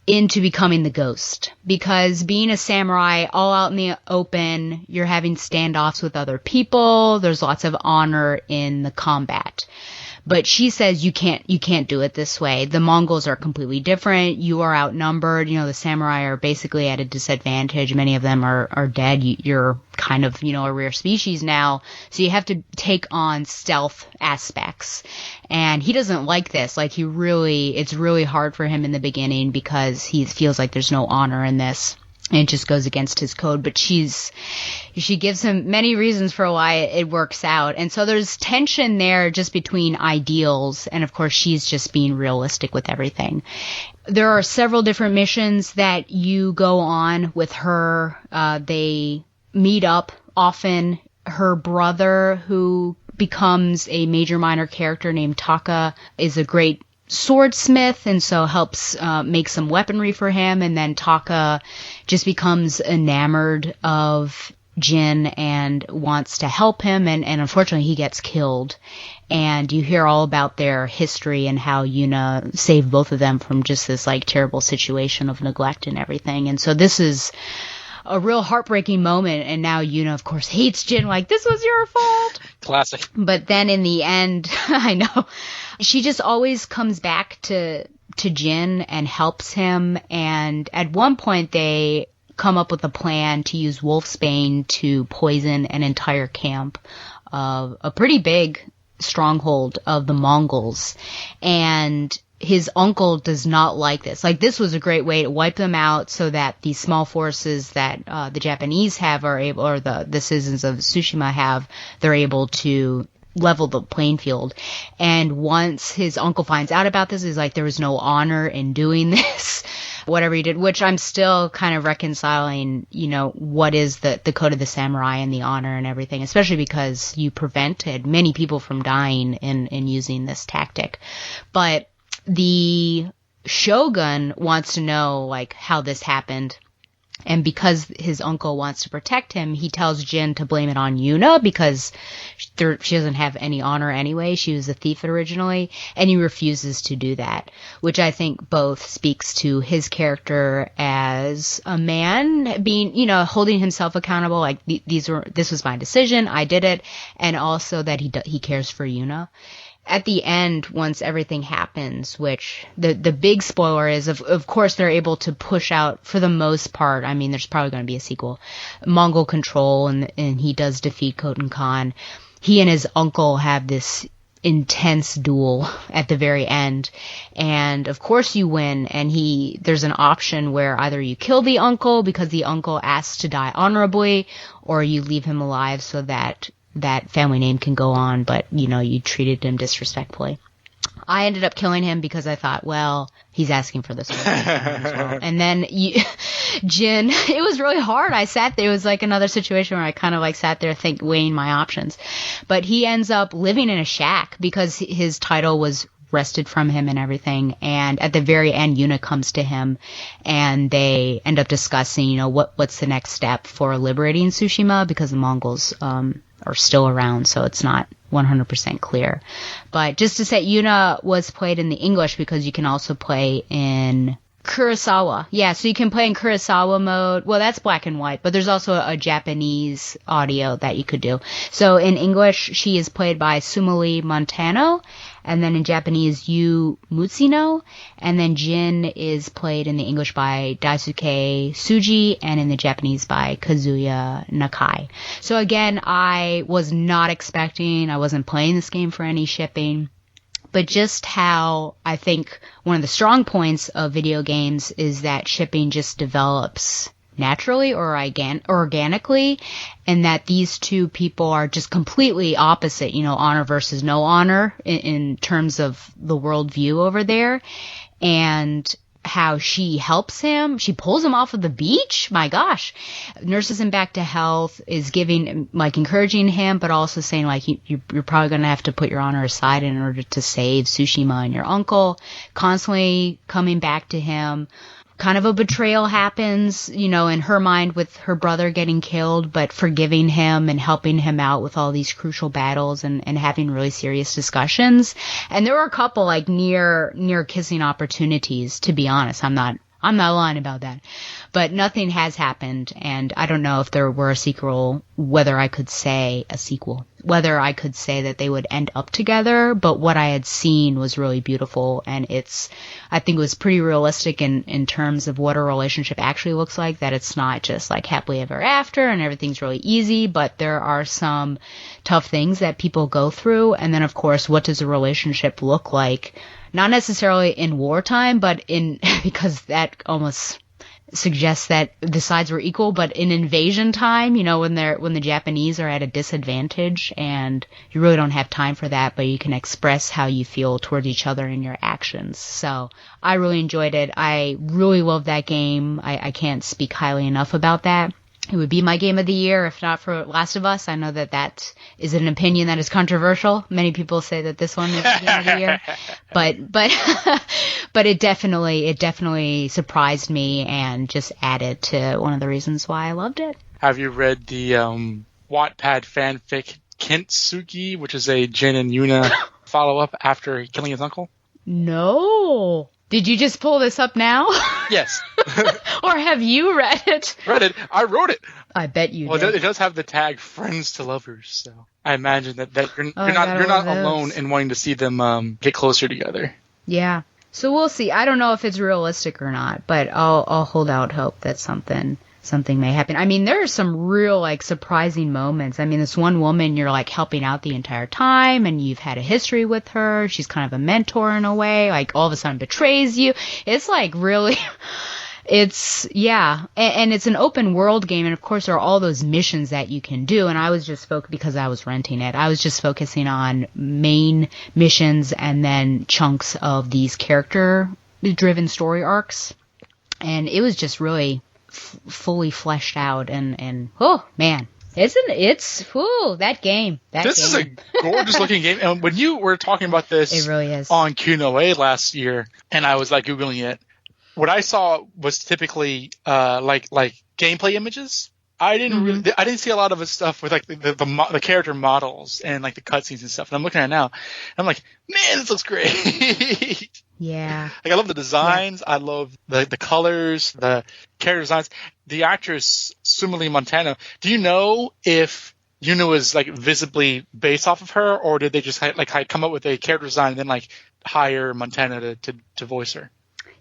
into becoming the ghost, because being a samurai all out in the open, you're having standoffs with other people, there's lots of honor in the combat. But she says you can't do it this way. The Mongols are completely different. You are outnumbered. You know, the samurai are basically at a disadvantage. Many of them are dead. You're kind of, a rare species now. So you have to take on stealth aspects. And he doesn't like this. Like it's really hard for him in the beginning because he feels like there's no honor in this. And it just goes against his code, but she gives him many reasons for why it works out. And so there's tension there just between ideals, and of course she's just being realistic with everything. There are several different missions that you go on with her. They meet up often. Her brother, who becomes a major minor character named Taka, is a great swordsmith, and so helps make some weaponry for him. And then Taka just becomes enamored of Jin and wants to help him, and unfortunately he gets killed. And you hear all about their history and how Yuna saved both of them from just this like terrible situation of neglect and everything. And so this is a real heartbreaking moment, and now Yuna, of course, hates Jin, like, this was your fault. Classic. But then in the end, I know, she just always comes back to Jin and helps him, and at one point they come up with a plan to use wolfsbane to poison an entire camp of a pretty big stronghold of the Mongols. And his uncle does not like this. Like, this was a great way to wipe them out so that these small forces that the Japanese have are able, or the citizens of Tsushima have, they're able to level the playing field. And once his uncle finds out about this, he's like, there was no honor in doing this, whatever he did, which I'm still kind of reconciling, you know, what is the code of the samurai and the honor and everything, especially because you prevented many people from dying in using this tactic. But the shogun wants to know, like, how this happened. And because his uncle wants to protect him, he tells Jin to blame it on Yuna because she doesn't have any honor anyway. She was a thief originally, and he refuses to do that, which I think both speaks to his character as a man being, you know, holding himself accountable. Like, this was my decision, I did it, and also that he cares for Yuna. At the end, once everything happens, which the big spoiler is, of course, they're able to push out, for the most part, I mean, there's probably going to be a sequel, Mongol control, and he does defeat Khotan Khan. He and his uncle have this intense duel at the very end, and of course you win, and there's an option where either you kill the uncle because the uncle asks to die honorably, or you leave him alive so that family name can go on, but, you know, you treated him disrespectfully. I ended up killing him because I thought, well, he's asking for this one as well. And then Jin, it was really hard. I sat there. It was like another situation where I kind of like sat there weighing my options. But he ends up living in a shack because his title was wrested from him and everything. And at the very end, Yuna comes to him and they end up discussing, you know, what's the next step for liberating Tsushima, because the Mongols are still around, so it's not 100% clear. But just to say, Yuna was played in the English because you can also play in Kurosawa. Yeah, so you can play in Kurosawa mode. Well, that's black and white, but there's also a Japanese audio that you could do. So in English, she is played by Sumali Montano, and then in Japanese, Yu Mutsuno, and then Jin is played in the English by Daisuke Tsuji, and in the Japanese by Kazuya Nakai. So again, I was not expecting, I wasn't playing this game for any shipping, but just how I think one of the strong points of video games is that shipping just develops naturally or organically, and that these two people are just completely opposite, you know, honor versus no honor in terms of the worldview over there, and how she helps him. She pulls him off of the beach. My gosh. Nurses him back to health, is giving, like, encouraging him, but also saying, like, you're probably going to have to put your honor aside in order to save Tsushima and your uncle. Constantly coming back to him. Kind of a betrayal happens, you know, in her mind with her brother getting killed, but forgiving him and helping him out with all these crucial battles and having really serious discussions. And there were a couple, like, near kissing opportunities, to be honest. I'm not lying about that. But nothing has happened, and I don't know if there were a sequel, whether I could say that they would end up together, but what I had seen was really beautiful, and I think it was pretty realistic in terms of what a relationship actually looks like, that it's not just like happily ever after and everything's really easy, but there are some tough things that people go through, and then of course, what does a relationship look like? Not necessarily in wartime, but because that almost suggests that the sides were equal, but in invasion time, you know, when the Japanese are at a disadvantage, and you really don't have time for that, but you can express how you feel towards each other in your actions. So I really enjoyed it. I really love that game. I can't speak highly enough about that. It would be my game of the year if not for Last of Us. I know that is an opinion that is controversial. Many people say that this one is the game of the year, but it definitely surprised me and just added to one of the reasons why I loved it. Have you read the Wattpad fanfic Kintsugi, which is a Jin and Yuna follow-up after killing his uncle? No. Did you just pull this up now? Yes. Or have you read it? Read it. I wrote it. I bet you did. Well, it does have the tag "friends to lovers," so I imagine that you're not alone in wanting to see them get closer together. Yeah. So we'll see. I don't know if it's realistic or not, but I'll hold out hope that something something may happen. I mean, there are some real, like, surprising moments. I mean, this one woman you're, like, helping out the entire time, and you've had a history with her. She's kind of a mentor in a way, like, all of a sudden betrays you. It's, like, really... It's, yeah, and it's an open world game, and of course there are all those missions that you can do, and I was just because I was renting it, I was just focusing on main missions and then chunks of these character-driven story arcs, and it was just really fully fleshed out, and oh, man. That game. Is a gorgeous looking game, and when you were talking about this it really is. On Q&A last year, and I was, like, Googling it, what I saw was typically like gameplay images. I didn't see a lot of the stuff with like the character models and like the cutscenes and stuff. And I'm looking at it now, and I'm like, man, this looks great. Yeah. Like I love the designs. Yeah. I love the colors, the character designs. The actress Sumali Montano. Do you know if Yuna was like visibly based off of her, or did they just come up with a character design and then like hire Montana to voice her?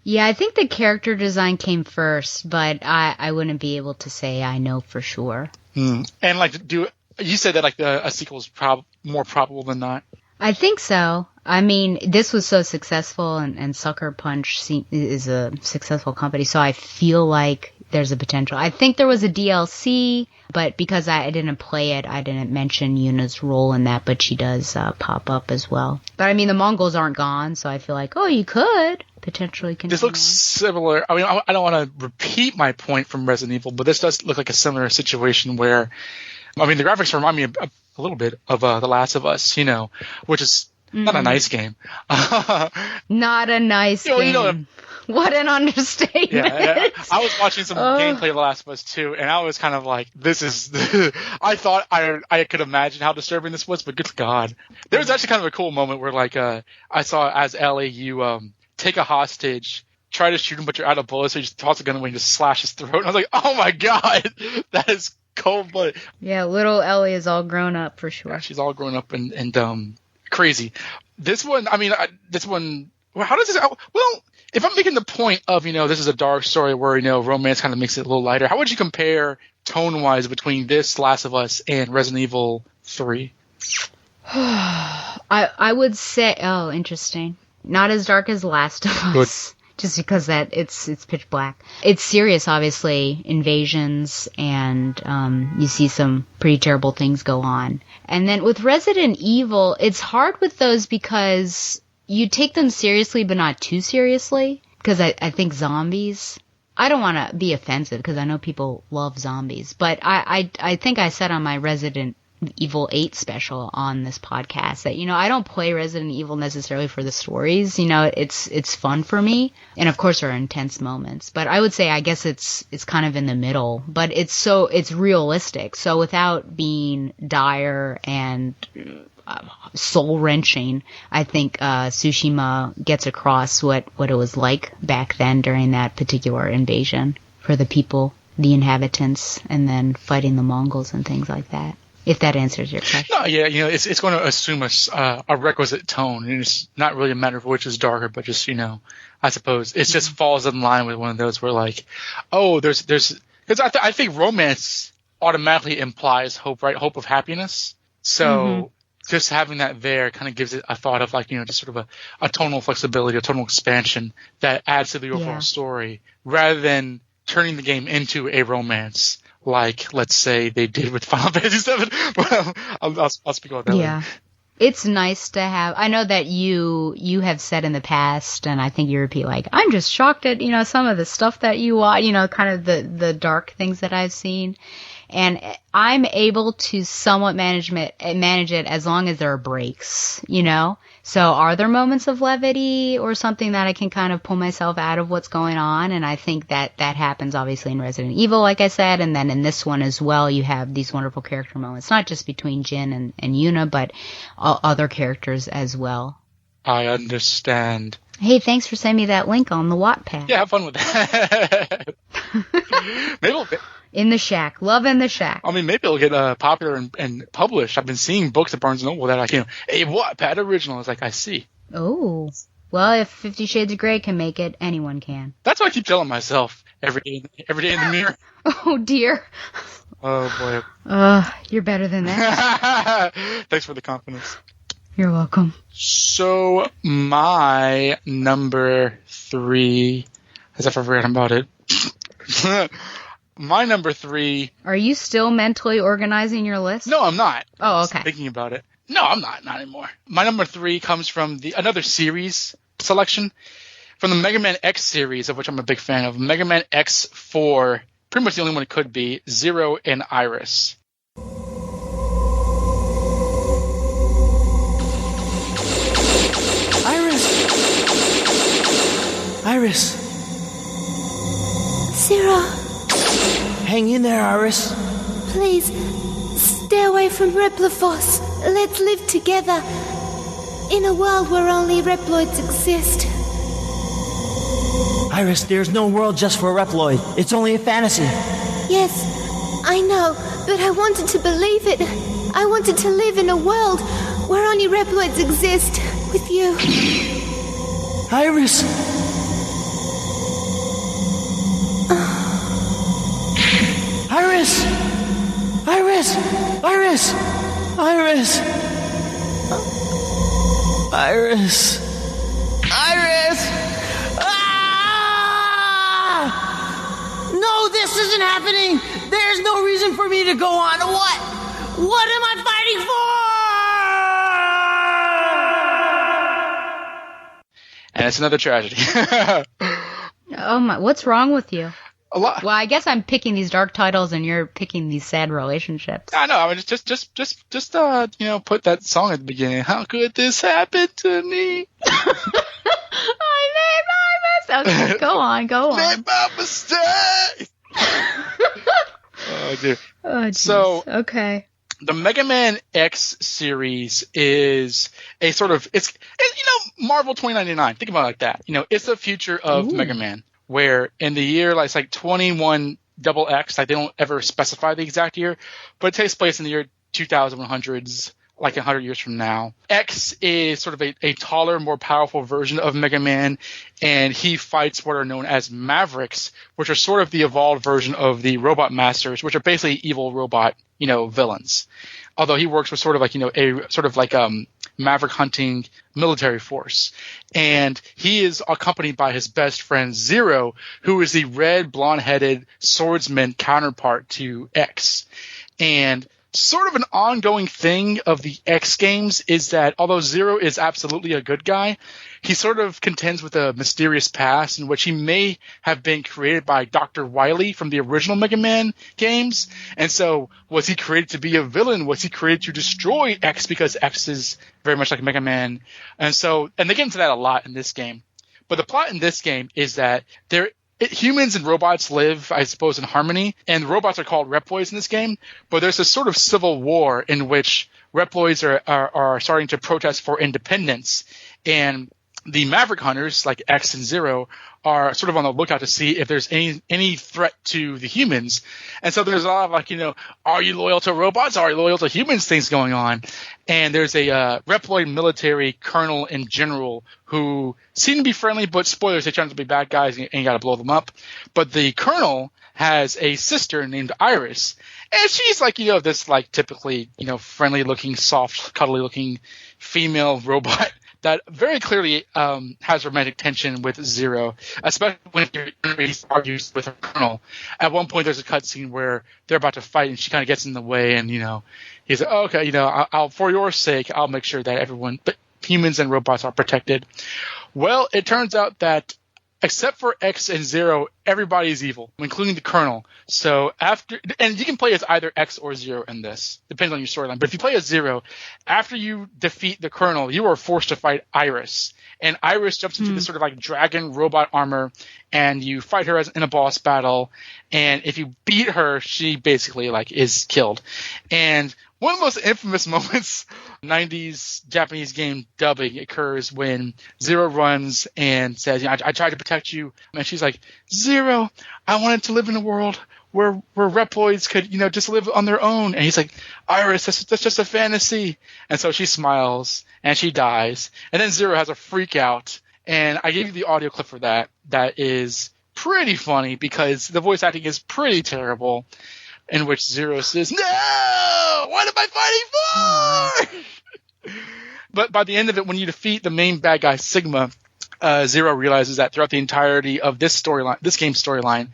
Yeah, I think the character design came first, but I wouldn't be able to say I know for sure. And like, you said that like a sequel is more probable than not? I think so. I mean, this was so successful, and Sucker Punch is a successful company, so I feel like there's a potential. I think there was a DLC, but because I didn't play it, I didn't mention Yuna's role in that, but she does pop up as well. But I mean, the Mongols aren't gone, so I feel like, you could potentially continue. This looks similar. I mean, I don't want to repeat my point from Resident Evil, but this does look like a similar situation where, I mean, the graphics remind me a little bit of The Last of Us, which is not a nice game. Not a nice game. What an understatement. Yeah, I was watching some gameplay of The Last of Us 2, and I was kind of like, this is... I thought I could imagine how disturbing this was, but good God. There was actually kind of a cool moment where, like, I saw as Ellie, you take a hostage, try to shoot him, but you're out of bullets, so you just toss a gun away and just slash his throat. And I was like, oh my God, that is cold-blooded. Yeah, little Ellie is all grown up, for sure. Yeah, she's all grown up and crazy. This one, I mean, well, how does this... Well... If I'm making the point of, this is a dark story where, romance kind of makes it a little lighter, how would you compare tone-wise between this, Last of Us, and Resident Evil 3? I would say, interesting. Not as dark as Last of Us. Good. Just because it's pitch black. It's serious, obviously, invasions, and you see some pretty terrible things go on. And then with Resident Evil, it's hard with those because... you take them seriously, but not too seriously. Because I think zombies... I don't want to be offensive, because I know people love zombies. But I think I said on my Resident Evil 8 special on this podcast that, I don't play Resident Evil necessarily for the stories. It's fun for me. And, of course, there are intense moments. But I would say, I guess it's kind of in the middle. But it's realistic. So without being dire and... soul-wrenching, I think Tsushima gets across what it was like back then during that particular invasion for the people, the inhabitants, and then fighting the Mongols and things like that. If that answers your question. No, yeah, it's going to assume a requisite tone, and it's not really a matter of which is darker, but just, I suppose it just falls in line with one of those where, like, there's because I think romance automatically implies hope, right? Hope of happiness. So just having that there kind of gives it a thought of, like, just sort of a tonal flexibility, a tonal expansion that adds to the overall story, rather than turning the game into a romance. Like, let's say they did with Final Fantasy VII. Well, I'll speak about that later. It's nice to have. I know that you have said in the past, and I think you repeat, like, I'm just shocked at, some of the stuff that you watch, kind of the dark things that I've seen. And I'm able to somewhat manage it as long as there are breaks, So are there moments of levity or something that I can kind of pull myself out of what's going on? And I think that happens obviously in Resident Evil, like I said. And then in this one as well, you have these wonderful character moments, not just between Jin and Yuna, but other characters as well. I understand. Hey, thanks for sending me that link on the Wattpad. Yeah, have fun with that. Maybe In the Shack. Love in the Shack. I mean, maybe it'll get popular and published. I've been seeing books at Barnes & Noble that I can, a Wattpad original. It's like, I see. Oh. Well, if 50 Shades of Grey can make it, anyone can. That's what I keep telling myself. every day in the mirror. Oh, dear. Oh, boy. You're better than that. Thanks for the confidence. You're welcome. So, my number 3, as if I forgot about it. My number 3. Are you still mentally organizing your list? No, I'm not. Oh, okay. Just thinking about it. No, I'm not anymore. My number 3 comes from another series selection from the Mega Man X series, of which I'm a big fan of. Mega Man X4, pretty much the only one it could be, Zero and Iris. Iris! Zero. Hang in there, Iris. Please, stay away from Replophos. Let's live together. In a world where only Reploids exist. Iris, there's no world just for Reploid. It's only a fantasy. Yes, I know, but I wanted to believe it. I wanted to live in a world where only Reploids exist with you. Iris! Iris! Iris! Iris! Iris! Iris! Iris! Ah! No, this isn't happening! There's no reason for me to go on. What? What am I fighting for? And it's another tragedy. Oh my, what's wrong with you? A lot. Well, I guess I'm picking these dark titles and you're picking these sad relationships. I know. I mean, just put that song at the beginning. How could this happen to me? I made my mistake. Okay, go on. Made my mistake. Oh, dear. Oh, so, okay. The Mega Man X series is a sort of, it's Marvel 2099. Think about it like that. It's the future of Mega Man, where in the year, it's like 21XX, like they don't ever specify the exact year, but it takes place in the year 2100s, like 100 years from now. X is sort of a taller, more powerful version of Mega Man, and he fights what are known as Mavericks, which are sort of the evolved version of the Robot Masters, which are basically evil robot, villains. Although he works with sort of like, Maverick hunting military force. And he is accompanied by his best friend Zero, who is the red, blonde-headed swordsman counterpart to X. And sort of an ongoing thing of the X games is that although Zero is absolutely a good guy, he sort of contends with a mysterious past in which he may have been created by Dr. Wily from the original Mega Man games. And so was he created to be a villain? Was he created to destroy X because X is very much like Mega Man? And they get into that a lot in this game. But the plot in this game is that humans and robots live, I suppose, in harmony, and robots are called Reploids in this game, but there's this sort of civil war in which Reploids are starting to protest for independence, and the Maverick Hunters, like X and Zero, are sort of on the lookout to see if there's any threat to the humans. And so there's a lot of are you loyal to robots? Are you loyal to humans? Things going on. And there's a Reploid military colonel and general who seem to be friendly, but spoilers, they turn out to be bad guys and you got to blow them up. But the colonel has a sister named Iris, and she's this typically, friendly looking, soft, cuddly looking female robot that very clearly has romantic tension with Zero, especially when he argues with her colonel. At one point, there's a cutscene where they're about to fight, and she kind of gets in the way, and he's like, oh, "Okay, I'll for your sake, I'll make sure that but humans and robots are protected." Well, it turns out that except for X and Zero, everybody is evil, including the Colonel. So and you can play as either X or Zero in this, depends on your storyline. But if you play as Zero, after you defeat the Colonel, you are forced to fight Iris. And Iris jumps into this sort of dragon robot armor, and you fight her in a boss battle. And if you beat her, she basically is killed. And one of the most infamous moments, 90s Japanese game dubbing, occurs when Zero runs and says, I tried to protect you. And she's like, Zero, I wanted to live in a world where Reploids could, just live on their own. And he's like, Iris, that's just a fantasy. And so she smiles and she dies. And then Zero has a freak out. And I gave you the audio clip for that. That is pretty funny because the voice acting is pretty terrible, in which Zero says, "No! What am I fighting for?" But by the end of it, when you defeat the main bad guy, Sigma, Zero realizes that throughout the entirety of this game's storyline,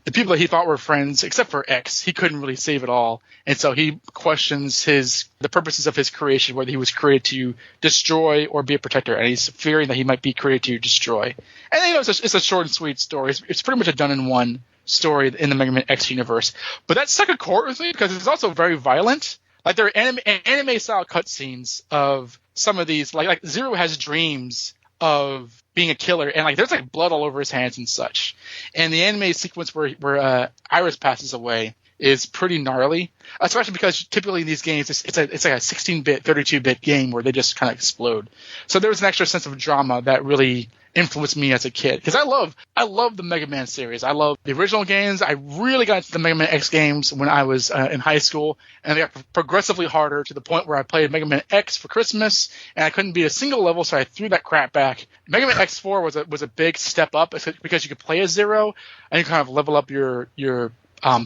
the people that he thought were friends, except for X, he couldn't really save it all. And so he questions the purposes of his creation, whether he was created to destroy or be a protector. And he's fearing that he might be created to destroy. And it's a short and sweet story. It's pretty much a done-in-one story in the Mega Man X universe. But that stuck a chord with me because it's also very violent. Like there are anime-style cutscenes of some of these. Like Zero has dreams of being a killer, and like there's like blood all over his hands and such. And the anime sequence where Iris passes away is pretty gnarly, especially because typically in these games it's like a 16-bit, 32-bit game where they just kind of explode. So there was an extra sense of drama that really influenced me as a kid because I love the Mega Man series. I love the original games. I really got into the Mega Man X games when I was in high school, and they got progressively harder to the point where I played Mega Man X for Christmas and I couldn't beat a single level, so I threw that crap back. Mega Man X4 was a big step up because you could play as Zero and you kind of level up your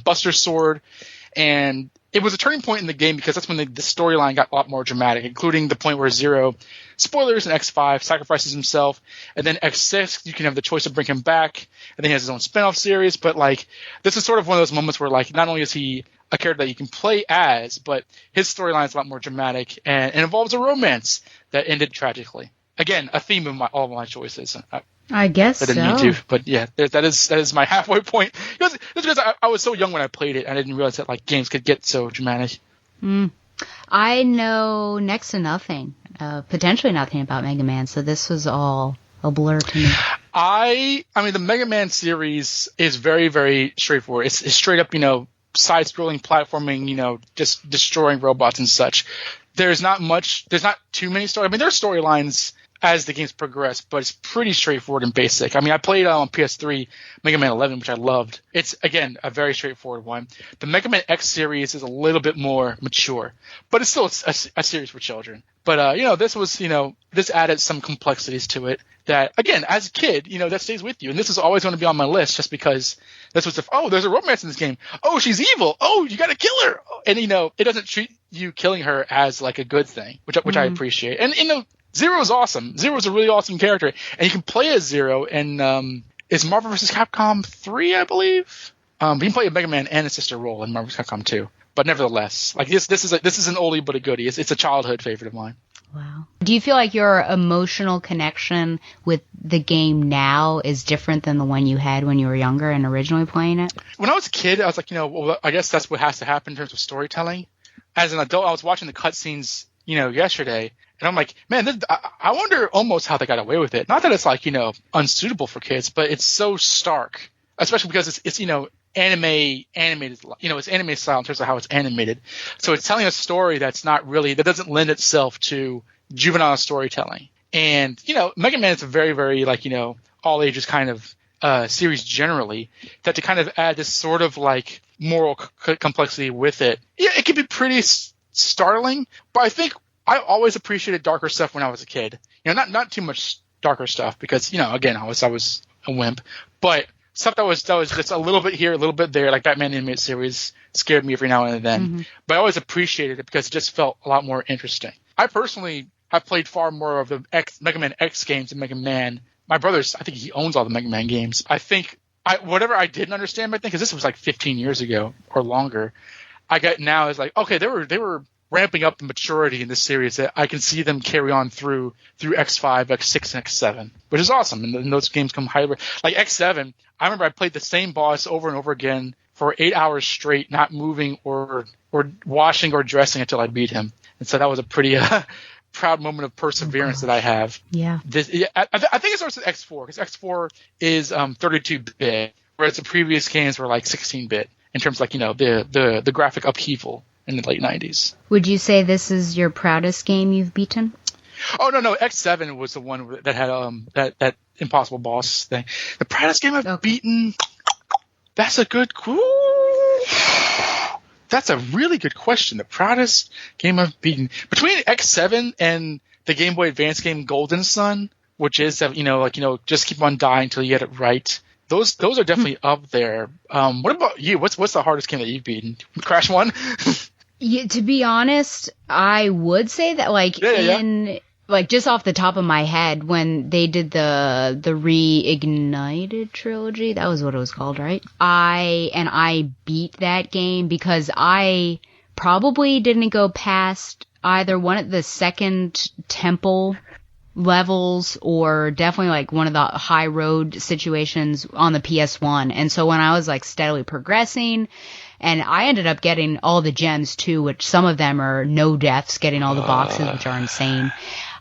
Buster Sword, and it was a turning point in the game because that's when the storyline got a lot more dramatic, including the point where Zero, spoilers in X5, sacrifices himself, and then X6, you can have the choice to bring him back, and then he has his own spin-off series. But like, this is sort of one of those moments where like, not only is he a character that you can play as, but his storyline is a lot more dramatic and involves a romance that ended tragically. Again, a theme of all of my choices. I guess I didn't so. mean to, but yeah, that is my halfway point. Just because I was so young when I played it, I didn't realize that like games could get so dramatic. I know next to nothing, potentially nothing about Mega Man, so this was all a blur to me. I mean, the Mega Man series is very, very straightforward. It's straight up, side-scrolling platforming, just destroying robots and such. There's not too many stories. I mean, there are storylines as the games progress, but it's pretty straightforward and basic. I mean, I played on PS3 Mega Man 11, which I loved. It's, again, a very straightforward one. The Mega Man X series is a little bit more mature, but it's still a series for children. But, this added some complexities to it that, again, as a kid, that stays with you. And this is always going to be on my list just because this was there's a romance in this game. Oh, she's evil. Oh, you got to kill her. And, it doesn't treat you killing her as like a good thing, which I appreciate. And, Zero is awesome. Zero is a really awesome character, and you can play as Zero in is Marvel vs. Capcom 3, I believe. You can play a Mega Man and a sister role in Marvel vs. Capcom 2, but nevertheless, like this is an oldie but a goodie. It's a childhood favorite of mine. Wow. Do you feel like your emotional connection with the game now is different than the one you had when you were younger and originally playing it? When I was a kid, I was like, well, I guess that's what has to happen in terms of storytelling. As an adult, I was watching the cutscenes, yesterday. And I'm like, man, I wonder almost how they got away with it. Not that it's like, unsuitable for kids, but it's so stark, especially because it's animated, it's anime style in terms of how it's animated. So it's telling a story that doesn't lend itself to juvenile storytelling. And, Mega Man is a very, very all ages kind of series generally, that to kind of add this sort of like moral complexity with it. Yeah, it can be pretty startling, but I think I always appreciated darker stuff when I was a kid. Not too much darker stuff because, again, I was a wimp. But stuff that was just a little bit here, a little bit there, like Batman animated series scared me every now and then. Mm-hmm. But I always appreciated it because it just felt a lot more interesting. I personally have played far more of the Mega Man X games than Mega Man. My brother's, I think he owns all the Mega Man games. I think whatever I didn't understand back then, because this was like 15 years ago or longer, I got now is like, okay, they were ramping up the maturity in this series that I can see them carry on through X5, X6, and X7, which is awesome. And those games come higher. Like X7, I remember I played the same boss over and over again for 8 hours straight, not moving or washing or dressing until I beat him. And so that was a pretty proud moment of perseverance that I have. Yeah. I think it starts with X4 because X4 is 32-bit, whereas the previous games were like 16-bit in terms of the graphic upheaval in the late 90s. Would you say this is your proudest game you've beaten? Oh, no. X7 was the one that had that impossible boss thing. The proudest game I've beaten, that's a really good question. The proudest game I've beaten. Between X7 and the Game Boy Advance game Golden Sun, which is, just keep on dying until you get it right. those are definitely up there. What about you? What's the hardest game that you've beaten? Crash 1? Yeah, to be honest, I would say that like just off the top of my head, when they did the Reignited trilogy, that was what it was called, right? I beat that game because I probably didn't go past either one of the second temple levels or definitely like one of the high road situations on the PS1. And so when I was like steadily progressing, and I ended up getting all the gems too, which some of them are no deaths, getting all the boxes, which are insane.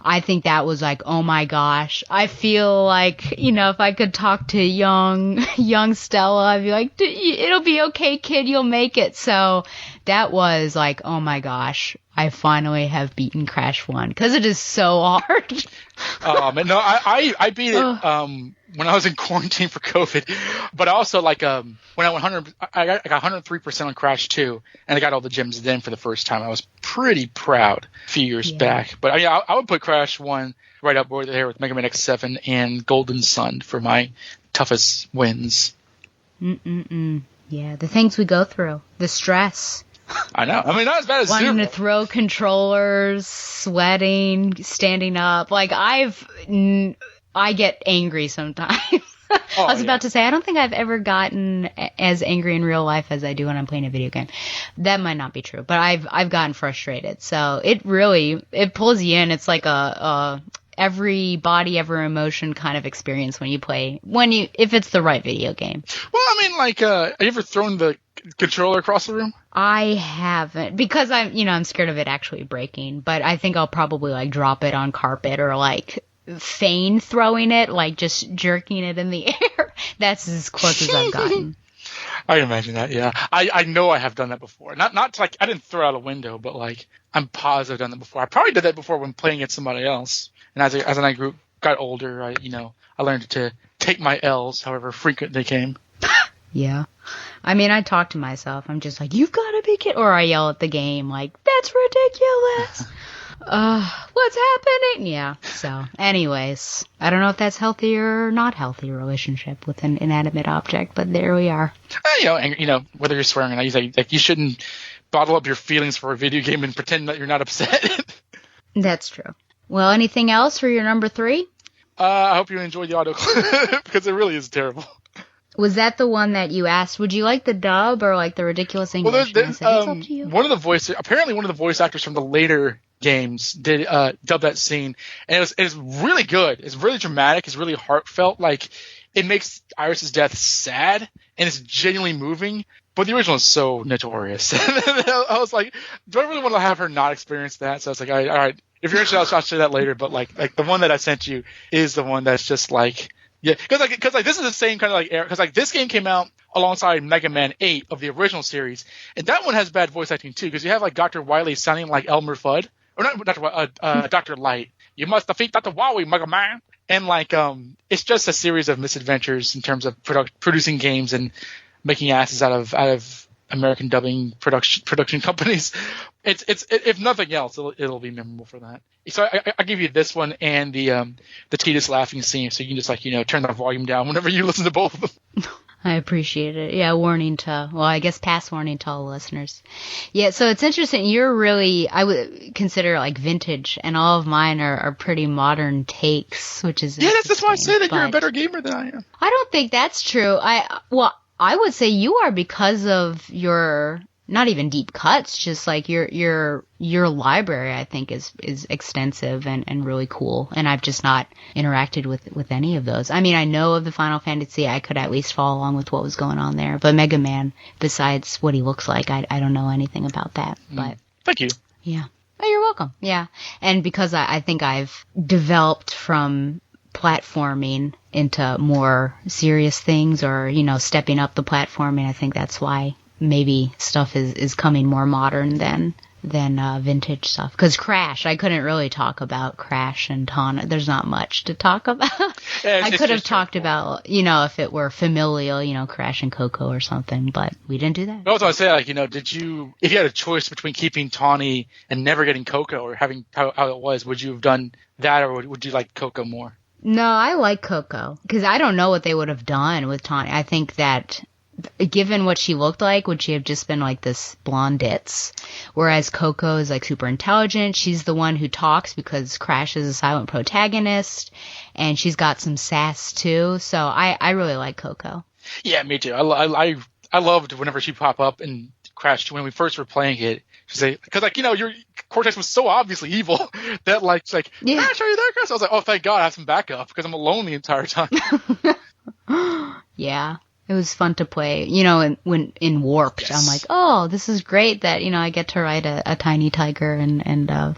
I think that was like, oh my gosh. I feel like, you know, if I could talk to young Stella, I'd be like, it'll be okay, kid, you'll make it. So that was like, oh my gosh, I finally have beaten Crash 1 because it is so hard. Man, no, I beat it when I was in quarantine for COVID, but also like when I went I got 103% on Crash 2, and I got all the gems then for the first time. I was pretty proud a few years back. But I would put Crash 1 right up there with Mega Man X7 and Golden Sun for my toughest wins. Yeah, the things we go through, the stress. I know. I mean, not as bad as wanting Zero. to throw controllers, sweating, standing up. Like I get angry sometimes. I was about to say, I don't think I've ever gotten as angry in real life as I do when I'm playing a video game. That might not be true, but I've gotten frustrated. So it pulls you in. It's like a every body, every emotion kind of experience when you play, if it's the right video game. Well, I mean, like, have you ever thrown the controller across the room? I haven't, because I'm scared of it actually breaking, but I think I'll probably like drop it on carpet or like feign throwing it, like just jerking it in the air. That's as close as I've gotten. I imagine that, yeah. I know I have done that before. Not to, like, I didn't throw out a window, but like I'm positive I've done that before. I probably did that before when playing against somebody else. And as I got older, I learned to take my L's, however frequent they came. Yeah. I mean, I talk to myself. I'm just like, you've got to be kidding. Or I yell at the game like, that's ridiculous. What's happening? Yeah. So anyways, I don't know if that's healthy or not healthy relationship with an inanimate object, but there we are. Whether you're swearing or not, you shouldn't bottle up your feelings for a video game and pretend that you're not upset. That's true. Well, anything else for your number 3? I hope you enjoyed the audio clip because it really is terrible. Was that the one that you asked, would you like the dub or like the ridiculous English? Well, it's up to you. One of the voice actors from the later games did dub that scene, and it's really good. It's really dramatic. It's really heartfelt. Like, it makes Iris's death sad, and it's genuinely moving. But the original is so notorious. I was like, do I really want to have her not experience that? So I was like, all right, if you're interested, I'll show that later. But like the one that I sent you is the one that's just like. Yeah, because this is the same kind of like era. Because like this game came out alongside Mega Man 8 of the original series, and that one has bad voice acting too. Because you have like Dr. Wily sounding like Elmer Fudd, or not Dr. Light. You must defeat Dr. Wily, Mega Man. And like it's just a series of misadventures in terms of producing games and making asses out of American dubbing production companies. It's if nothing else, it'll be memorable for that. So I give you this one and the Tidus laughing scene, so you can just turn the volume down whenever you listen to both of them. I appreciate it. Yeah, I guess past warning to all the listeners. Yeah, so it's interesting. You're really, I would consider like vintage, and all of mine are pretty modern takes, which is that's why I say that you're a better gamer than I am. I don't think that's true. I would say you are because of your not even deep cuts, just like your library, I think is extensive and really cool. And I've just not interacted with any of those. I mean, I know of the Final Fantasy. I could at least follow along with what was going on there. But Mega Man, besides what he looks like, I don't know anything about that. But thank you. Yeah. Oh, you're welcome. Yeah. And because I think I've developed from platforming into more serious things, or stepping up the platforming, I think that's why maybe stuff is coming more modern than vintage stuff. Because Crash, I couldn't really talk about Crash and Tana. There's not much to talk about. Yeah, I could have talked about, if it were familial, Crash and Coco or something, but we didn't do that. I was going to say, if you had a choice between keeping Tawny and never getting Coco, or having how it was, would you have done that, or would you like Coco more? No, I like Coco because I don't know what they would have done with Tawny. I think that given what she looked like, would she have just been like this blonde ditz? Whereas Coco is like super intelligent. She's the one who talks because Crash is a silent protagonist, and she's got some sass too. So I really like Coco. Yeah, me too. I loved whenever she popped up and Crash when we first were playing it. She's like, because like, you know, your Cortex was so obviously evil that like, it's like, yeah. Crash, are you there, Crash? I was like, oh, thank God I have some backup because I'm alone the entire time. Yeah. It was fun to play, you know, when in Warped. Yes. I'm like, oh, this is great that, you know, I get to ride a tiny tiger and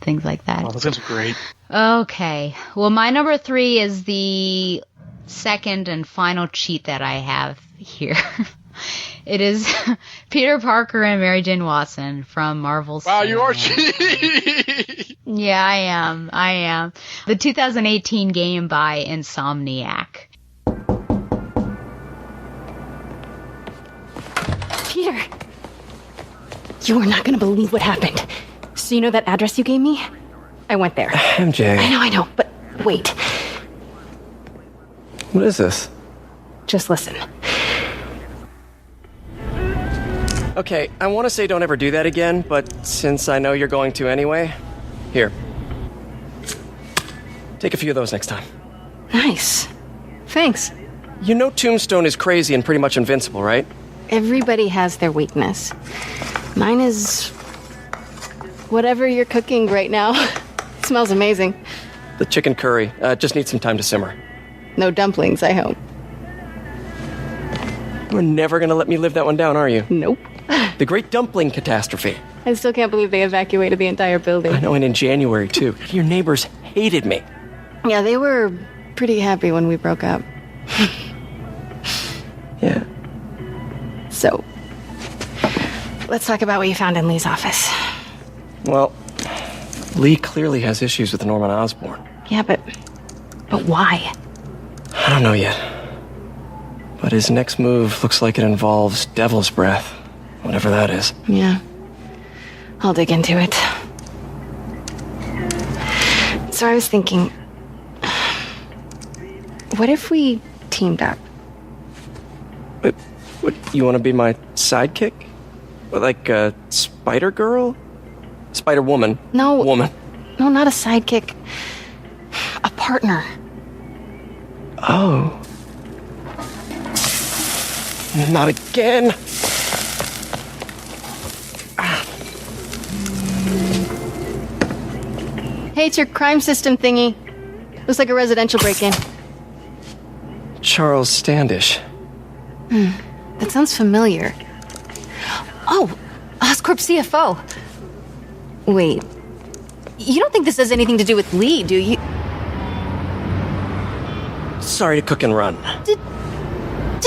things like that. Oh, those games are great. Okay. Well, my number 3 is the second and final cheat that I have here. It is Peter Parker and Mary Jane Watson from Marvel's. Wow, you are cheating! Yeah, I am. The 2018 game by Insomniac. Peter, you are not going to believe what happened. So you know that address you gave me? I went there. MJ. I know, but wait. What is this? Just listen. Okay, I want to say don't ever do that again, but since I know you're going to anyway, here. Take a few of those next time. Nice. Thanks. You know Tombstone is crazy and pretty much invincible, right? Everybody has their weakness. Mine is whatever you're cooking right now. It smells amazing. The chicken curry. Just needs some time to simmer. No dumplings, I hope. You're never gonna let me live that one down, are you? Nope. The Great Dumpling Catastrophe. I still can't believe they evacuated the entire building. I know, and in January, too. Your neighbors hated me. Yeah, they were pretty happy when we broke up. Yeah. So, let's talk about what you found in Lee's office. Well, Lee clearly has issues with Norman Osborn. Yeah, but why? I don't know yet. But his next move looks like it involves Devil's Breath, whatever that is. Yeah. I'll dig into it. So I was thinking, what if we teamed up? What, you want to be my sidekick? Like a Spider-Girl? Spider-Woman? No. Woman. No, not a sidekick. A partner. Oh. Not again. Hey, it's your crime system thingy. Looks like a residential break-in. Charles Standish. That sounds familiar. Oh, Oscorp CFO. Wait. You don't think this has anything to do with Lee, do you? Sorry to cook and run. Did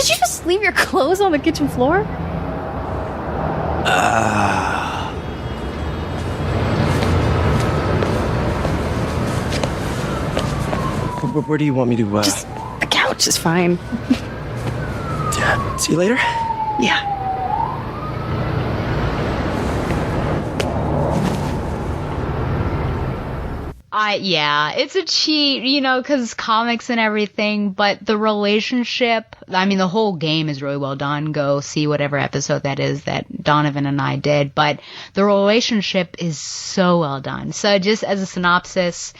you just leave your clothes on the kitchen floor? Where do you want me to, Just the couch is fine. See you later? Yeah. Yeah, it's a cheat, you know, because comics and everything, but the relationship, I mean, the whole game is really well done. Go see whatever episode that is that Donovan and I did, but the relationship is so well done. So just as a synopsis,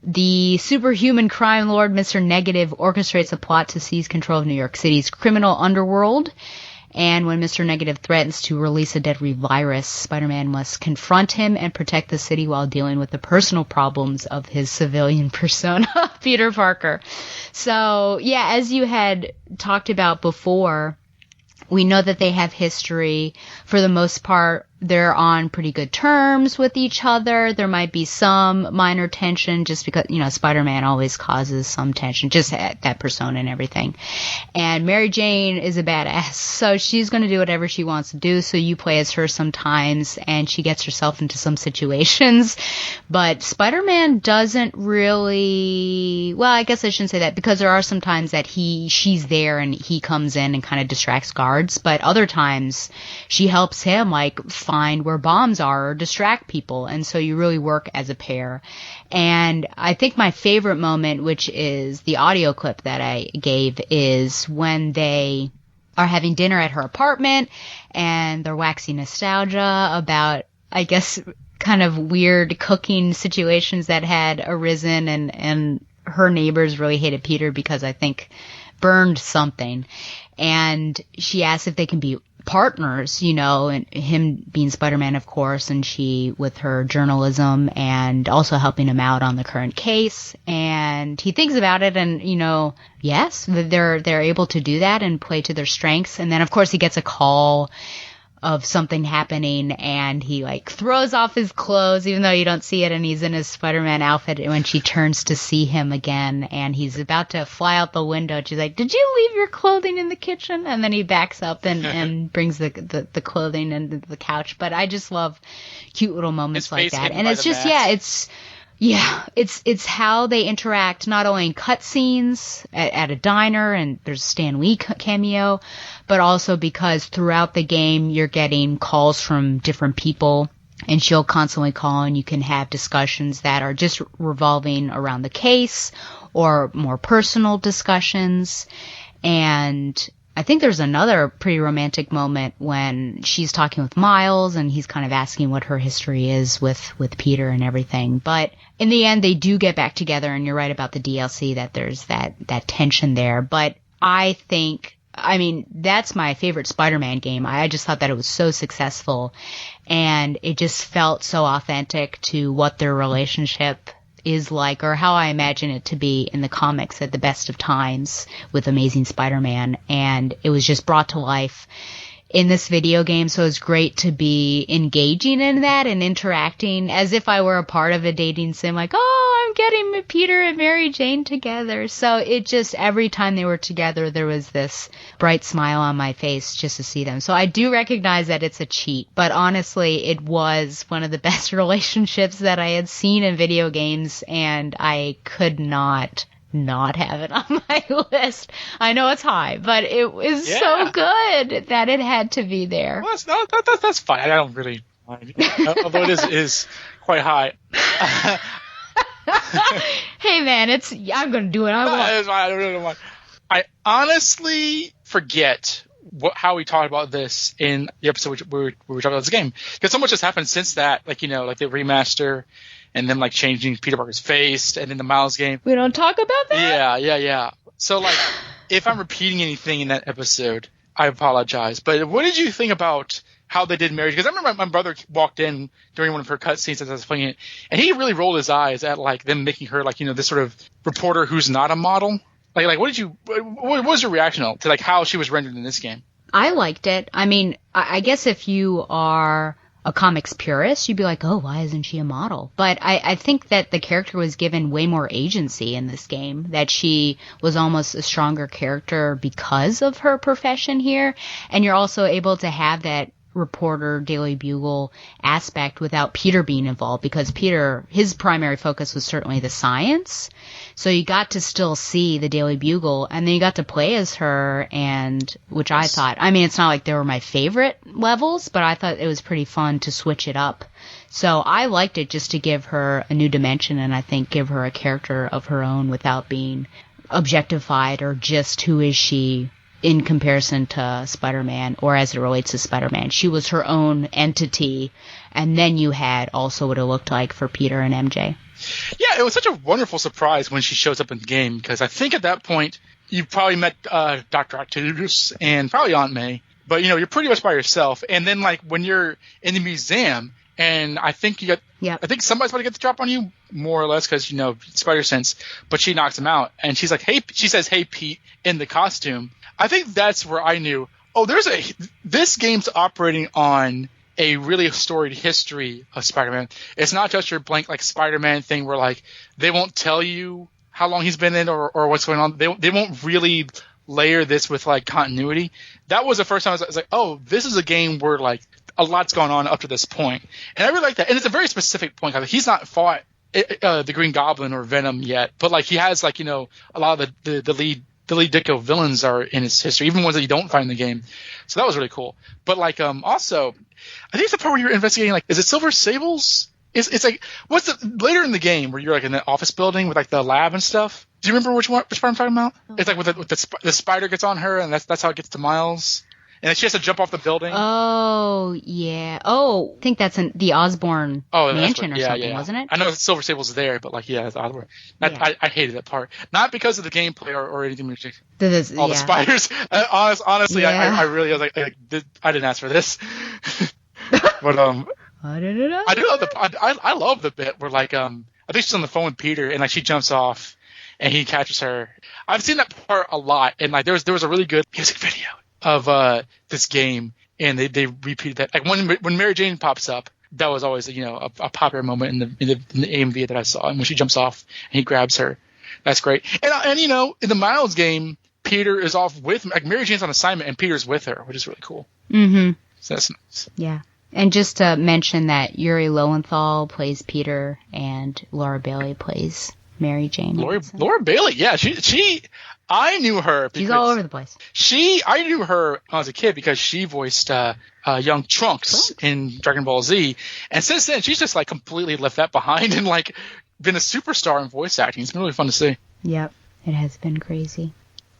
the superhuman crime lord, Mr. Negative, orchestrates a plot to seize control of New York City's criminal underworld. And when Mr. Negative threatens to release a deadly virus, Spider-Man must confront him and protect the city while dealing with the personal problems of his civilian persona, Peter Parker. So, yeah, as you had talked about before, we know that they have history. For the most part, they're on pretty good terms with each other. There might be some minor tension just because, you know, Spider-Man always causes some tension, just at that persona and everything. And Mary Jane is a badass, so she's going to do whatever she wants to do. So you play as her sometimes, and she gets herself into some situations. But Spider-Man doesn't really, well, I guess I shouldn't say that, because there are some times that she's there and he comes in and kind of distracts guards. But other times she helps him, like, find find where bombs are or distract people. And so you really work as a pair. And I think my favorite moment, which is the audio clip that I gave, is when they are having dinner at her apartment and they're waxing nostalgia about, I guess, kind of weird cooking situations that had arisen, and her neighbors really hated Peter because I think burned something. And she asks if they can be partners, you know, and him being Spider-Man, of course, and she with her journalism and also helping him out on the current case. And he thinks about it and, you know, yes, they're able to do that and play to their strengths. And then, of course, he gets a call of something happening and he like throws off his clothes even though you don't see it, and he's in his Spider-Man outfit when she turns to see him again and he's about to fly out the window. She's like, "Did you leave your clothing in the kitchen?" And then he backs up and brings the clothing into the couch. But I just love cute little moments like that. And it's just, it's how they interact, not only in cutscenes at a diner, and there's a Stan Lee cameo, but also because throughout the game you're getting calls from different people, and she'll constantly call and you can have discussions that are just revolving around the case or more personal discussions. And I think there's another pretty romantic moment when she's talking with Miles and he's kind of asking what her history is with Peter and everything. But in the end, they do get back together, and you're right about the DLC that there's that tension there. But I think, I mean, that's my favorite Spider-Man game. I just thought that it was so successful, and it just felt so authentic to what their relationship is like, or how I imagine it to be in the comics at the best of times with Amazing Spider-Man. And it was just brought to life in this video game. So it's great to be engaging in that and interacting as if I were a part of a dating sim, like, oh, I'm getting Peter and Mary Jane together. So it just, every time they were together, there was this bright smile on my face just to see them. So I do recognize that it's a cheat, but honestly, it was one of the best relationships that I had seen in video games, and I could not have it on my list. I know it's high, but it was so good that it had to be there. Well, that's fine. I don't really mind, although it is quite high. Hey man, I'm going to do what I want. I don't really want. I honestly forget how we talked about this in the episode where we talked about this game, because so much has happened since that, like, you know, like the remaster, and then like changing Peter Parker's face, and then the Miles game. We don't talk about that? Yeah. So like, if I'm repeating anything in that episode, I apologize. But what did you think about how they did marriage? Because I remember my brother walked in during one of her cutscenes as I was playing it, and he really rolled his eyes at like them making her like, you know, this sort of reporter who's not a model. Like what was your reaction to like how she was rendered in this game? I liked it. I mean, I guess if you are a comics purist, you'd be like, oh, why isn't she a model? But I think that the character was given way more agency in this game, that she was almost a stronger character because of her profession here. And you're also able to have that reporter Daily Bugle aspect without Peter being involved, because Peter, his primary focus was certainly the science. So you got to still see the Daily Bugle, and then you got to play as her, and which I thought, I mean, it's not like they were my favorite levels, but I thought it was pretty fun to switch it up. So I liked it just to give her a new dimension, and I think give her a character of her own without being objectified or just who is she in comparison to Spider-Man, or as it relates to Spider-Man. She was her own entity, and then you had also what it looked like for Peter and MJ. Yeah, it was such a wonderful surprise when she shows up in the game, because I think at that point you probably met Dr. Octavius and probably Aunt May, but you know, you're pretty much by yourself. And then like when you're in the museum, and I think I think somebody's about to get the drop on you, more or less, because you know, Spider Sense, but she knocks him out, and she's like, hey, she says, "Hey Pete," in the costume. I think that's where I knew, oh, this game's operating on a really storied history of Spider-Man. It's not just your blank like Spider-Man thing where like they won't tell you how long he's been in or what's going on. They won't really layer this with like continuity. That was the first time I was like, oh, this is a game where like a lot's gone on up to this point. And I really like that. And it's a very specific point. He's not fought the Green Goblin or Venom yet, but like he has like, you know, a lot of the lead Billy Dicko villains are in its history, even ones that you don't find in the game. So that was really cool. But like also, I think it's the part where you're investigating, like, is it Silver Sables? It's like, what's the later in the game where you're like in the office building with like the lab and stuff? Do you remember which part I'm talking about? It's like with the spider gets on her, and that's how it gets to Miles, and then she has to jump off the building. Oh yeah. Oh, I think that's in the Osborne mansion or something, wasn't it? I know Silver Sable's there, but like it's Osborne. I hated that part, not because of the gameplay or anything. The spiders. Honestly, I really was like I didn't ask for this, but I do love I love the bit where like I think she's on the phone with Peter and like she jumps off and he catches her. I've seen that part a lot, and like there was a really good music video of this game, and they repeated that. Like when Mary Jane pops up, that was always a popular moment in the AMV that I saw. And when she jumps off and he grabs her, that's great. And in the Miles game, Peter is off with like Mary Jane's on assignment and Peter's with her, which is really cool. Mm-hmm. So that's nice. Yeah. And just to mention that Yuri Lowenthal plays Peter and Laura Bailey plays Mary Jane. Laura Bailey, yeah, she I knew her because she's all over the place. I knew her when I was a kid because she voiced young Trunks in Dragon Ball Z, and since then she's just like completely left that behind and like been a superstar in voice acting. It's been really fun to see. Yep, it has been crazy.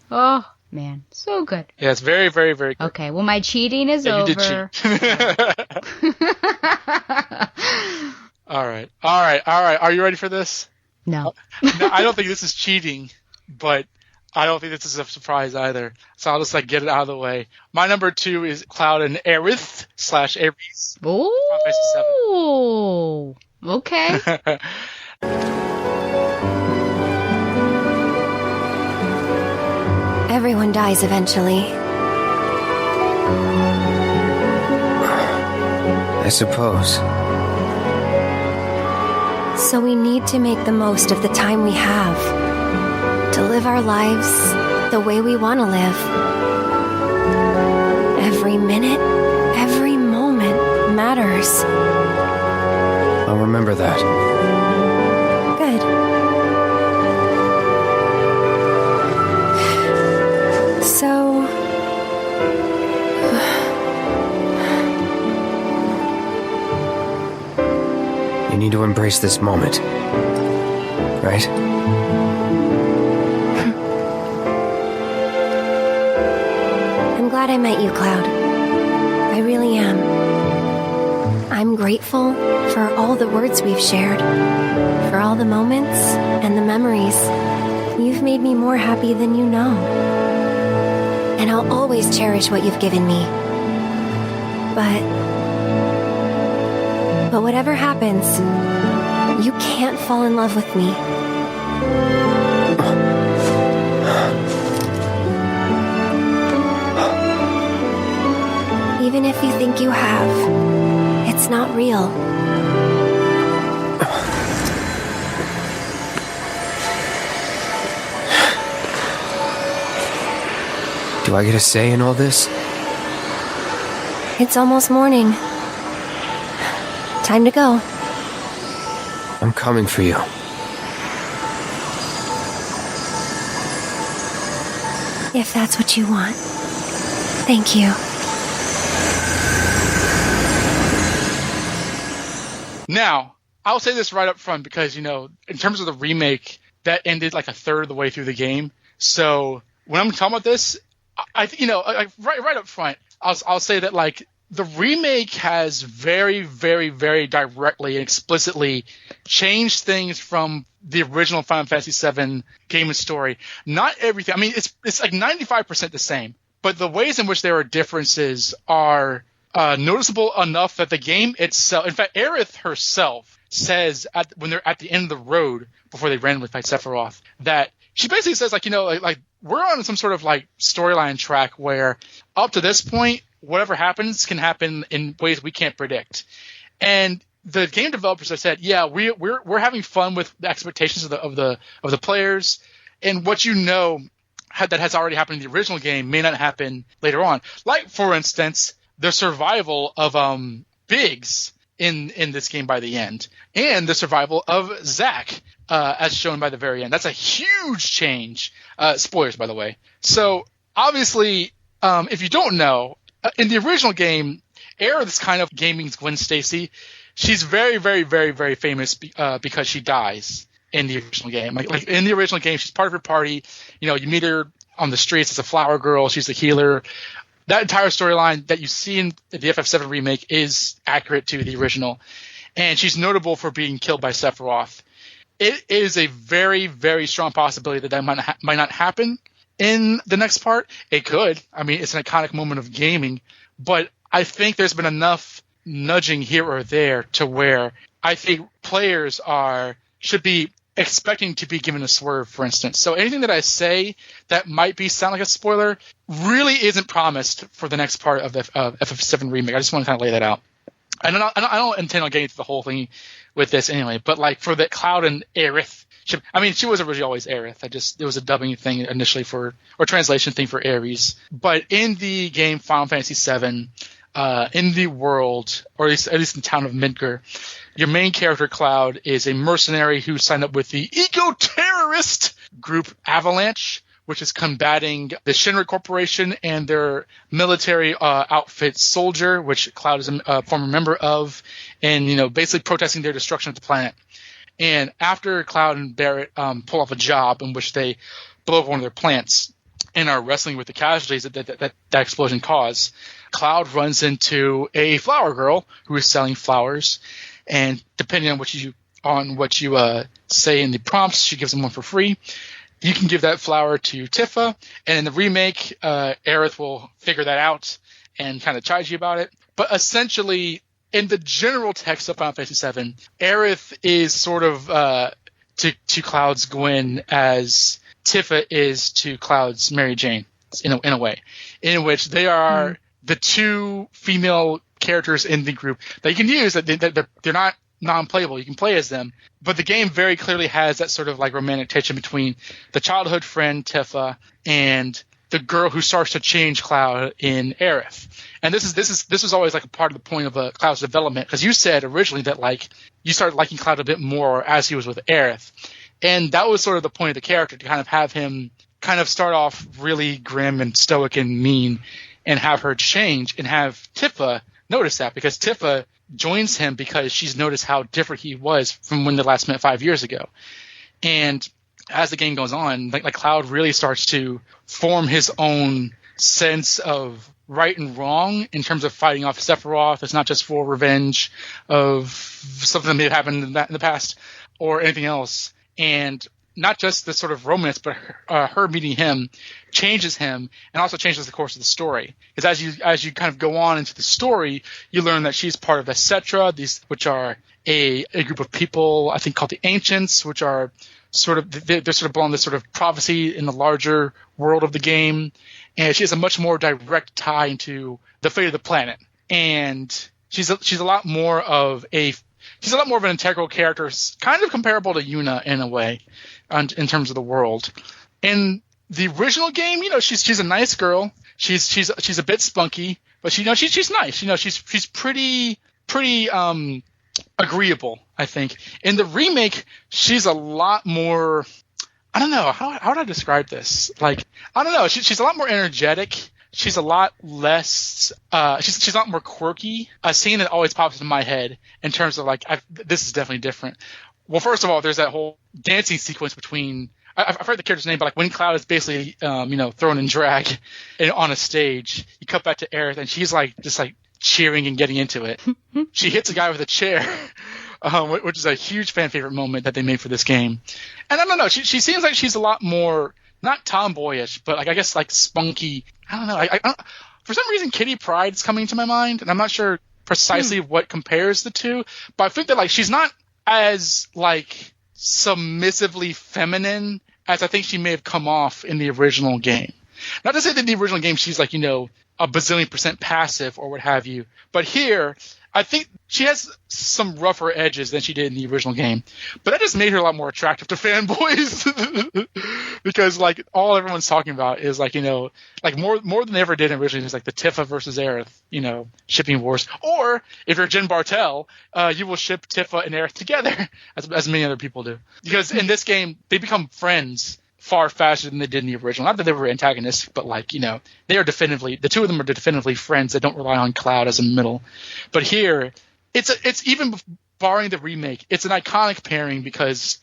Oh man, so good. Yeah, it's very, very, very good. Okay, well my cheating is over. You did cheat. All right. Are you ready for this? No. No, I don't think this is cheating, but I don't think this is a surprise either. So I'll just like get it out of the way. My number 2 is Cloud and Aerith / Ares. Oh, okay. Everyone dies eventually. I suppose. So we need to make the most of the time we have. To live our lives the way we want to live. Every minute, every moment matters. I'll remember that. Good. So... You need to embrace this moment. Right? I'm glad I met you, Cloud. I really am. I'm grateful for all the words we've shared, for all the moments and the memories. You've made me more happy than you know. And I'll always cherish what you've given me. But whatever happens, you can't fall in love with me. Even if you think you have, it's not real. Do I get a say in all this? It's almost morning. Time to go. I'm coming for you. If that's what you want. Thank you. Now, I'll say this right up front because, in terms of the remake, that ended like a third of the way through the game. So when I'm talking about this, right up front, I'll say that like the remake has very, very, very directly and explicitly changed things from the original Final Fantasy VII game and story. Not everything. I mean, it's like 95% the same, but the ways in which there are differences are noticeable enough that the game itself, in fact, Aerith herself says when they're at the end of the road before they randomly fight Sephiroth, that she basically says like we're on some sort of like storyline track where up to this point, whatever happens can happen in ways we can't predict. And the game developers have said, yeah, we're having fun with the expectations of the players, and what that has already happened in the original game may not happen later on. Like for instance, the survival of Biggs in this game by the end, and the survival of Zack, as shown by the very end. That's a huge change. Spoilers, by the way. So obviously, if you don't know, in the original game, Aerith's kind of gaming's Gwen Stacy. She's very, very, very, very famous because she dies in the original game. Like in the original game, she's part of her party. You know, you meet her on the streets as a flower girl. She's the healer. That entire storyline that you see in the FF7 remake is accurate to the original. And she's notable for being killed by Sephiroth. It is a very, very strong possibility that might not happen in the next part. It could. I mean, it's an iconic moment of gaming. But I think there's been enough nudging here or there to where I think players should be expecting to be given a swerve, for instance. So anything that I say that might sound like a spoiler really isn't promised for the next part of FF7 remake. I just want to kind of lay that out. And I don't intend on getting through the whole thing with this anyway, but like for the Cloud and Aerith, I mean, she was originally always Aerith. It was a dubbing thing initially or translation thing for Ares. But in the game Final Fantasy VII, in the world, or at least in the town of Midgar, your main character, Cloud, is a mercenary who signed up with the eco-terrorist group Avalanche, which is combating the Shinra Corporation and their military outfit Soldier, which Cloud is a former member of, and basically protesting their destruction of the planet. And after Cloud and Barrett pull off a job in which they blow up one of their plants and are wrestling with the casualties that explosion caused, Cloud runs into a flower girl who is selling flowers, and depending on what you say in the prompts, she gives them one for free. You can give that flower to Tifa, and in the remake, Aerith will figure that out and kind of chide you about it. But essentially, in the general text of Final Fantasy VII, Aerith is sort of to Cloud's Gwen as Tifa is to Cloud's Mary Jane, in a way, in which they are the two female characters in the group that you can use. That they're not non-playable. You can play as them, but the game very clearly has that sort of like romantic tension between the childhood friend Tifa and the girl who starts to change Cloud in Aerith. And this is always like a part of the point of Cloud's development, because you said originally that like you started liking Cloud a bit more as he was with Aerith, and that was sort of the point of the character, to kind of have him kind of start off really grim and stoic and mean, and have her change, and have Tifa notice that, because Tifa joins him because she's noticed how different he was from when they last met 5 years ago. And as the game goes on, like Cloud really starts to form his own sense of right and wrong in terms of fighting off Sephiroth. It's not just for revenge of something that may have happened in the past or anything else. And not just the sort of romance, but her meeting him changes him, and also changes the course of the story. Because as you kind of go on into the story, you learn that she's part of the Cetra, which are a group of people, I think, called the Ancients, which are sort of they're sort of belong this sort of prophecy in the larger world of the game. And she has a much more direct tie into the fate of the planet. And she's a lot more of an integral character, kind of comparable to Yuna in a way, in terms of the world. In the original game, she's a nice girl. She's a bit spunky, but she's nice. She's pretty agreeable, I think. In the remake, she's a lot more. I don't know how would I describe this. Like, I don't know. She's a lot more energetic. She's a lot less. She's a lot more quirky. A scene that always pops into my head in terms of like, this is definitely different. Well, first of all, there's that whole dancing sequence between. I've heard the character's name, but like when Cloud is basically, thrown in drag on a stage, you cut back to Aerith, and she's like just like cheering and getting into it. She hits a guy with a chair, which is a huge fan favorite moment that they made for this game. And I don't know, she seems like she's a lot more, not tomboyish, but like I guess like spunky. I don't know. I for some reason, Kitty Pryde's coming to my mind, and I'm not sure precisely what compares the two, but I think that like she's not as like submissively feminine as I think she may have come off in the original game. Not to say that in the original game she's like, a bazillion% passive or what have you, but here I think she has some rougher edges than she did in the original game, but that just made her a lot more attractive to fanboys because like all everyone's talking about is like, you know, like more than they ever did originally is like the Tifa versus Aerith, you know, shipping wars. Or if you're Jen Bartel, you will ship Tifa and Aerith together as many other people do, because in this game they become friends far faster than they did in the original. Not that they were antagonists, but like, you know, they are definitively, the two of them are definitively friends that don't rely on Cloud as a middle. But here, it's even barring the remake, it's an iconic pairing because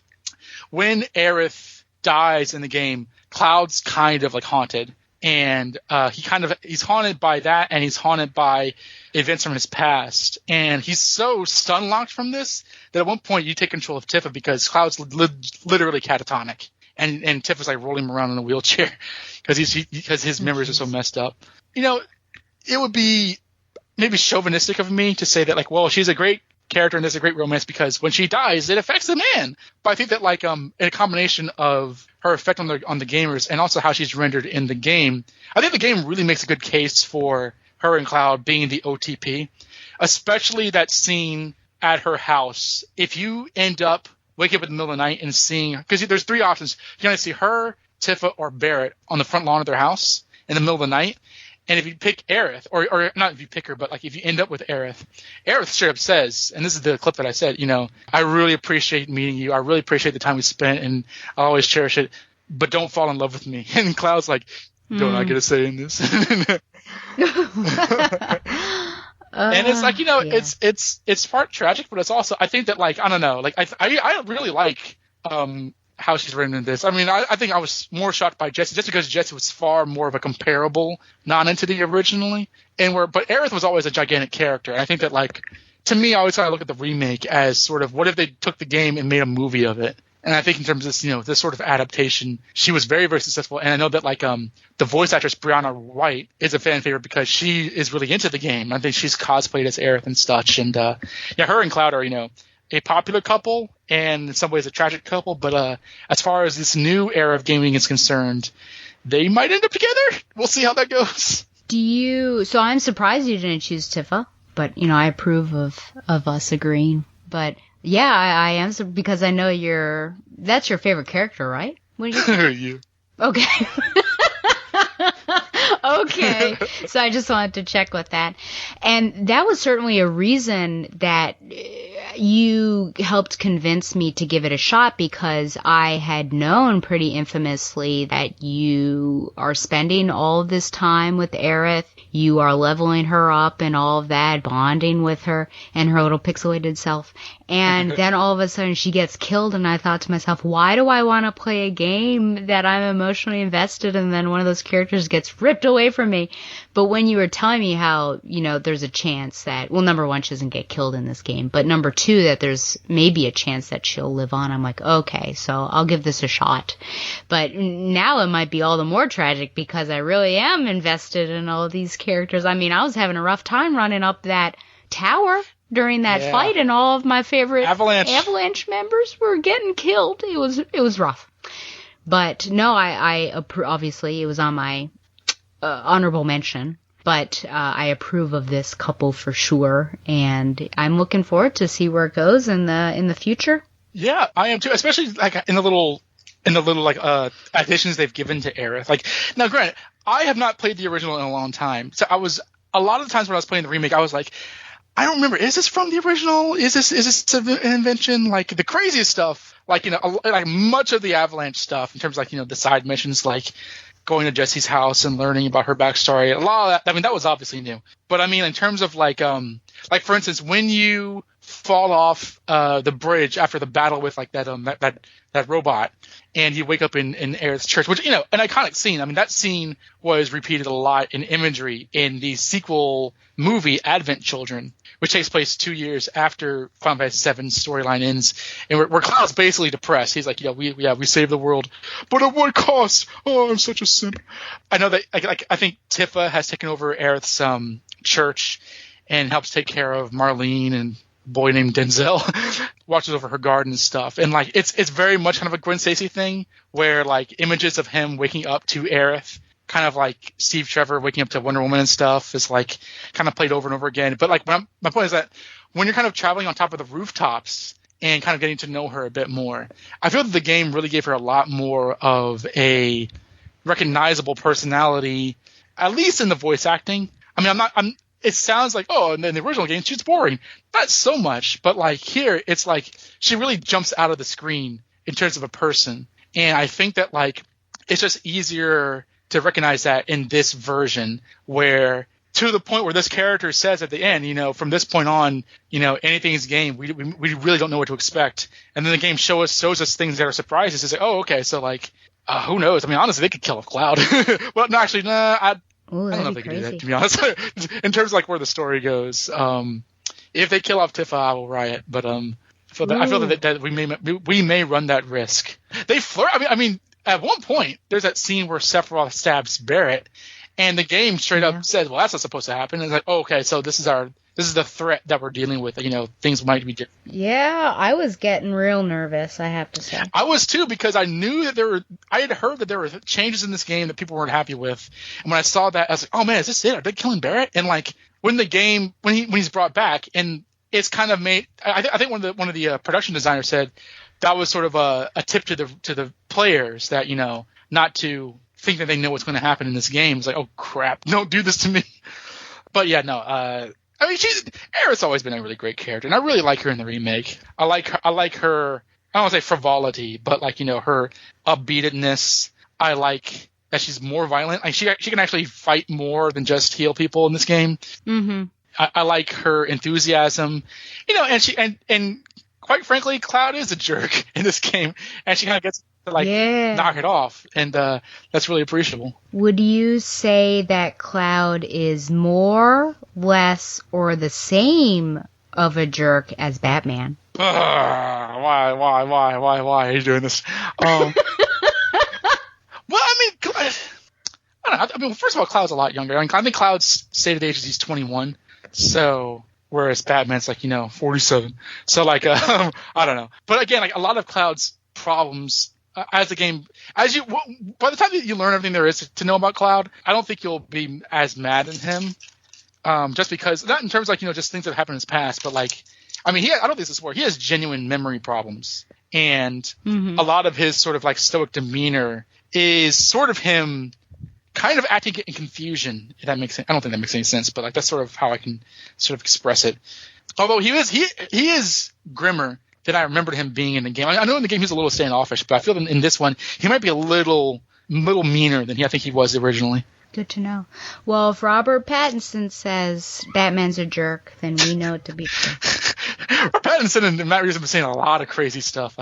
when Aerith dies in the game, Cloud's kind of like haunted. And he's haunted by that, and he's haunted by events from his past. And he's so stun-locked from this that at one point you take control of Tifa because Cloud's literally catatonic. And Tifa's like rolling him around in a wheelchair because his memories are so messed up. You know, it would be maybe chauvinistic of me to say that like, well, she's a great character and there's a great romance because when she dies, it affects the man. But I think that like a combination of her effect on the gamers and also how she's rendered in the game, I think the game really makes a good case for her and Cloud being the OTP, especially that scene at her house. If you end up wake up in the middle of the night and seeing, because there's three options. You can either see her, Tifa, or Barrett on the front lawn of their house in the middle of the night. And if you pick Aerith, or not if you pick her, but like if you end up with Aerith straight up says, and this is the clip that I said, you know, I really appreciate meeting you. I really appreciate the time we spent, and I'll always cherish it. But don't fall in love with me. And Cloud's like, don't I get a say in this? And it's like, you know, yeah. it's part tragic, but it's also, I think that like, I don't know, like I really like how she's written in this. I mean, I think I was more shocked by Jessie just because Jessie was far more of a comparable non-entity originally, but Aerith was always a gigantic character. And I think that like, to me, I always kind of look at the remake as sort of what if they took the game and made a movie of it. And I think in terms of this, you know, this sort of adaptation, she was very, very successful. And I know that like the voice actress Brianna White is a fan favorite because she is really into the game. I think she's cosplayed as Aerith and such. And yeah, her and Cloud are, you know, a popular couple and in some ways a tragic couple. But as far as this new era of gaming is concerned, they might end up together. We'll see how that goes. So I'm surprised you didn't choose Tifa, but you know, I approve of us agreeing. But yeah, I am because I know that's your favorite character, right? What did you think? Yeah. Okay. Okay. So I just wanted to check with that. And that was certainly a reason that you helped convince me to give it a shot, because I had known pretty infamously that you are spending all of this time with Aerith. You are leveling her up and all of that, bonding with her and her little pixelated self. And then all of a sudden she gets killed, and I thought to myself, why do I want to play a game that I'm emotionally invested in, and then one of those characters gets ripped away from me? But when you were telling me how, you know, there's a chance that, well, number one, she doesn't get killed in this game, but number two, that there's maybe a chance that she'll live on, I'm like, okay, so I'll give this a shot. But now it might be all the more tragic because I really am invested in all of these characters. I mean, I was having a rough time running up that tower during that fight, and all of my favorite Avalanche members were getting killed. It was rough. But no, I obviously it was on my honorable mention. But I approve of this couple for sure, and I'm looking forward to see where it goes in the future. Yeah, I am too, especially like in the little like additions they've given to Aerith. Like, now, granted, I have not played the original in a long time, so a lot of the times when I was playing the remake, I was like, I don't remember. Is this from the original? Is this an invention? Like the craziest stuff, like, you know, like much of the Avalanche stuff in terms of like, you know, the side missions, like going to Jessie's house and learning about her backstory. A lot of that, I mean, that was obviously new. But I mean, in terms of like for instance, when you fall off the bridge after the battle with like that robot, and you wake up in Aerith's church, which, you know, an iconic scene. I mean, that scene was repeated a lot in imagery in the sequel movie Advent Children, which takes place 2 years after Final Fantasy VII's storyline ends, and where Cloud's basically depressed. He's like, we saved the world, but at what cost? Oh, I'm such a simp. I know that I think Tifa has taken over Aerith's church and helps take care of Marlene and a boy named Denzel, watches over her garden and stuff. And like it's very much kind of a Gwen Stacy thing, where like images of him waking up to Aerith kind of like Steve Trevor waking up to Wonder Woman and stuff is like kind of played over and over again. But like my point is that when you're kind of traveling on top of the rooftops and kind of getting to know her a bit more, I feel that the game really gave her a lot more of a recognizable personality, at least in the voice acting. I mean, it sounds like, oh, and in the original game, she's boring. Not so much, but like here, it's like she really jumps out of the screen in terms of a person. And I think that like it's just easier to recognize that in this version, where to the point where this character says at the end, from this point on, anything's game. We really don't know what to expect. And then the game shows us things that are surprises. It's like, oh, okay, so like, who knows? I mean, honestly, they could kill off Cloud. Well, no, actually, I don't know if they could do that, to be honest. In terms of like where the story goes, if they kill off Tifa, I will riot. But I feel that we may run that risk. They flirt. I mean, at one point, there's that scene where Sephiroth stabs Barrett, and the game straight up says, "Well, that's not supposed to happen." And it's like, oh, okay, so this is the threat that we're dealing with. Things might be different. Yeah, I was getting real nervous, I have to say. I was too, because I knew that I had heard that there were changes in this game that people weren't happy with. And when I saw that, I was like, oh man, is this it? Are they killing Barrett? And like when he's brought back, and it's kind of made, I think one of the production designers said that was sort of a tip to the players that, not to think that they know what's going to happen in this game. It's like, oh crap, don't do this to me. But yeah, no, I mean, Aerith's always been a really great character, and I really like her in the remake. I like her. I don't want to say frivolity, but like her upbeatedness. I like that she's more violent. Like she can actually fight more than just heal people in this game. Mm-hmm. I like her enthusiasm, and quite frankly, Cloud is a jerk in this game, and she kind of gets to knock it off, and that's really appreciable. Would you say that Cloud is more, less, or the same of a jerk as Batman? Why are you doing this? Well, I don't know. I mean, first of all, Cloud's a lot younger. I think Cloud's stated age is he's 21. So, whereas Batman's 47. So I don't know. But again, a lot of Cloud's problems by the time that you learn everything there is to know about Cloud, I don't think you'll be as mad at him. Just because, not in terms just things that happened in his past, but I don't think this is where he has genuine memory problems. And a lot of his sort of stoic demeanor is sort of him kind of acting in confusion, if that makes sense. I don't think that makes any sense, but that's sort of how I can sort of express it. Although he is grimmer than I remembered him being in the game. I know in the game he's a little standoffish, but I feel that in this one he might be a little meaner than I think he was originally. Good to know. Well, if Robert Pattinson says Batman's a jerk, then we know it to be true. Pattinson and Matt Reeves have been saying a lot of crazy stuff.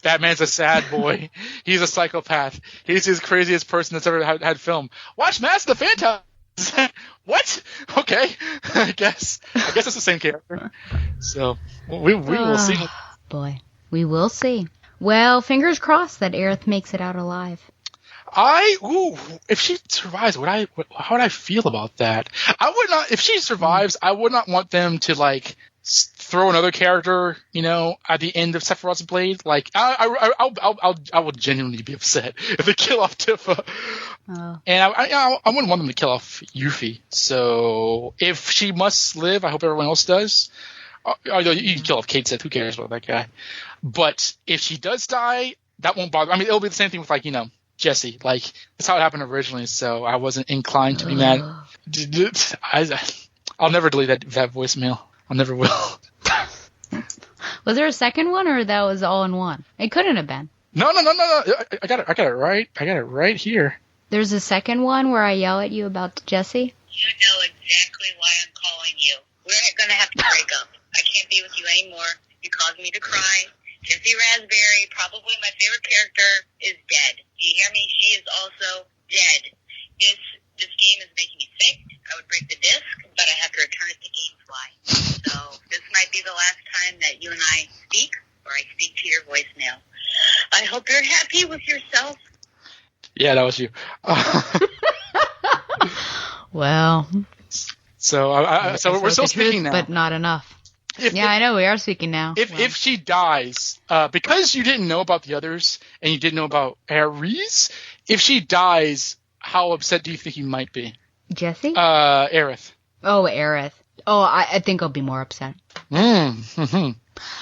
Batman's a sad boy. He's a psychopath. He's the craziest person that's ever had film. Watch Mask of the Phantasm. What? Okay. I guess it's the same character. So we will see. Boy, we will see. Well, fingers crossed that Aerith makes it out alive. If she survives, how would I feel about that? I would not. If she survives, I would not want them to throw another character, at the end of Sephiroth's blade. I would genuinely be upset if they kill off Tifa. Oh. And I wouldn't want them to kill off Yuffie. So if she must live, I hope everyone else does. Although you can kill off Kate Sith, who cares about that guy? But if she does die, that won't bother. I mean, it'll be the same thing with Jesse. That's how it happened originally. So I wasn't inclined to be mad. I'll never delete that voicemail. I never will. Was there a second one, or that was all in one? It couldn't have been. No. I got it right. I got it right here. There's a second one where I yell at you about Jesse. You know exactly why I'm calling you. We're gonna have to break up. I can't be with you anymore. You caused me to cry. Jesse Raspberry, probably my favorite character, is dead. Do you hear me? She is also dead. This game is making me sick. I would break the disc, but I have to return it to GameFly. So this might be the last time that you and I speak, or I speak to your voicemail. I hope you're happy with yourself. Yeah, that was you. Well. So we're still speaking now. But not enough. I know, we are speaking now. If she dies, because you didn't know about the others, and you didn't know about Ares, if she dies, how upset do you think you might be? Jesse? Aerith. Oh, Aerith. Oh, I think I'll be more upset. Mm-hmm.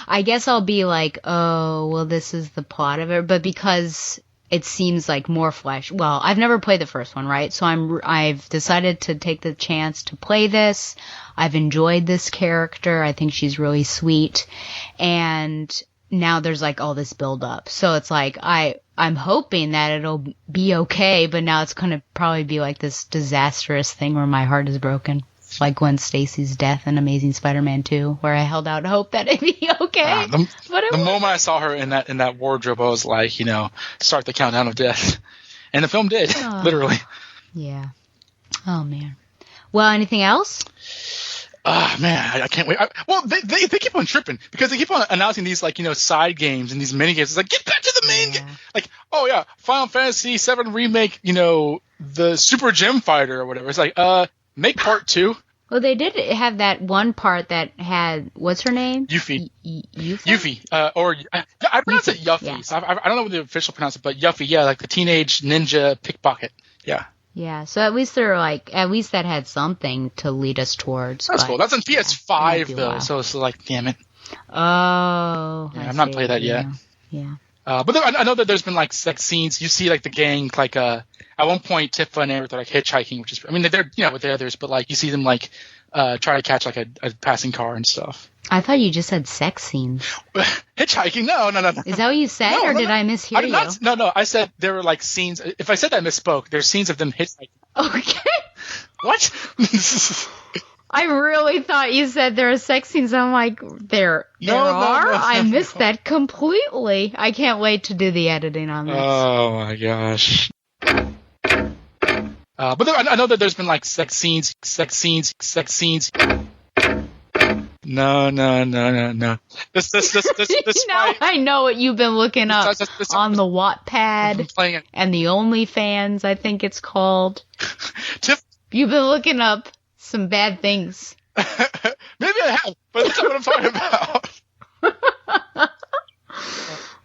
I guess I'll be like, oh, well, this is the plot of it, but because it seems like more flesh. Well, I've never played the first one, right? So I've decided to take the chance to play this. I've enjoyed this character. I think she's really sweet. And now there's like all this build up. So it's like, I'm hoping that it'll be okay, but now it's going to probably be like this disastrous thing where my heart is broken. Like Gwen Stacy's death in Amazing Spider-Man 2, where I held out hope that it'd be okay. The moment I saw her in that wardrobe, I was like, start the countdown of death. And the film did, literally. Yeah. Oh, man. Well, anything else? Man, I can't wait. They keep on tripping because they keep on announcing these, like, side games and these mini games. It's like, get back to the main game. Like, oh, yeah, Final Fantasy VII Remake, the Super Gem Fighter or whatever. It's like, make part 2. Well, they did have that one part that had, what's her name? Yuffie. Yuffie? I pronounce it Yuffie. Yeah. So I don't know what the official pronounce it, but Yuffie, yeah, like the teenage ninja pickpocket. Yeah. Yeah, so at least that had something to lead us towards. That's cool. That's on PS5 though, so it's like, damn it. Oh. Yeah, I've not played that yet. Yeah. But I know that there's been like scenes. You see like the gang like at one point Tifa and Aerith are like hitchhiking, which is, I mean, they're with the others, but like you see them like try to catch like a passing car and stuff. I thought you just said sex scenes. Hitchhiking? No. Is that what you said, or did I mishear you? No. I said there were like scenes. If I said that, I misspoke. There's scenes of them hitchhiking. Okay. What? I really thought you said there are sex scenes. I'm like, there are? No, I missed that completely. I can't wait to do the editing on this. Oh my gosh. But I know that there's been like sex scenes. No. This now I know what you've been looking up on the Wattpad and the OnlyFans, I think it's called. You've been looking up some bad things. Maybe I have, but that's not what I'm talking about.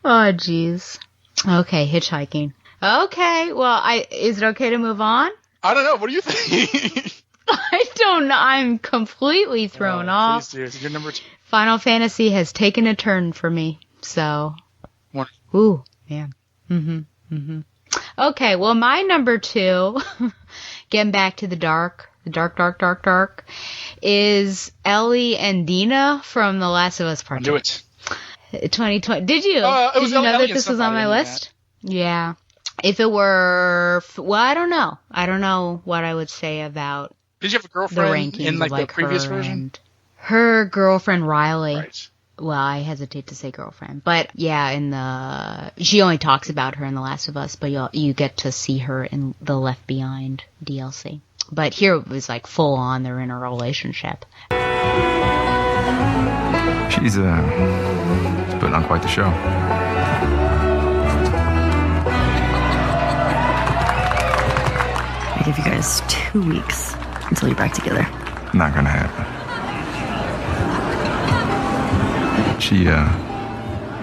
Oh, jeez. Okay, hitchhiking. Okay, well, is it okay to move on? I don't know. What do you think? I don't know. I'm completely thrown off. Please do. You're number 2. Final Fantasy has taken a turn for me, so. What? Ooh, man. Okay, well, my number 2, getting back to the dark, is Ellie and Dina from The Last of Us Part 2. Do it. 2020. Did you? Did you know that this was on my list? Yeah. If it were, well, I don't know. I don't know what I would say about. Did you have a girlfriend in like the previous version? Her girlfriend Riley. Right. Well, I hesitate to say girlfriend, but yeah, she only talks about her in The Last of Us, but you get to see her in the Left Behind DLC. But here it was like full on, they're in a relationship. She's putting on quite the show. I give you guys 2 weeks until you're back together. Not gonna happen. She,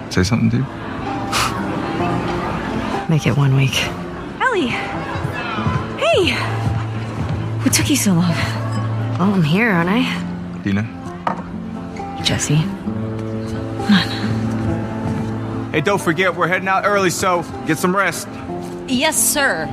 say something to you? Make it 1 week. Ellie! Hey! What took you so long? Well, I'm here, aren't I? Dina? Jesse. Come on. Hey, don't forget, we're heading out early, so get some rest. Yes, sir.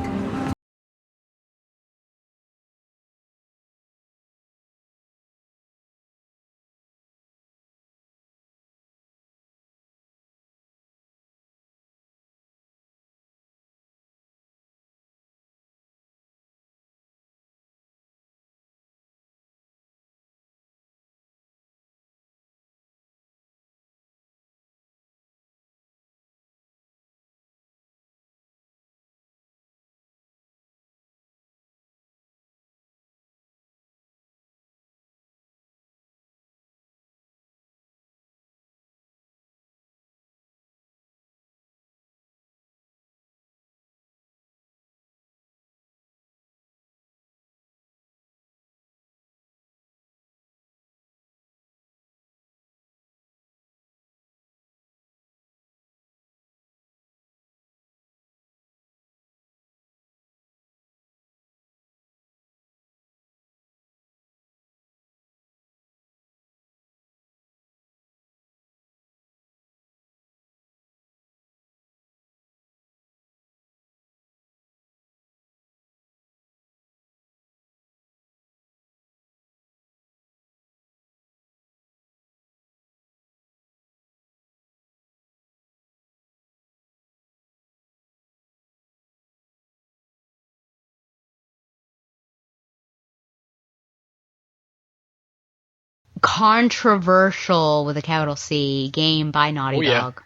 controversial, with a capital C, game by Naughty Dog.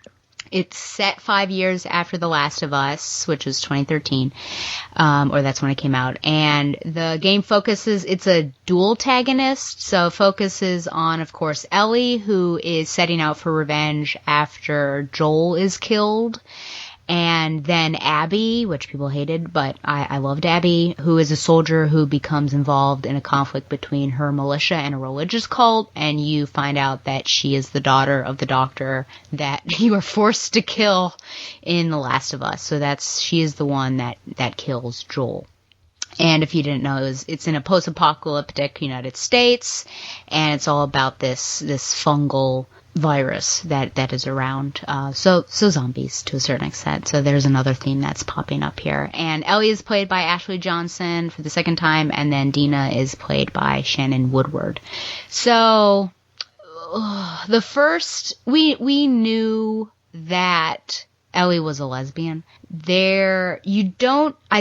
It's set 5 years after The Last of Us, which was 2013, or that's when it came out. And the game it's a dual tagonist, so focuses on, of course, Ellie, who is setting out for revenge after Joel is killed. And then Abby, which people hated, but I loved Abby, who is a soldier who becomes involved in a conflict between her militia and a religious cult, and you find out that she is the daughter of the doctor that you were forced to kill in The Last of Us. So she is the one that kills Joel. And if you didn't know, it's in a post-apocalyptic United States, and it's all about this fungal virus that is around. So zombies to a certain extent. So there's another theme that's popping up here. And Ellie is played by Ashley Johnson for the second time, and then Dina is played by Shannon Woodward. So the first we knew that Ellie was a lesbian. I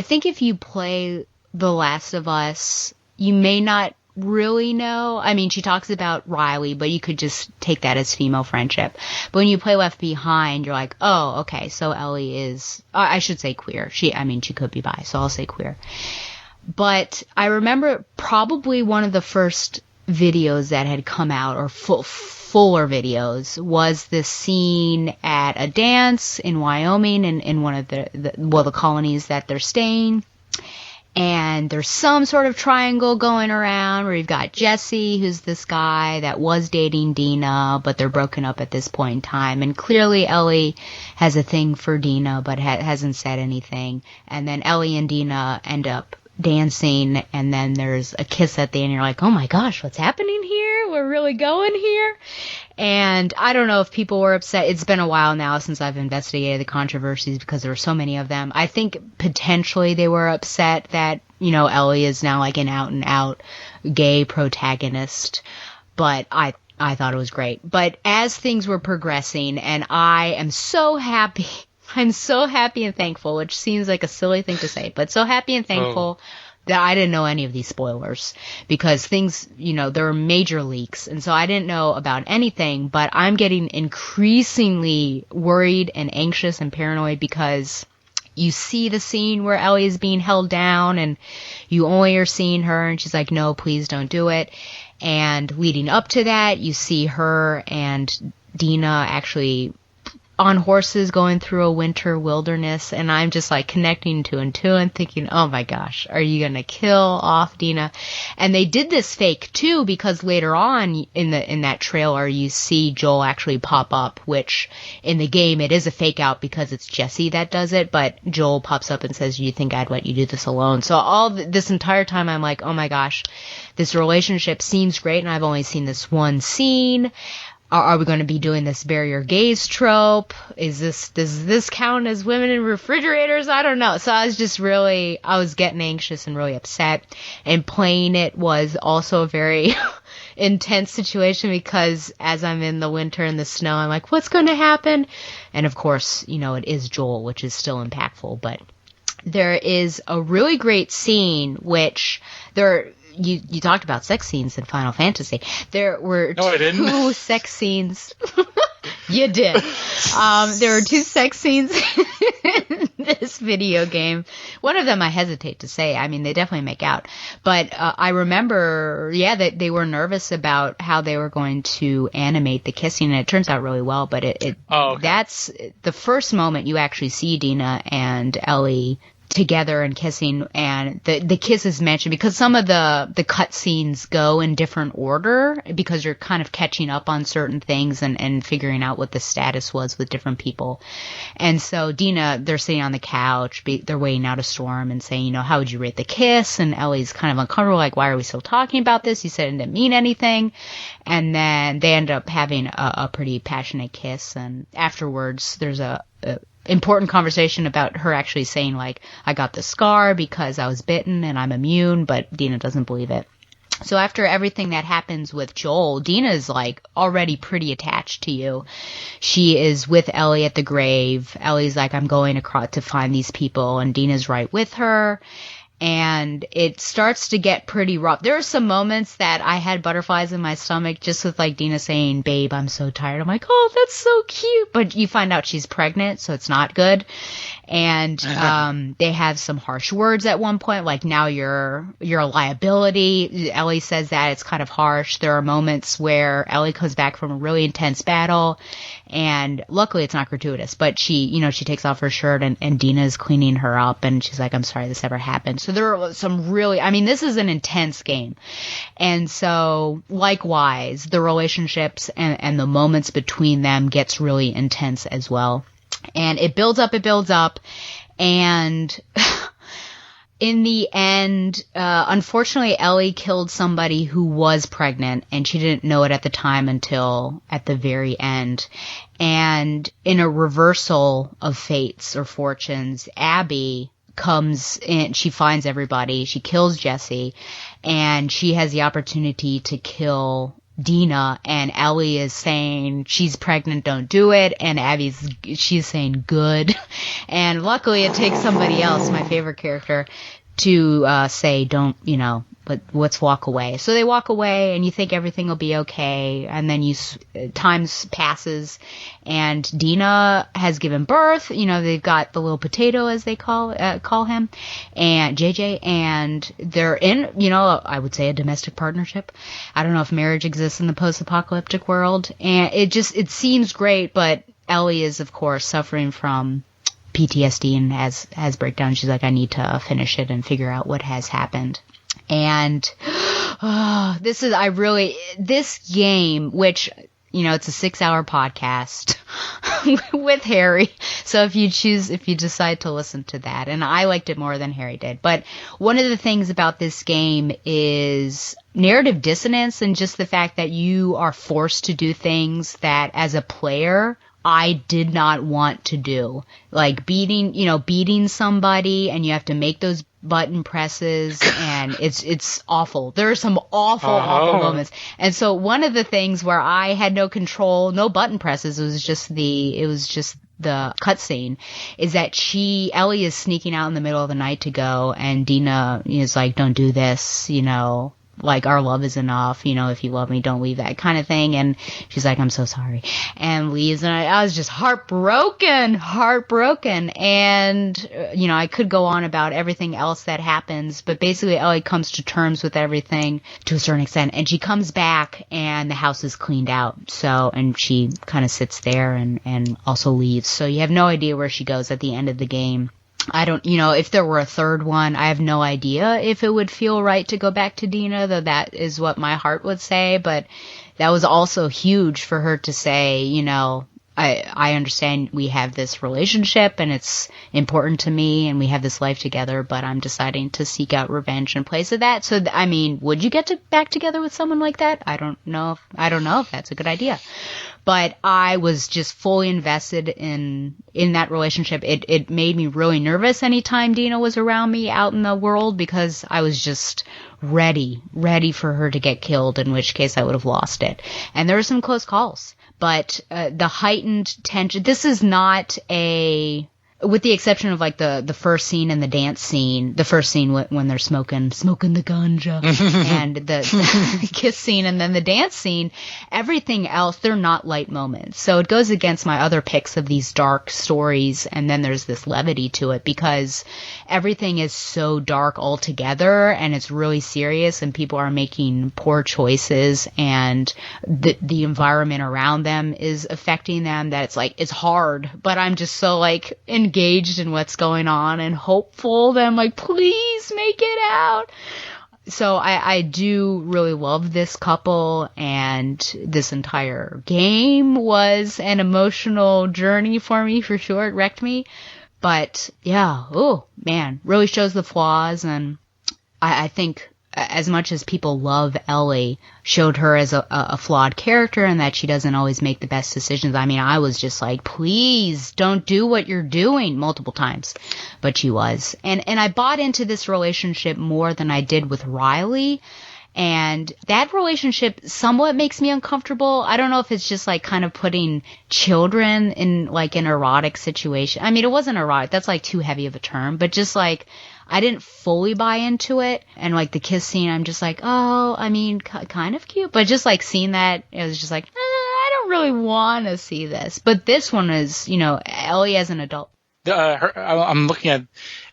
think if you play The Last of Us, you may not really know. I mean, she talks about Riley, but you could just take that as female friendship. But when you play Left Behind, you're like, oh, okay, so Ellie is, I should say queer. She could be bi, so I'll say queer. But I remember probably one of the first videos that had come out, or fuller videos, was this scene at a dance in Wyoming, in one of the colonies that they're staying. And there's some sort of triangle going around where you've got Jesse, who's this guy that was dating Dina, but they're broken up at this point in time. And clearly Ellie has a thing for Dina, but hasn't said anything. And then Ellie and Dina end up dancing, and then there's a kiss at the end. You're like, oh my gosh, what's happening here? We're really going here? And I don't know if people were upset. It's been a while now since I've investigated the controversies because there were so many of them. I think potentially they were upset that, Ellie is now like an out and out gay protagonist. But I thought it was great. But as things were progressing, and I am so happy, I'm so happy and thankful, which seems like a silly thing to say, but so happy and thankful that I didn't know any of these spoilers, because things, there are major leaks, and so I didn't know about anything, but I'm getting increasingly worried and anxious and paranoid because you see the scene where Ellie is being held down, and you only are seeing her, and she's like, no, please don't do it. And leading up to that, you see her and Dina actually on horses going through a winter wilderness, and I'm just like connecting two and two and thinking, oh my gosh, are you gonna kill off Dina? And they did this fake too, because later on in that trailer you see Joel actually pop up, which in the game it is a fake out because it's Jesse that does it, but Joel pops up and says, you think I'd let you do this alone? So this entire time I'm like, oh my gosh, this relationship seems great, and I've only seen this one scene. Are we going to be doing this barrier gaze trope? Does this count as women in refrigerators? I don't know. So I was getting anxious and really upset. And playing it was also a very intense situation because as I'm in the winter and the snow, I'm like, what's going to happen? And of course, it is Joel, which is still impactful. But there is a really great scene, which you talked about sex scenes in Final Fantasy. There were two sex scenes. You did. There were two sex scenes in this video game. One of them I hesitate to say. I mean, they definitely make out. But I remember, that they were nervous about how they were going to animate the kissing, and it turns out really well. But that's the first moment you actually see Dina and Ellie together and kissing, and the kiss is mentioned because some of the cut scenes go in different order because you're kind of catching up on certain things and figuring out what the status was with different people. And so Dina, they're sitting on the couch, they're waiting out a storm and saying, how would you rate the kiss? And Ellie's kind of uncomfortable, like, why are we still talking about this? You said it didn't mean anything. And then they end up having a pretty passionate kiss, and afterwards there's a important conversation about her actually saying, like, I got the scar because I was bitten and I'm immune, but Dina doesn't believe it. So after everything that happens with Joel, Dina's like already pretty attached to you. She is with Ellie at the grave. Ellie's like, I'm going across to find these people, and Dina's right with her. and it starts to get pretty rough. There are some moments that I had butterflies in my stomach just with like Dina saying, "Babe, I'm so tired." I'm like, "Oh, that's so cute." But you find out she's pregnant, so it's not good. And they have some harsh words at one point, like, "Now you're a liability." Ellie says that. It's kind of harsh. There are moments where Ellie comes back from a really intense battle, and luckily it's not gratuitous, but she takes off her shirt and Dina is cleaning her up, and she's like, "I'm sorry this ever happened." So there are some really, this is an intense game. And so likewise, the relationships and the moments between them gets really intense as well. And it builds up, and in the end, unfortunately, Ellie killed somebody who was pregnant, and she didn't know it at the time until at the very end. And in a reversal of fates or fortunes, Abby comes in, she finds everybody, she kills Jesse, and she has the opportunity to kill Dina, and Ellie is saying she's pregnant, don't do it, and she's saying good. And luckily it takes somebody else, my favorite character, to say don't, let's walk away. So they walk away, and you think everything will be okay, and then time passes, and Dina has given birth. They've got the little potato, as they call him, and JJ, and they're in, I would say a domestic partnership. I don't know if marriage exists in the post-apocalyptic world, and it seems great, but Ellie is, of course, suffering from PTSD and has breakdown. She's like, I need to finish it and figure out what has happened. And this game, which, it's a 6-hour podcast with Harry. So if you decide to listen to that, and I liked it more than Harry did. But one of the things about this game is narrative dissonance, and just the fact that you are forced to do things that as a player I did not want to do, like beating somebody, and you have to make those button presses, and it's awful. There are some awful moments. And so one of the things where I had no control, no button presses, it was just the cutscene, is that Ellie is sneaking out in the middle of the night to go, and Dina is like, don't do this, like, our love is enough, if you love me, don't leave, that kind of thing. And she's like, I'm so sorry, and leaves. And I was just heartbroken. And, I could go on about everything else that happens, but basically Ellie comes to terms with everything to a certain extent, and she comes back and the house is cleaned out. So, and she kind of sits there and also leaves. So you have no idea where she goes at the end of the game. I don't, if there were a third one, I have no idea if it would feel right to go back to Dina, though that is what my heart would say. But that was also huge for her to say, I understand we have this relationship and it's important to me and we have this life together, but I'm deciding to seek out revenge in place of that. So, would you get back together with someone like that? I don't know if that's a good idea. But I was just fully invested in that relationship. It made me really nervous anytime Dina was around me out in the world, because I was just ready for her to get killed, in which case I would have lost it. And there were some close calls. But the heightened tension, this is not with the exception of like the first scene and the dance scene, the first scene when they're smoking the ganja, and the kiss scene, and then the dance scene, everything else, they're not light moments. So it goes against my other picks of these dark stories, and then there's this levity to it, because everything is so dark altogether, and it's really serious, and people are making poor choices, and the environment around them is affecting them, that it's hard, but I'm just so engaged in what's going on and hopeful that I'm like, please make it out. So I do really love this couple, and this entire game was an emotional journey for me, for sure. It wrecked me. But yeah, oh man, really shows the flaws, and I think as much as people love Ellie, showed her as a flawed character, and that she doesn't always make the best decisions. I was just like, please don't do what you're doing, multiple times. But she was. And I bought into this relationship more than I did with Riley. And that relationship somewhat makes me uncomfortable. I don't know if it's just kind of putting children in an erotic situation. It wasn't erotic. That's too heavy of a term, but just I didn't fully buy into it. And like the kiss scene, I'm just like, oh, I mean, kind of cute. But just like seeing that, it was just like, I don't really want to see this. But this one is, Ellie as an adult. I'm looking at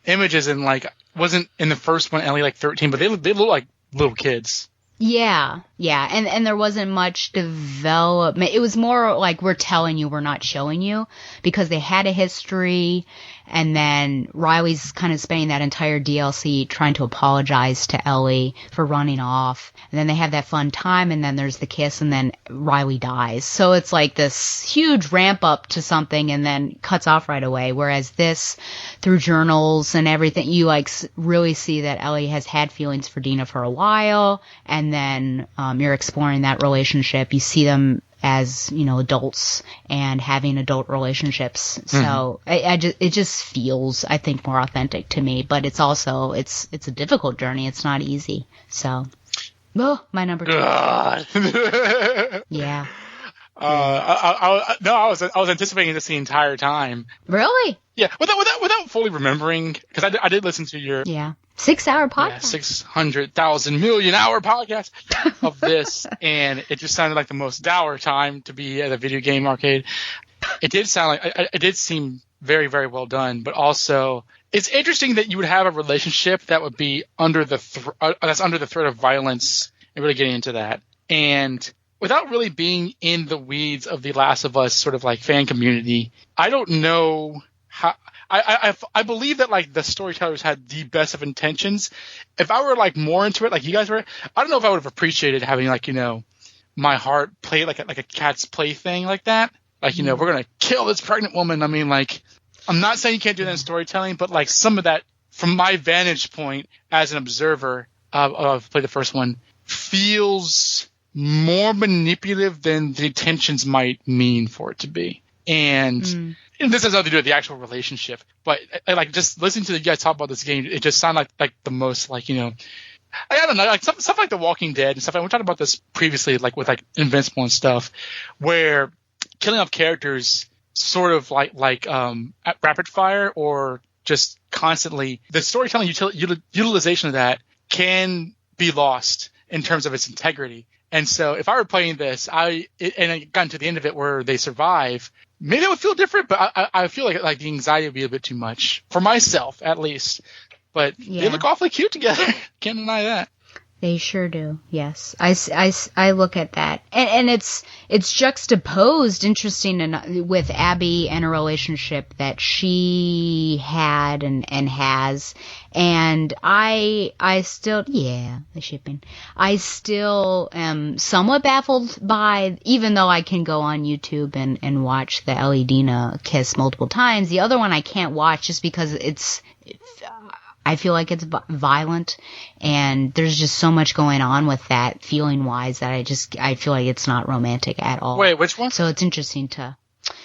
images and like, wasn't in the first one Ellie like 13, but they look like little kids. Yeah. And there wasn't much development. It was more like we're telling you, we're not showing you, because they had a history, and then Riley's kind of spending that entire DLC trying to apologize to Ellie for running off. And then they have that fun time, and then there's the kiss, and then Riley dies. So it's like this huge ramp up to something and then cuts off right away. Whereas this, through journals and everything, you like really see that Ellie has had feelings for Dina for a while, and then you're exploring that relationship. You see them as, adults and having adult relationships. So it just feels, I think, more authentic to me, but it's also, it's a difficult journey. It's not easy. So, my number 2. Yeah. I was anticipating this the entire time. Really? Yeah. Without fully remembering, because I did listen to your 6-hour podcast. Yeah, 600,000 million hour podcast of this, and it just sounded like the most dour time to be at a video game arcade. It did sound like it did seem very, very well done, but also it's interesting that you would have a relationship that would be under the threat of violence, and really getting into that, and without really being in the weeds of the Last of Us sort of like fan community, I don't know how. I believe that like the storytellers had the best of intentions. If I were like more into it, like you guys were, I don't know if I would have appreciated having like, my heart play like a cat's play thing like that. Like, we're going to kill this pregnant woman. I mean, like, I'm not saying you can't do that in storytelling, but like some of that from my vantage point as an observer of play the first one feels more manipulative than the intentions might mean for it to be. And this has nothing to do with the actual relationship, but like just listening to you guys talk about this game, it just sounded like the most like, I don't know, like stuff like The Walking Dead and stuff. We talked about this previously, like with like Invincible and stuff, where killing off characters sort of like at rapid fire or just constantly, the storytelling utilization of that can be lost in terms of its integrity. And so if I were playing this, and I got to the end of it where they survive, maybe it would feel different, but I feel like the anxiety would be a bit too much for myself, at least. But they look awfully cute together. Can't deny that. They sure do. Yes. I look at that. And it's juxtaposed, interesting enough, with Abby and a relationship that she had and has. And I still, the shipping. I still am somewhat baffled by, even though I can go on YouTube and watch the Ellie Dina kiss multiple times, the other one I can't watch just because I feel like it's violent, and there's just so much going on with that feeling wise that I feel like it's not romantic at all. Wait, which one? So it's interesting to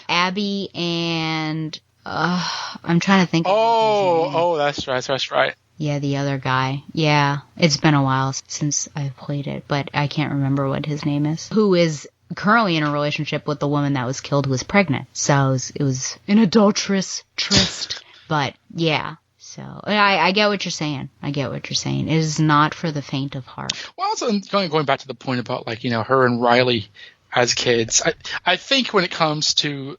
Abby and I'm trying to think. That's right. Yeah, the other guy. Yeah, it's been a while since I've played it, but I can't remember what his name is. Who is currently in a relationship with the woman that was killed who was pregnant. So it was an adulterous tryst. But yeah. So I get what you're saying. It is not for the faint of heart. Well, also going back to the point about like, her and Riley as kids, I think when it comes to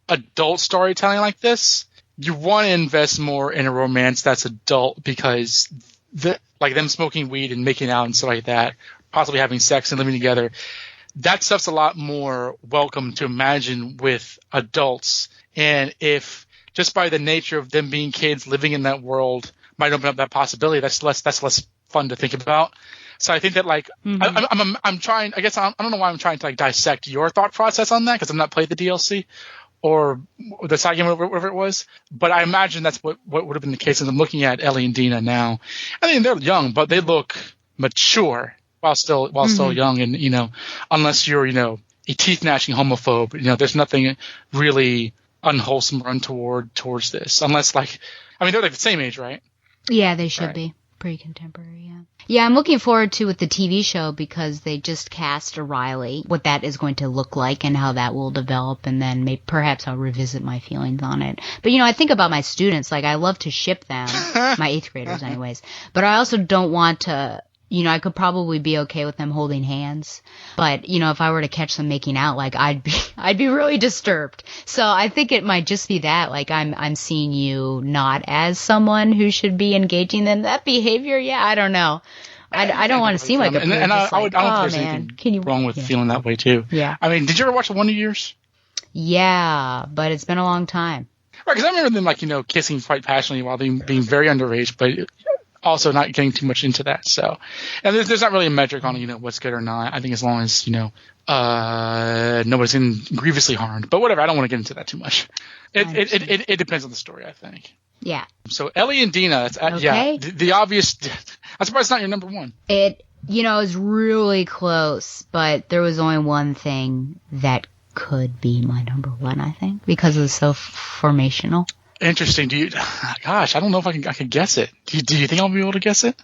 adult storytelling like this, you want to invest more in a romance that's adult, because like them smoking weed and making out and stuff like that, possibly having sex and living together, that stuff's a lot more welcome to imagine with adults. And if just by the nature of them being kids living in that world might open up that possibility, that's less fun to think about. So I think that like I'm trying. I guess I don't know why I'm trying to like dissect your thought process on that, because I've not played the DLC or the side game, whatever it was. But I imagine that's what would have been the case. And I'm looking at Ellie and Dina now. I mean, they're young, but they look mature while still young. And unless you're a teeth gnashing homophobe, there's nothing really unwholesome or untoward towards this, unless they're like the same age, right? Yeah, they should be pretty contemporary, yeah. Yeah, I'm looking forward to with the TV show because they just cast Riley, what that is going to look like and how that will develop, and then perhaps I'll revisit my feelings on it. But, I think about my students. Like, I love to ship them, my 8th graders anyways, but I also don't want to... I could probably be okay with them holding hands, but if I were to catch them making out, like I'd be really disturbed. So I think it might just be that, like I'm seeing you not as someone who should be engaging in that behavior. Yeah, I don't know. I don't want to seem like a prude. And I don't think oh there's man, anything wrong with feeling that way too. Yeah. I mean, did you ever watch The Wonder Years? Yeah, but it's been a long time. Right, because I remember them kissing quite passionately while being very underage, but also not getting too much into that. So, and there's not really a metric on what's good or not. I think as long as nobody's getting grievously harmed, but whatever. I don't want to get into that too much. It depends on the story, I think. Yeah. So Ellie and Dina. That's, okay. Yeah. The obvious. I'm surprised it's not your number one. It was really close, but there was only one thing that could be my number one. I think because it was so formational. Interesting. Gosh, I don't know if I could guess it. Do you think I'll be able to guess it?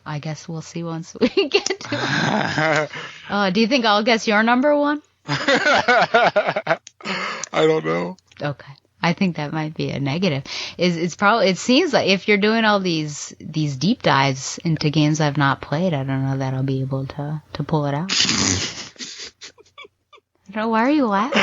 I guess we'll see once we get to it. Do you think I'll guess your number one? I don't know. Okay. I think that might be a negative. It seems like if you're doing all these deep dives into games I've not played, I don't know that I'll be able to pull it out. Why are you laughing?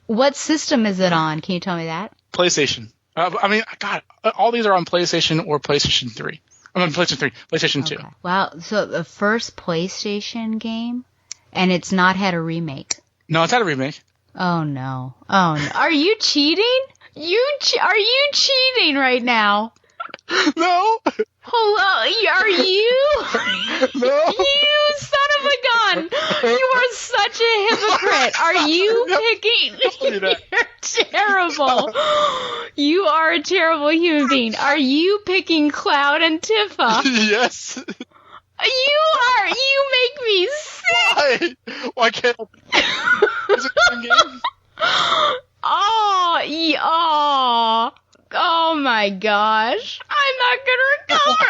What system is it on? Can you tell me that? PlayStation. God, all these are on PlayStation or PlayStation 3. I'm on PlayStation 3, PlayStation 2. Wow, so the first PlayStation game, and it's not had a remake. No, it's had a remake. Oh no! Are you cheating? Are you cheating right now? No. Hello, are you? No. You son of a gun! You are such a hypocrite. Are you picking? You're terrible. You are a terrible human being. Are you picking Cloud and Tifa? Yes. You are. You make me sick. Why? Why can't? Is it a game? Oh my gosh. I'm not gonna recover.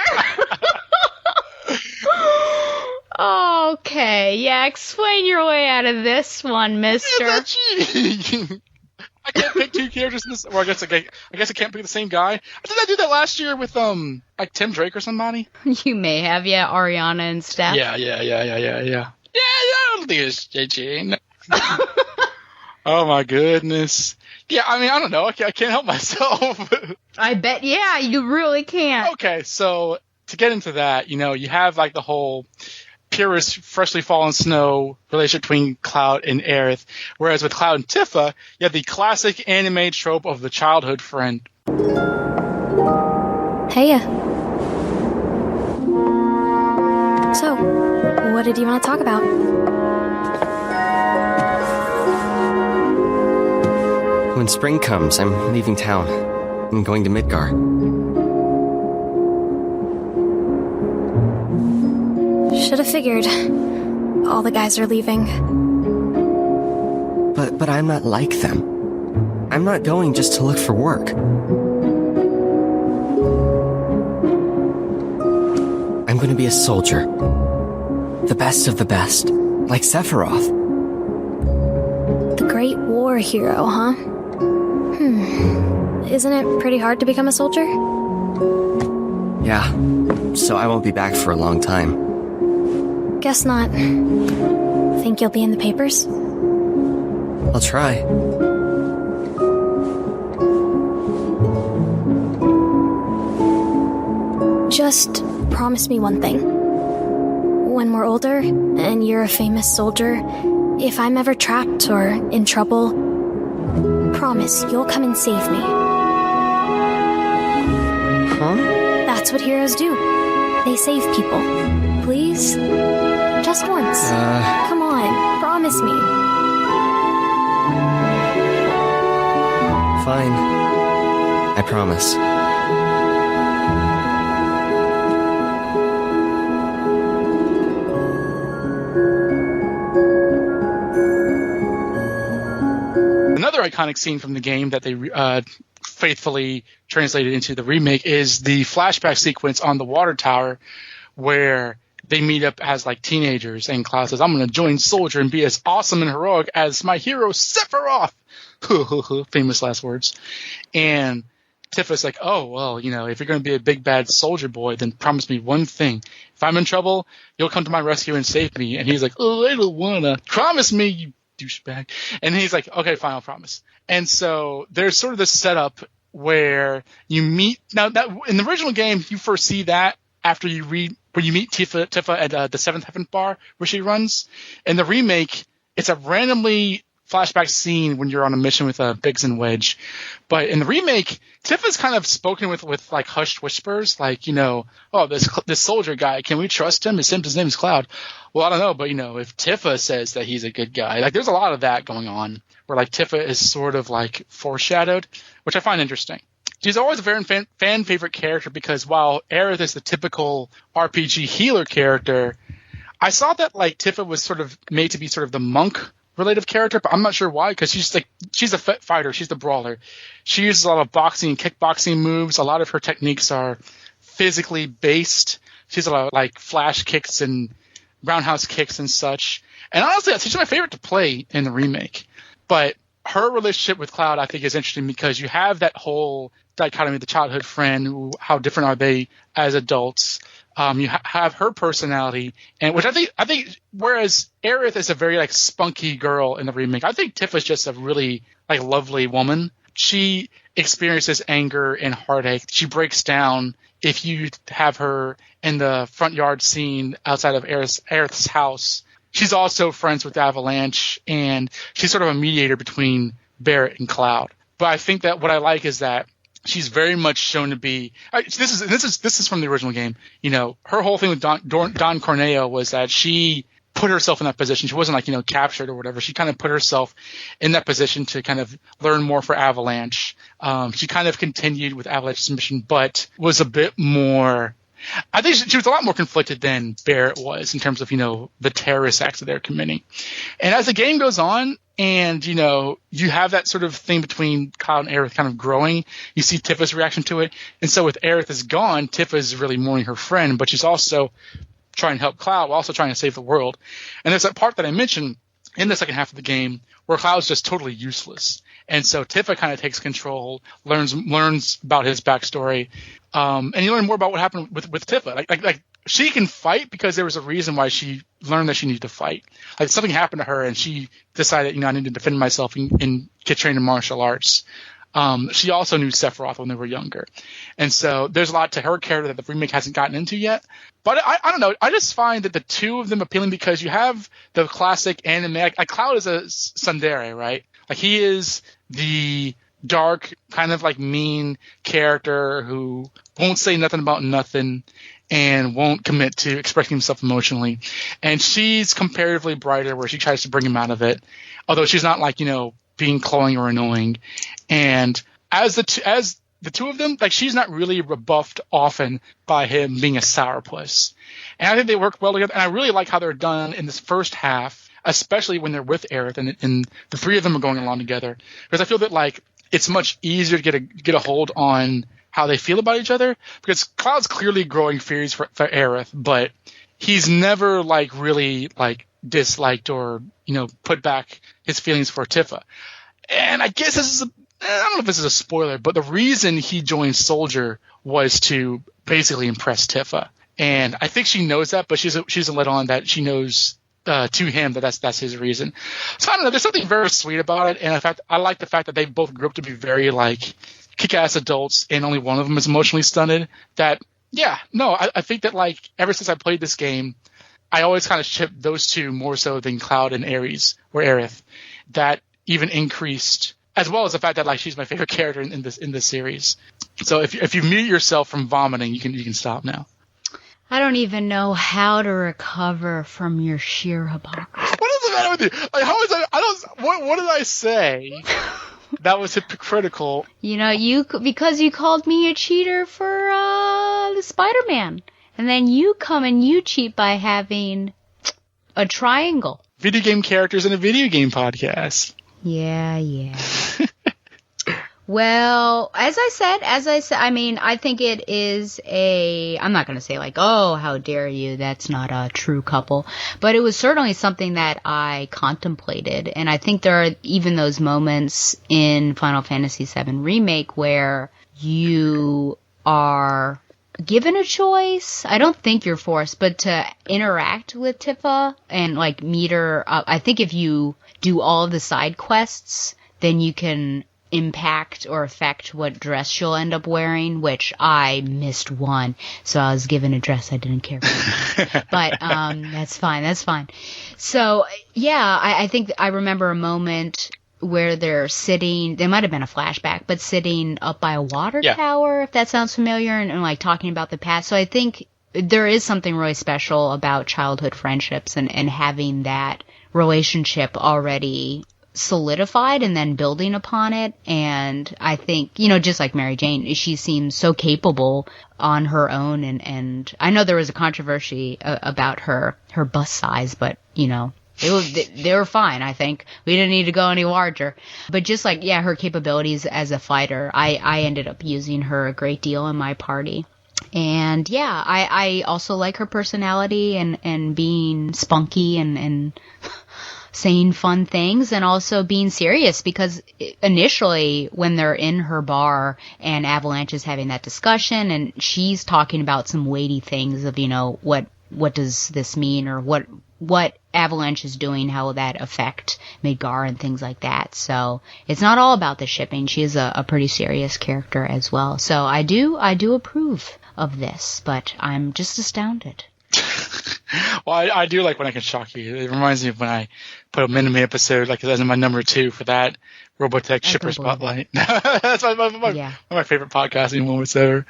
Okay, yeah, explain your way out of this one, mister. I can't pick two characters in this. Well, I guess I can't pick the same guy. Did I do that last year with Tim Drake or somebody? You may have, yeah, Ariana and Steph. Yeah. Yeah, I don't think it's JJ. Oh my goodness. Yeah, I don't know. I can't help myself. I bet, yeah, you really can't. Okay, so to get into that, you have the whole purest, freshly fallen snow relationship between Cloud and Aerith, whereas with Cloud and Tifa, you have the classic anime trope of the childhood friend. Hey. So, what did you want to talk about? When spring comes, I'm leaving town. I'm going to Midgar. Should have figured. All the guys are leaving. But I'm not like them. I'm not going just to look for work. I'm going to be a soldier. The best of the best. Like Sephiroth. The great war hero, huh? Isn't it pretty hard to become a soldier? Yeah, so I won't be back for a long time. Guess not. Think you'll be in the papers? I'll try. Just promise me one thing. When we're older, and you're a famous soldier, if I'm ever trapped or in trouble, promise you'll come and save me. Huh? That's what heroes do. They save people. Please? Just once. Come on, promise me. Fine. I promise. Another iconic scene from the game that they faithfully translated into the remake is the flashback sequence on the water tower where they meet up as like teenagers, and Cloud says, I'm going to join Soldier and be as awesome and heroic as my hero Sephiroth. Famous last words. And Tifa's like, oh, well, if you're going to be a big bad soldier boy, then promise me one thing. If I'm in trouble, you'll come to my rescue and save me. And he's like, oh, I don't want to. Promise me, you douchebag. And he's like, okay, fine, I'll promise. And so there's sort of this setup where you meet. Now, that in the original game, you first see that after you meet Tifa at the Seventh Heaven bar where she runs. In the remake, it's a randomly flashback scene when you're on a mission with Biggs and Wedge. But in the remake, Tifa's kind of spoken with like hushed whispers, like, oh, this soldier guy, can we trust him? His name is Cloud. Well, I don't know, but if Tifa says that he's a good guy, like there's a lot of that going on where like Tifa is sort of like foreshadowed, which I find interesting. She's always a very fan favorite character because while Aerith is the typical RPG healer character, I saw that like Tifa was sort of made to be sort of the monk related character, but I'm not sure why, because she's a fighter, she's the brawler. She uses a lot of boxing and kickboxing moves. A lot of her techniques are physically based. She's a lot of like flash kicks and roundhouse kicks and such. And honestly, she's my favorite to play in the remake. But her relationship with Cloud, I think, is interesting because you have that whole dichotomy of the childhood friend. How different are they as adults? You have her personality, and which I think, whereas Aerith is a very like spunky girl in the remake, I think Tifa's just a really like lovely woman. She experiences anger and heartache. She breaks down if you have her in the front yard scene outside of Aerith's house. She's also friends with Avalanche, and she's sort of a mediator between Barrett and Cloud. But I think that what I like is that she's very much shown to be. This is from the original game. Her whole thing with Don Corneo was that she put herself in that position. She wasn't like captured or whatever. She kind of put herself in that position to kind of learn more for Avalanche. She kind of continued with Avalanche's mission, but was a bit more. I think she was a lot more conflicted than Barrett was in terms of the terrorist acts that they're committing. And as the game goes on, and you have that sort of thing between Cloud and Aerith kind of growing. You see Tifa's reaction to it, and so with Aerith is gone, Tifa is really mourning her friend, but she's also trying to help Cloud while also trying to save the world. And there's that part that I mentioned in the second half of the game where Cloud's just totally useless, and so Tifa kind of takes control, learns about his backstory, and you learn more about what happened with Tifa. Like she can fight because there was a reason why she learned that she needed to fight. Like something happened to her and she decided, I need to defend myself and get trained in martial arts. She also knew Sephiroth when they were younger. And so there's a lot to her character that the remake hasn't gotten into yet. But I don't know. I just find that the two of them appealing because you have the classic anime. Like Cloud is a tsundere, right? Like he is the dark, kind of like mean character who won't say nothing about nothing and won't commit to expressing himself emotionally. And she's comparatively brighter where she tries to bring him out of it, although she's not like, being cloying or annoying. And as the two of them, like she's not really rebuffed often by him being a sourpuss. And I think they work well together. And I really like how they're done in this first half, especially when they're with Aerith and the three of them are going along together. Because I feel that like it's much easier to get a hold on how they feel about each other, because Cloud's clearly growing fears for Aerith, but he's never like really like disliked or put back his feelings for Tifa. And I guess I don't know if this is a spoiler, but the reason he joined Soldier was to basically impress Tifa, and I think she knows that, but she's let on that she knows to him that's his reason. So I don't know. There's something very sweet about it, and in fact, I like the fact that they both grew up to be very like kick-ass adults, and only one of them is emotionally stunted. I think that like ever since I played this game, I always kind of shipped those two more so than Cloud and Aerith. That even increased, as well as the fact that like she's my favorite character in this series. So if you mute yourself from vomiting, you can stop now. I don't even know how to recover from your sheer hypocrisy. What is the matter with you? Like, how is that? What did I say? That was hypocritical. Because you called me a cheater for the Spider-Man. And then you come and you cheat by having a triangle. Video game characters in a video game podcast. Yeah. Well, as I said, I mean, I think it is I'm not going to say like, oh, how dare you, that's not a true couple, but it was certainly something that I contemplated, and I think there are even those moments in Final Fantasy VII Remake where you are given a choice. I don't think you're forced, but to interact with Tifa and like meet her up. I think if you do all of the side quests, then you can impact or affect what dress she'll end up wearing, which I missed one, so I was given a dress I didn't care for. But that's fine. So yeah, I think I remember a moment where they're sitting, there might have been a flashback, but sitting up by a water tower, if that sounds familiar, and like talking about the past. So I think there is something really special about childhood friendships and having that relationship already solidified and then building upon it. And I think, just like Mary Jane, she seems so capable on her own. And I know there was a controversy about her bust size, but they were fine. I think we didn't need to go any larger, but just like, her capabilities as a fighter, I ended up using her a great deal in my party. And I also like her personality and being spunky and saying fun things, and also being serious, because initially when they're in her bar and Avalanche is having that discussion and she's talking about some weighty things of, what does this mean, or what Avalanche is doing, how will that affect Midgar and things like that. So it's not all about the shipping. She is a pretty serious character as well. So I do approve of this, but I'm just astounded. Well, I do like when I can shock you. It reminds me of when I put a Minimi episode, like as my number 2 for that Robotech Shipper Spotlight. That's one of my favorite podcasting moments ever.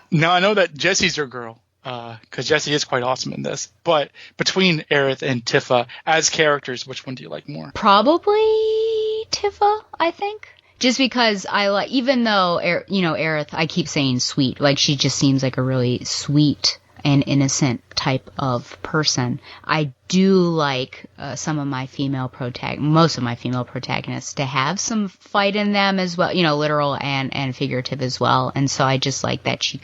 Now, I know that Jessie's your girl, because Jessie is quite awesome in this. But between Aerith and Tifa, as characters, which one do you like more? Probably Tifa, I think. Just because I like, even though, Aerith, I keep saying sweet, like she just seems like a really sweet and innocent type of person. I do like most of my female protagonists to have some fight in them as well, literal and figurative as well. And so I just like that she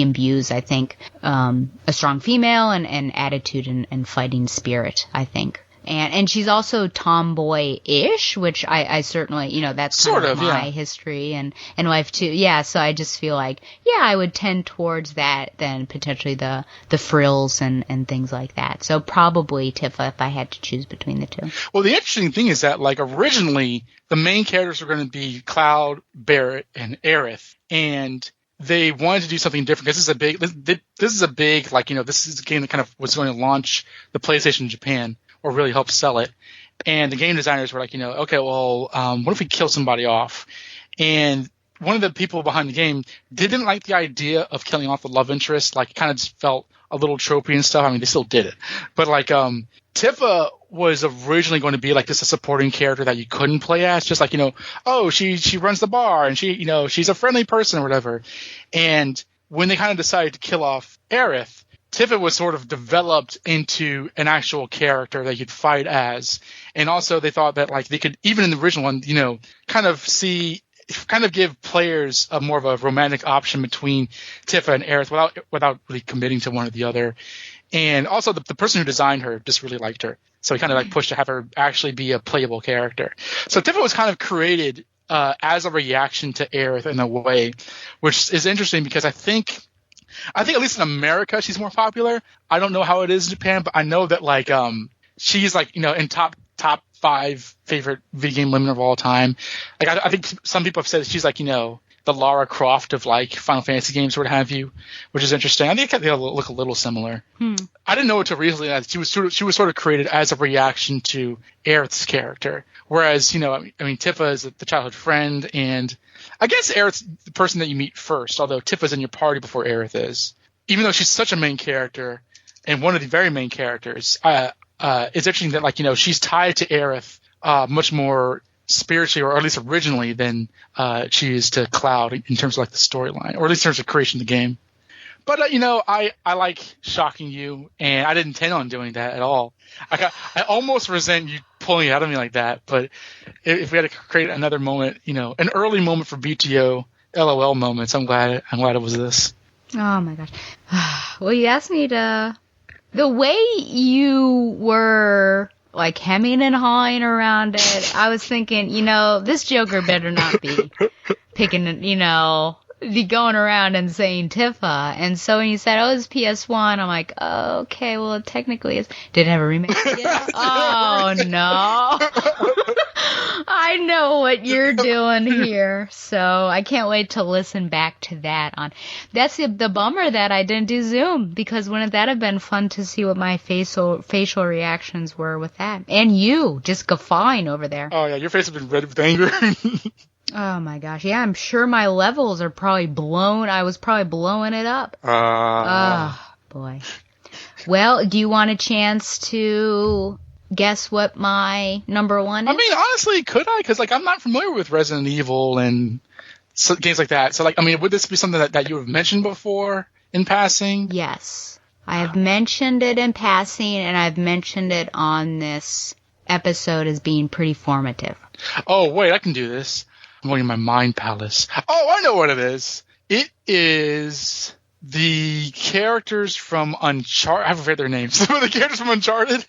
imbues, I think, a strong female and attitude and fighting spirit, I think. And she's also tomboy-ish, which I certainly, that's kind of my history and life too. Yeah, so I just feel like, I would tend towards that than potentially the frills and things like that. So probably Tifa if I had to choose between the two. Well, the interesting thing is that, like, originally the main characters were going to be Cloud, Barrett, and Aerith, and they wanted to do something different because this is a big, like, this is a game that kind of was going to launch the PlayStation in Japan, or really help sell it. And the game designers were like, okay, well, what if we kill somebody off? And one of the people behind the game didn't like the idea of killing off the love interest. Like, it kind of just felt a little tropey and stuff. I mean, they still did it. But, like, Tifa was originally going to be, like, just a supporting character that you couldn't play as. Just like, she runs the bar and she's a friendly person or whatever. And when they kind of decided to kill off Aerith, Tifa was sort of developed into an actual character that you'd fight as. And also they thought that, like, they could, even in the original one, kind of give players a more of a romantic option between Tifa and Aerith without really committing to one or the other. And also the person who designed her just really liked her. So he kind of like pushed to have her actually be a playable character. So Tifa was kind of created as a reaction to Aerith in a way, which is interesting because I think at least in America she's more popular. I don't know how it is in Japan, but I know that, like, she's, like, in top 5 favorite video game women of all time. Like, I think some people have said she's like, the Lara Croft of, like, Final Fantasy games or what have you, which is interesting. I think they look a little similar. I didn't know until recently that she was sort of created as a reaction to Aerith's character, whereas Tifa is the childhood friend, and I guess Aerith's the person that you meet first, although Tifa's in your party before Aerith is. Even though she's such a main character and one of the very main characters, it's interesting that, like, she's tied to Aerith much more spiritually, or at least originally, than she is to Cloud in terms of, like, the storyline, or at least in terms of creation of the game. But, I like shocking you, and I didn't intend on doing that at all. I almost resent you pulling it out of me like that. But if we had to create another moment, an early moment for BTO LOL moments, I'm glad it was this. Oh my gosh. Well, you asked me to. The way you were like hemming and hawing around it, I was thinking, this Joker better not be picking, be going around and saying Tifa. And so when you said, it's PS1, I'm like, oh, okay, well, it technically is. Did it have a remake? Yeah. Oh, no. I know what you're doing here. So I can't wait to listen back to that. That's the bummer that I didn't do Zoom, because wouldn't that have been fun to see what my facial reactions were with that? And you just guffawing over there. Oh, yeah, your face has been red with anger. Oh my gosh, yeah, I'm sure my levels are probably blown. I was probably blowing it up. Oh, boy. Well, do you want a chance to guess what my number one is? I mean, honestly, could I? Because, I'm not familiar with Resident Evil and games like that. So, would this be something that you have mentioned before in passing? Yes. I have mentioned it in passing, and I've mentioned it on this episode as being pretty formative. Oh, wait, I can do this. I'm going in my mind palace. Oh, I know what it is. It is the characters from Uncharted. I forget their names. The characters from Uncharted?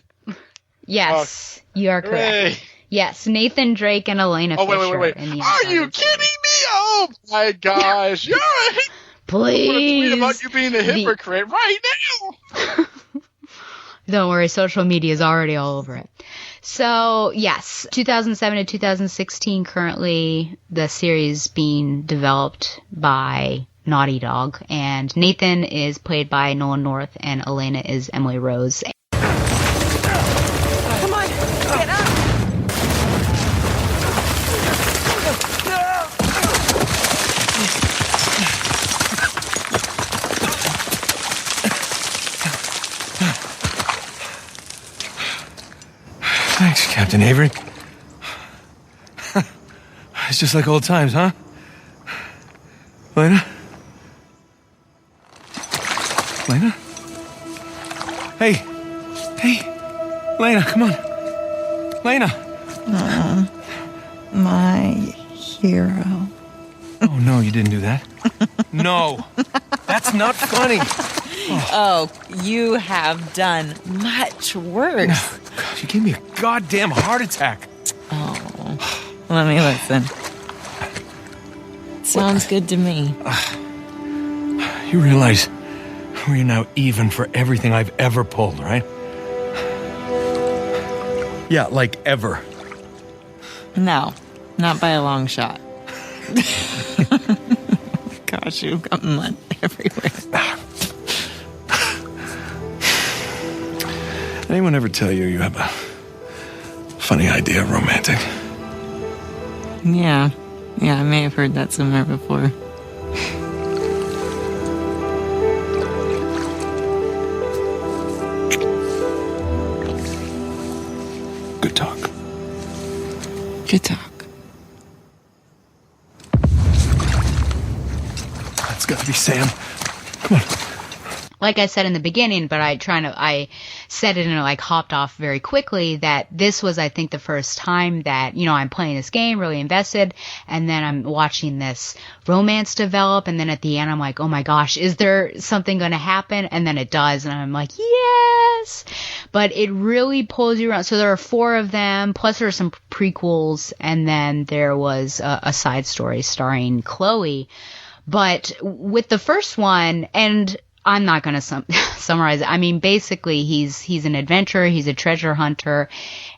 Yes, you are correct. Hooray. Yes, Nathan Drake and Elena Fisher. Wait. Are you kidding me? Oh, my gosh. You're right. Please. I'm going to tweet about you being a hypocrite right now. Don't worry, social media is already all over it. So, yes, 2007 to 2016, currently the series being developed by Naughty Dog. And Nathan is played by Nolan North, and Elena is Emily Rose. Come on, get up! Thanks, Captain Avery. It's just like old times, huh? Lena? Lena? Hey! Lena, come on! Lena! My hero. Oh, no, you didn't do that. No! That's not funny! Oh, you have done much worse. God, you gave me a goddamn heart attack. Oh, let me listen. Sounds good to me. You realize we're now even for everything I've ever pulled, right? Yeah, like ever. No, not by a long shot. Gosh, you've got mud everywhere. Anyone ever tell you have a funny idea of romantic? Yeah, I may have heard that somewhere before. Good talk. Good talk. That's got to be Sam. Come on. Like I said in the beginning, but I said it and hopped off very quickly, that this was, I think, the first time that, I'm playing this game, really invested, and then I'm watching this romance develop, and then at the end I'm like, oh my gosh, is there something going to happen? And then it does, and I'm like, yes! But it really pulls you around. So there are 4 of them, plus there are some prequels, and then there was a side story starring Chloe. But with the first one, and I'm not going to summarize it. I mean, basically, he's an adventurer, he's a treasure hunter,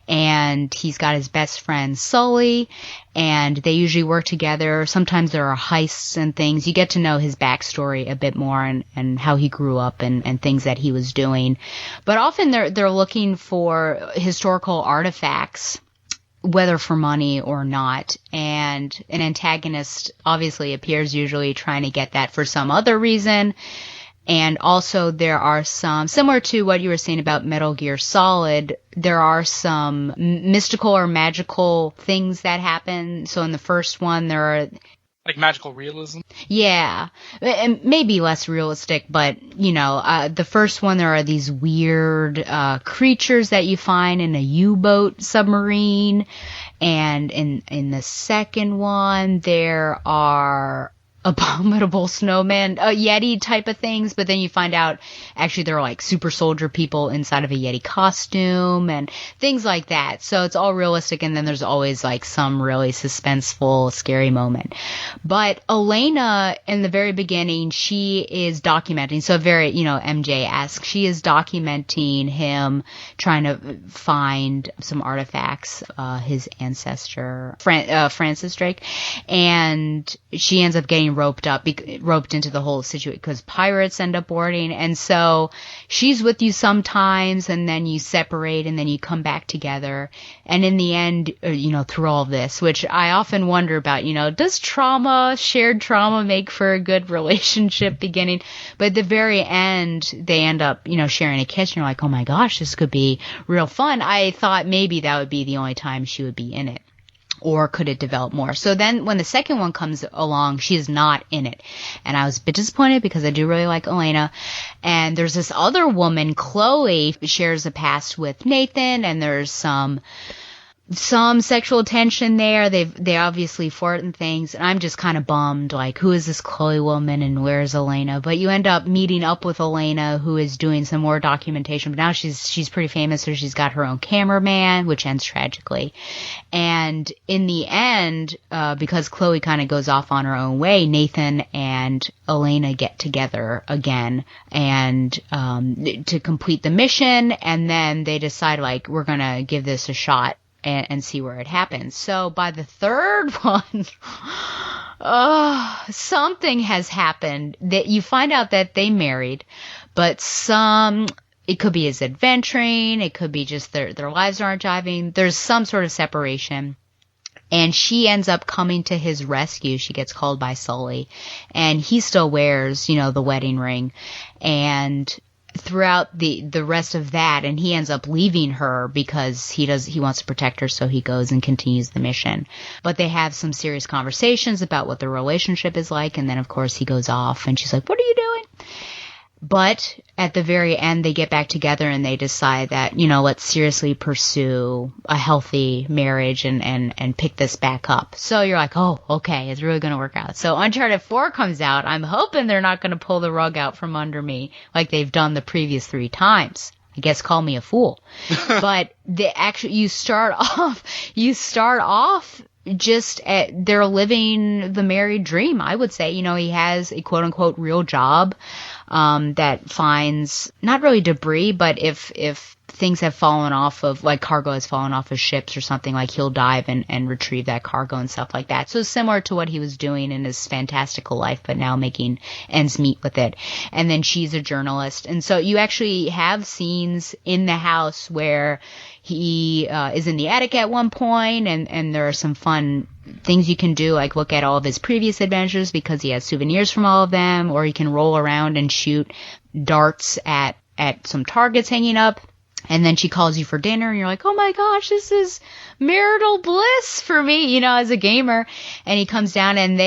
and he's got his best friend Sully, and they usually work together. Sometimes there are heists and things. You get to know his backstory a bit more and how he grew up and things that he was doing. But often they're looking for historical artifacts, whether for money or not, and an antagonist obviously appears, usually trying to get that for some other reason. And also there are some, similar to what you were saying about Metal Gear Solid, there are some mystical or magical things that happen. So in the first one, there are Like magical realism? Yeah, and maybe less realistic, but, the first one, there are these weird creatures that you find in a U-boat submarine, and in the second one, there are abominable snowman, Yeti type of things, but then you find out actually they're like super soldier people inside of a Yeti costume and things like that. So it's all realistic, and then there's always like some really suspenseful, scary moment. But Elena, in the very beginning, she is documenting, so very, MJ-esque, she is documenting him trying to find some artifacts, his ancestor, Francis Drake, and she ends up getting roped into the whole situation because pirates end up boarding. And so she's with you sometimes, and then you separate, and then you come back together. And in the end, through all this, which I often wonder about, does shared trauma make for a good relationship beginning? But at the very end, they end up, sharing a kiss, and you're like, oh my gosh, this could be real fun. I thought maybe that would be the only time she would be in it. Or could it develop more? So then when the second one comes along, she is not in it. And I was a bit disappointed because I do really like Elena. And there's this other woman, Chloe, shares a past with Nathan, and there's some sexual tension there. They obviously flirt and things, and I'm just kind of bummed, like, who is this Chloe woman and where's Elena? But you end up meeting up with Elena, who is doing some more documentation, but now she's pretty famous, so she's got her own cameraman, which ends tragically. And in the end, because Chloe kind of goes off on her own way, Nathan and Elena get together again and to complete the mission, and then they decide, like, we're gonna give this a shot and see where it happens. So by the third one, something has happened that you find out that they married, but it could be his adventuring, it could be just their lives aren't jiving. There's some sort of separation. And she ends up coming to his rescue. She gets called by Sully, and he still wears, the wedding ring. And throughout the rest of that, and he ends up leaving her because he wants to protect her, so he goes and continues the mission. But they have some serious conversations about what their relationship is like, and then of course he goes off and she's like, what are you doing? But at the very end, they get back together and they decide that, let's seriously pursue a healthy marriage and pick this back up. So you're like, oh, okay, it's really going to work out. So Uncharted 4 comes out. I'm hoping they're not going to pull the rug out from under me like they've done the previous 3 times. I guess call me a fool. But you start off just they're living the married dream, I would say. He has a quote unquote real job that finds not really debris, but if things have fallen off of, like, cargo has fallen off of ships or something, like, he'll dive and retrieve that cargo and stuff like that. So similar to what he was doing in his fantastical life, but now making ends meet with it. And then she's a journalist. And so you actually have scenes in the house where he is in the attic at one point, and there are some fun things you can do, like look at all of his previous adventures because he has souvenirs from all of them, or he can roll around and shoot darts at some targets hanging up. And then she calls you for dinner, and you're like, oh my gosh, this is marital bliss for me, as a gamer. And he comes down, and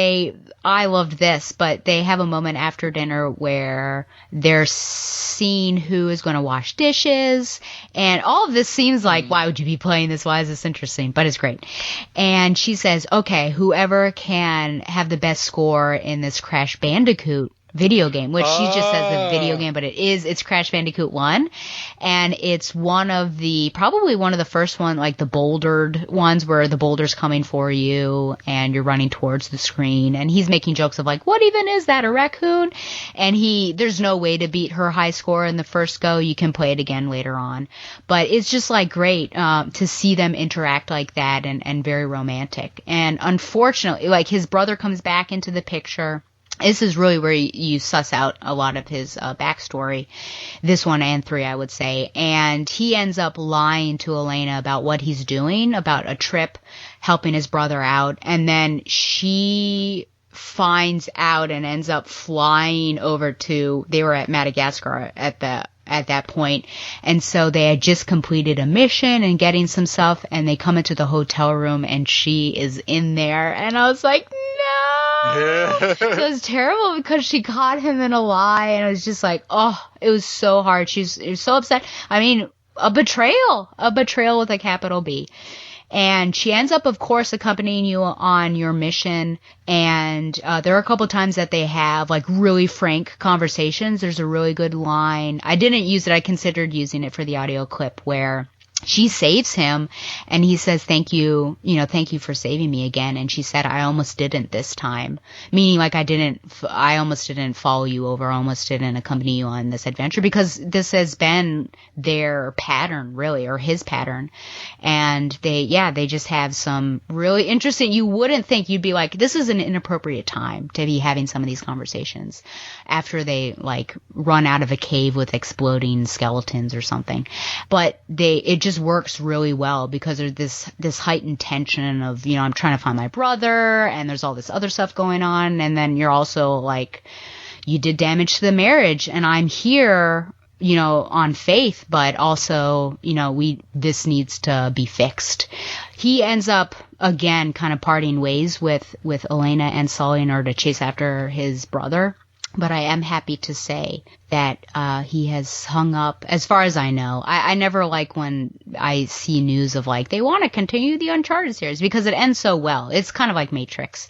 I loved this, but they have a moment after dinner where they're seeing who is going to wash dishes. And all of this seems like, why would you be playing this? Why is this interesting? But it's great. And she says, okay, whoever can have the best score in this Crash Bandicoot video game, which she just says the video game, but it's Crash Bandicoot 1, and it's probably one of the first one, like the bouldered ones where the boulder's coming for you and you're running towards the screen, and he's making jokes of like, what even is that, a raccoon? And there's no way to beat her high score in the first go. You can play it again later on, but it's just like great to see them interact like that, and very romantic. And unfortunately, like, his brother comes back into the picture. This is really where you suss out a lot of his backstory, this 1 and 3, I would say. And he ends up lying to Elena about what he's doing, about a trip, helping his brother out. And then she finds out and ends up flying over they were at Madagascar at that point. And so they had just completed a mission and getting some stuff, and they come into the hotel room and she is in there. And I was like, no! So it was terrible because she caught him in a lie, and it was just like, oh, it was so hard. She was so upset. I mean, a betrayal with a capital B. And she ends up, of course, accompanying you on your mission. And there are a couple times that they have like really frank conversations. There's a really good line. I didn't use it. I considered using it for the audio clip where she saves him and he says, thank you for saving me again. And she said, I almost didn't this time. Meaning like I almost didn't follow you over, almost didn't accompany you on this adventure because this has been their pattern really, or his pattern. And they just have some really interesting, you wouldn't think, you'd be like, this is an inappropriate time to be having some of these conversations after they like run out of a cave with exploding skeletons or something. But it just works really well because there's this heightened tension of, I'm trying to find my brother and there's all this other stuff going on. And then you're also like, you did damage to the marriage and I'm here, on faith, but also, this needs to be fixed. He ends up again kind of parting ways with Elena and Sully in order to chase after his brother. But I am happy to say that he has hung up, as far as I know. I never like when I see news of like, they want to continue the Uncharted series because it ends so well. It's kind of like Matrix.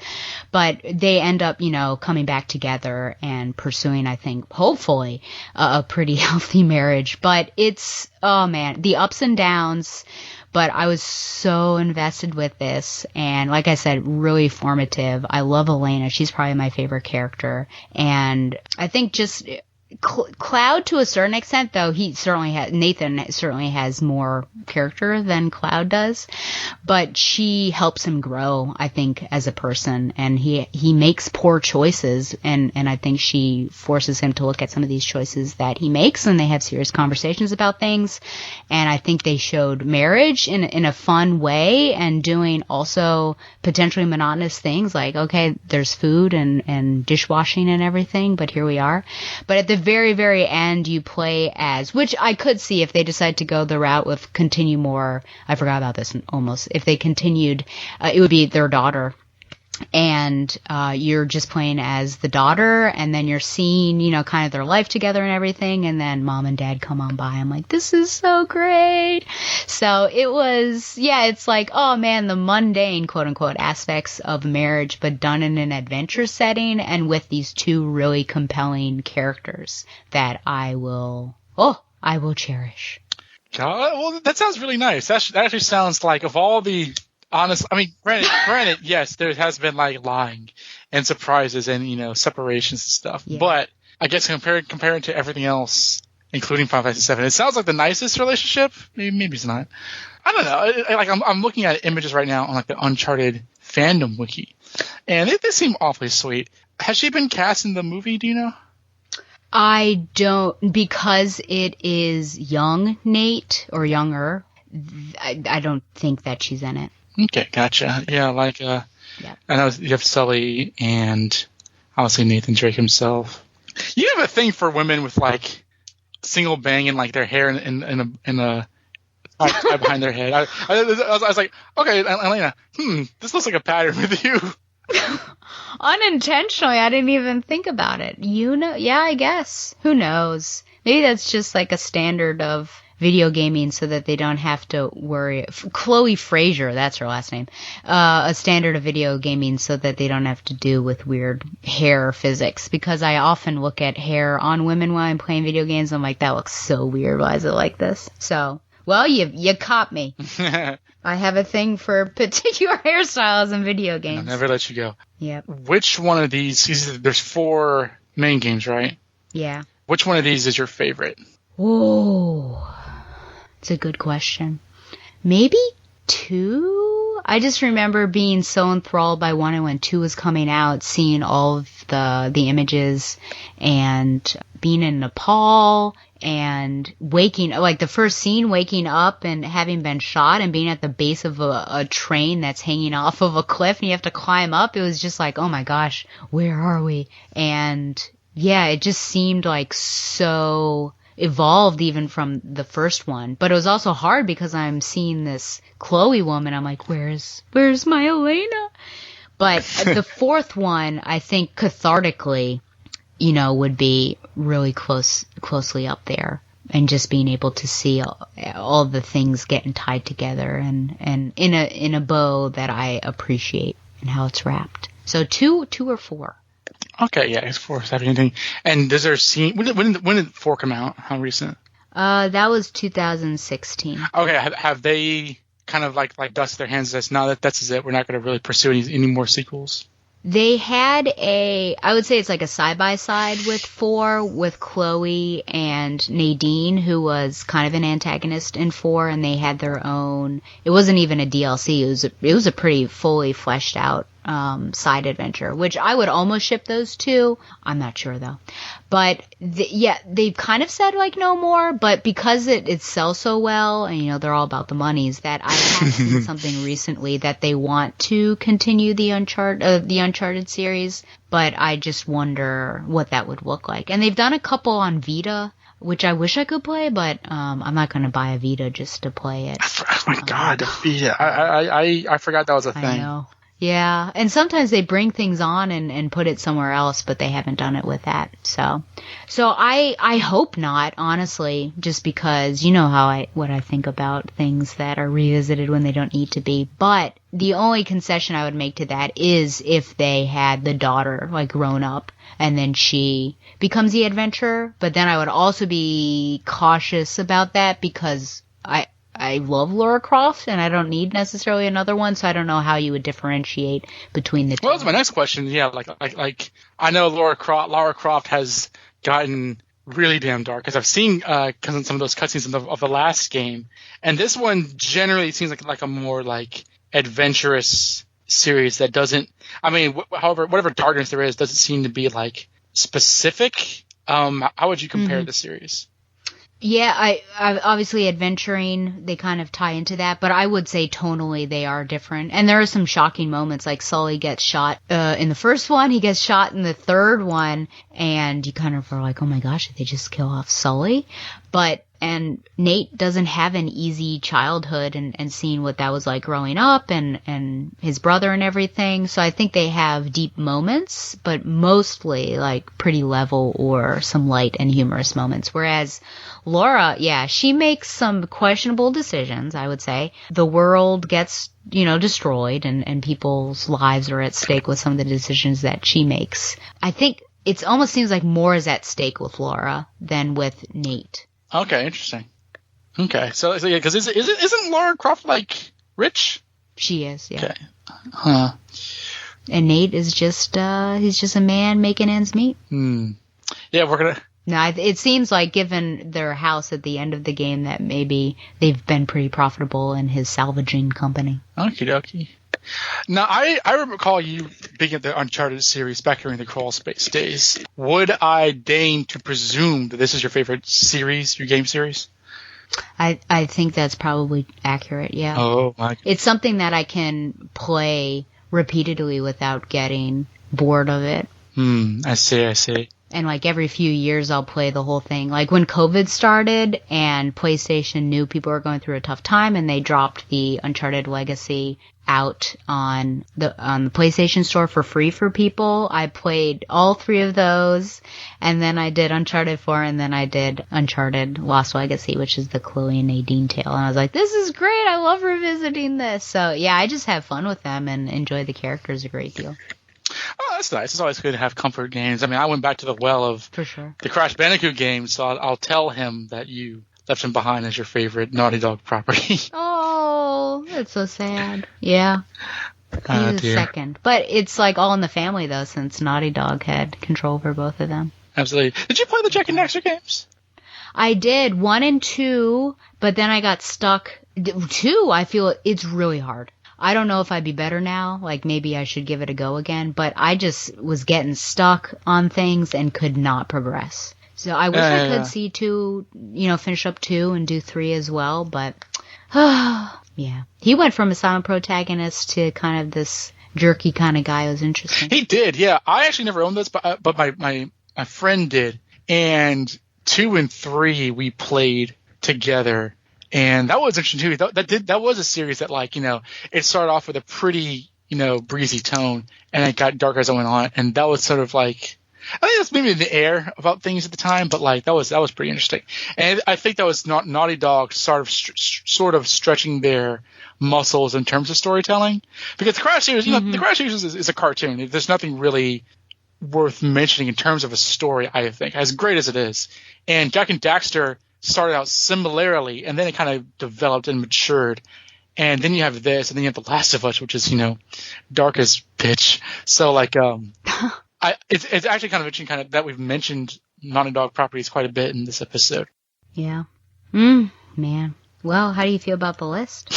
But they end up, coming back together and pursuing, I think, hopefully, a pretty healthy marriage. But it's, oh man, the ups and downs. But I was so invested with this. And like I said, really formative. I love Elena. She's probably my favorite character. And I think just Cloud to a certain extent, though, Nathan certainly has more character than Cloud does. But she helps him grow, I think, as a person. And he makes poor choices. And I think she forces him to look at some of these choices that he makes. And they have serious conversations about things. And I think they showed marriage in a fun way and doing also potentially monotonous things like, okay, there's food and dishwashing and everything, but here we are. But at the very, very end, you play as, which I could see if they decide to go the route with continue more. I forgot about this almost. If they continued, it would be their daughter. And you're just playing as the daughter, and then you're seeing, kind of their life together and everything, and then mom and dad come on by. I'm like, this is so great. So it was, it's like, oh man, the mundane, quote unquote, aspects of marriage, but done in an adventure setting and with these two really compelling characters that I will cherish. Well, that sounds really nice. That actually sounds like, of all the honest, I mean, granted, yes, there has been like lying and surprises and, separations and stuff. Yeah. But I guess comparing to everything else, including Final Fantasy VII, it sounds like the nicest relationship. Maybe it's not. I don't know. I'm looking at images right now on like the Uncharted fandom wiki, and they seem awfully sweet. Has she been cast in the movie? Do you know? I don't, because it is young Nate or younger. I don't think that she's in it. Okay, gotcha. Yeah, I know you have Sully and obviously Nathan Drake himself. You have a thing for women with like single banging like their hair in a tie behind their head. I was like, okay, Elena, this looks like a pattern with you. Unintentionally, I didn't even think about it. Yeah, I guess. Who knows? Maybe that's just like a standard of video gaming so that they don't have to worry. Chloe Fraser, that's her last name. A standard of video gaming so that they don't have to deal with weird hair physics. Because I often look at hair on women while I'm playing video games. I'm like, that looks so weird. Why is it like this? So, well, you caught me. I have a thing for particular hairstyles in video games. I'll never let you go. Yep. Which one of these, there's 4 main games, right? Yeah. Which one of these is your favorite? Whoa. It's a good question. Maybe 2? I just remember being so enthralled by 1, and when 2 was coming out, seeing all of the images and being in Nepal and like the first scene, waking up and having been shot and being at the base of a train that's hanging off of a cliff and you have to climb up. It was just like, oh my gosh, where are we? And yeah, it just seemed like so evolved even from the first one. But it was also hard because I'm seeing this Chloe woman. I'm like, where's my Elena? But the fourth one, I think cathartically, would be really closely up there. And just being able to see all the things getting tied together and in a bow that I appreciate and how it's wrapped. So two or four. Okay, yeah, it's 4, 17. And does there scene? When did 4 come out? How recent? That was 2016. Okay, have they kind of like dusted their hands and said, no, that's it. We're not going to really pursue any more sequels? They had I would say it's like a side-by-side with 4 with Chloe and Nadine, who was kind of an antagonist in 4, and they had their own, it wasn't even a DLC, it was a pretty fully fleshed out side adventure, which I would almost ship those two. I'm not sure though. But they've kind of said like no more, but because it sells so well, and they're all about the monies, that I have seen something recently that they want to continue the Uncharted series, but I just wonder what that would look like. And they've done a couple on Vita, which I wish I could play, but I'm not going to buy a Vita just to play it. Oh my god, the Vita! I forgot that was a thing. I know. Yeah, and sometimes they bring things on and put it somewhere else, but they haven't done it with that. So I hope not, honestly, just because what I think about things that are revisited when they don't need to be. But the only concession I would make to that is if they had the daughter like grown up and then she becomes the adventurer. But then I would also be cautious about that because I love Lara Croft, and I don't need necessarily another one, so I don't know how you would differentiate between the two. Well, that was my next question. Yeah, like I know Lara Croft has gotten really damn dark, because I've seen some of those cutscenes of the last game, and this one generally seems like a more like adventurous series that doesn't. I mean, whatever darkness there is doesn't seem to be like specific. How would you compare the series? Yeah, I obviously adventuring, they kind of tie into that, but I would say tonally they are different. And there are some shocking moments, like Sully gets shot in the first one, he gets shot in the third one, and you kind of are like, oh my gosh, did they just kill off Sully? And Nate doesn't have an easy childhood and seeing what that was like growing up and his brother and everything. So I think they have deep moments, but mostly like pretty level or some light and humorous moments. Whereas Laura, yeah, she makes some questionable decisions, I would say. The world gets, destroyed and people's lives are at stake with some of the decisions that she makes. I think it almost seems like more is at stake with Laura than with Nate. Okay, interesting. Okay, so yeah, because isn't Lara Croft like rich? She is, yeah. Okay. Huh. And Nate is just he's just a man making ends meet. Yeah, we're gonna. No, it seems like given their house at the end of the game that maybe they've been pretty profitable in his salvaging company. Okie dokie. Now, I recall you being at the Uncharted series back during the crawl space days. Would I deign to presume that this is your favorite series, your game series? I think that's probably accurate, yeah. Oh, my. It's something that I can play repeatedly without getting bored of it. I see. And like every few years I'll play the whole thing. Like when COVID started and PlayStation knew people were going through a tough time and they dropped the Uncharted Legacy out on the PlayStation Store for free for people. I played all 3 of those, and then I did Uncharted 4, and then I did Uncharted Lost Legacy, which is the Chloe and Nadine tale. And I was like, this is great. I love revisiting this. So yeah, I just have fun with them and enjoy the characters a great deal. Oh, that's nice. It's always good to have comfort games. I mean, I went back to the well of for sure the Crash Bandicoot games, so I'll tell him that you left him behind as your favorite Naughty Dog property. Oh, that's so sad. Yeah. He's second. But it's like all in the family, though, since Naughty Dog had control over both of them. Absolutely. Did you play the Jack and Daxter games? I did, 1 and 2, but then I got stuck. 2, I feel it's really hard. I don't know if I'd be better now. Like, maybe I should give it a go again. But I just was getting stuck on things and could not progress. So I wish I could see 2, finish up 2 and do 3 as well. But, yeah. He went from a silent protagonist to kind of this jerky kind of guy. It was interesting. He did, yeah. I actually never owned this, but my friend did. And 2 and 3 we played together. And that was interesting too. That was a series that, like, it started off with a pretty, breezy tone, and it got darker as it went on, and that was sort of like, I think that's maybe in the air about things at the time, but like that was pretty interesting, and I think that was not Naughty Dog sort of stretching their muscles in terms of storytelling, because the Crash series, the Crash series is a cartoon. There's nothing really worth mentioning in terms of a story, I think, as great as it is. And Jak and Daxter started out similarly, and then it kind of developed and matured. And then you have this, and then you have The Last of Us, which is, dark as pitch. So, like, it's actually kind of interesting that we've mentioned Naughty Dog properties quite a bit in this episode. Yeah. Man. Well, how do you feel about the list?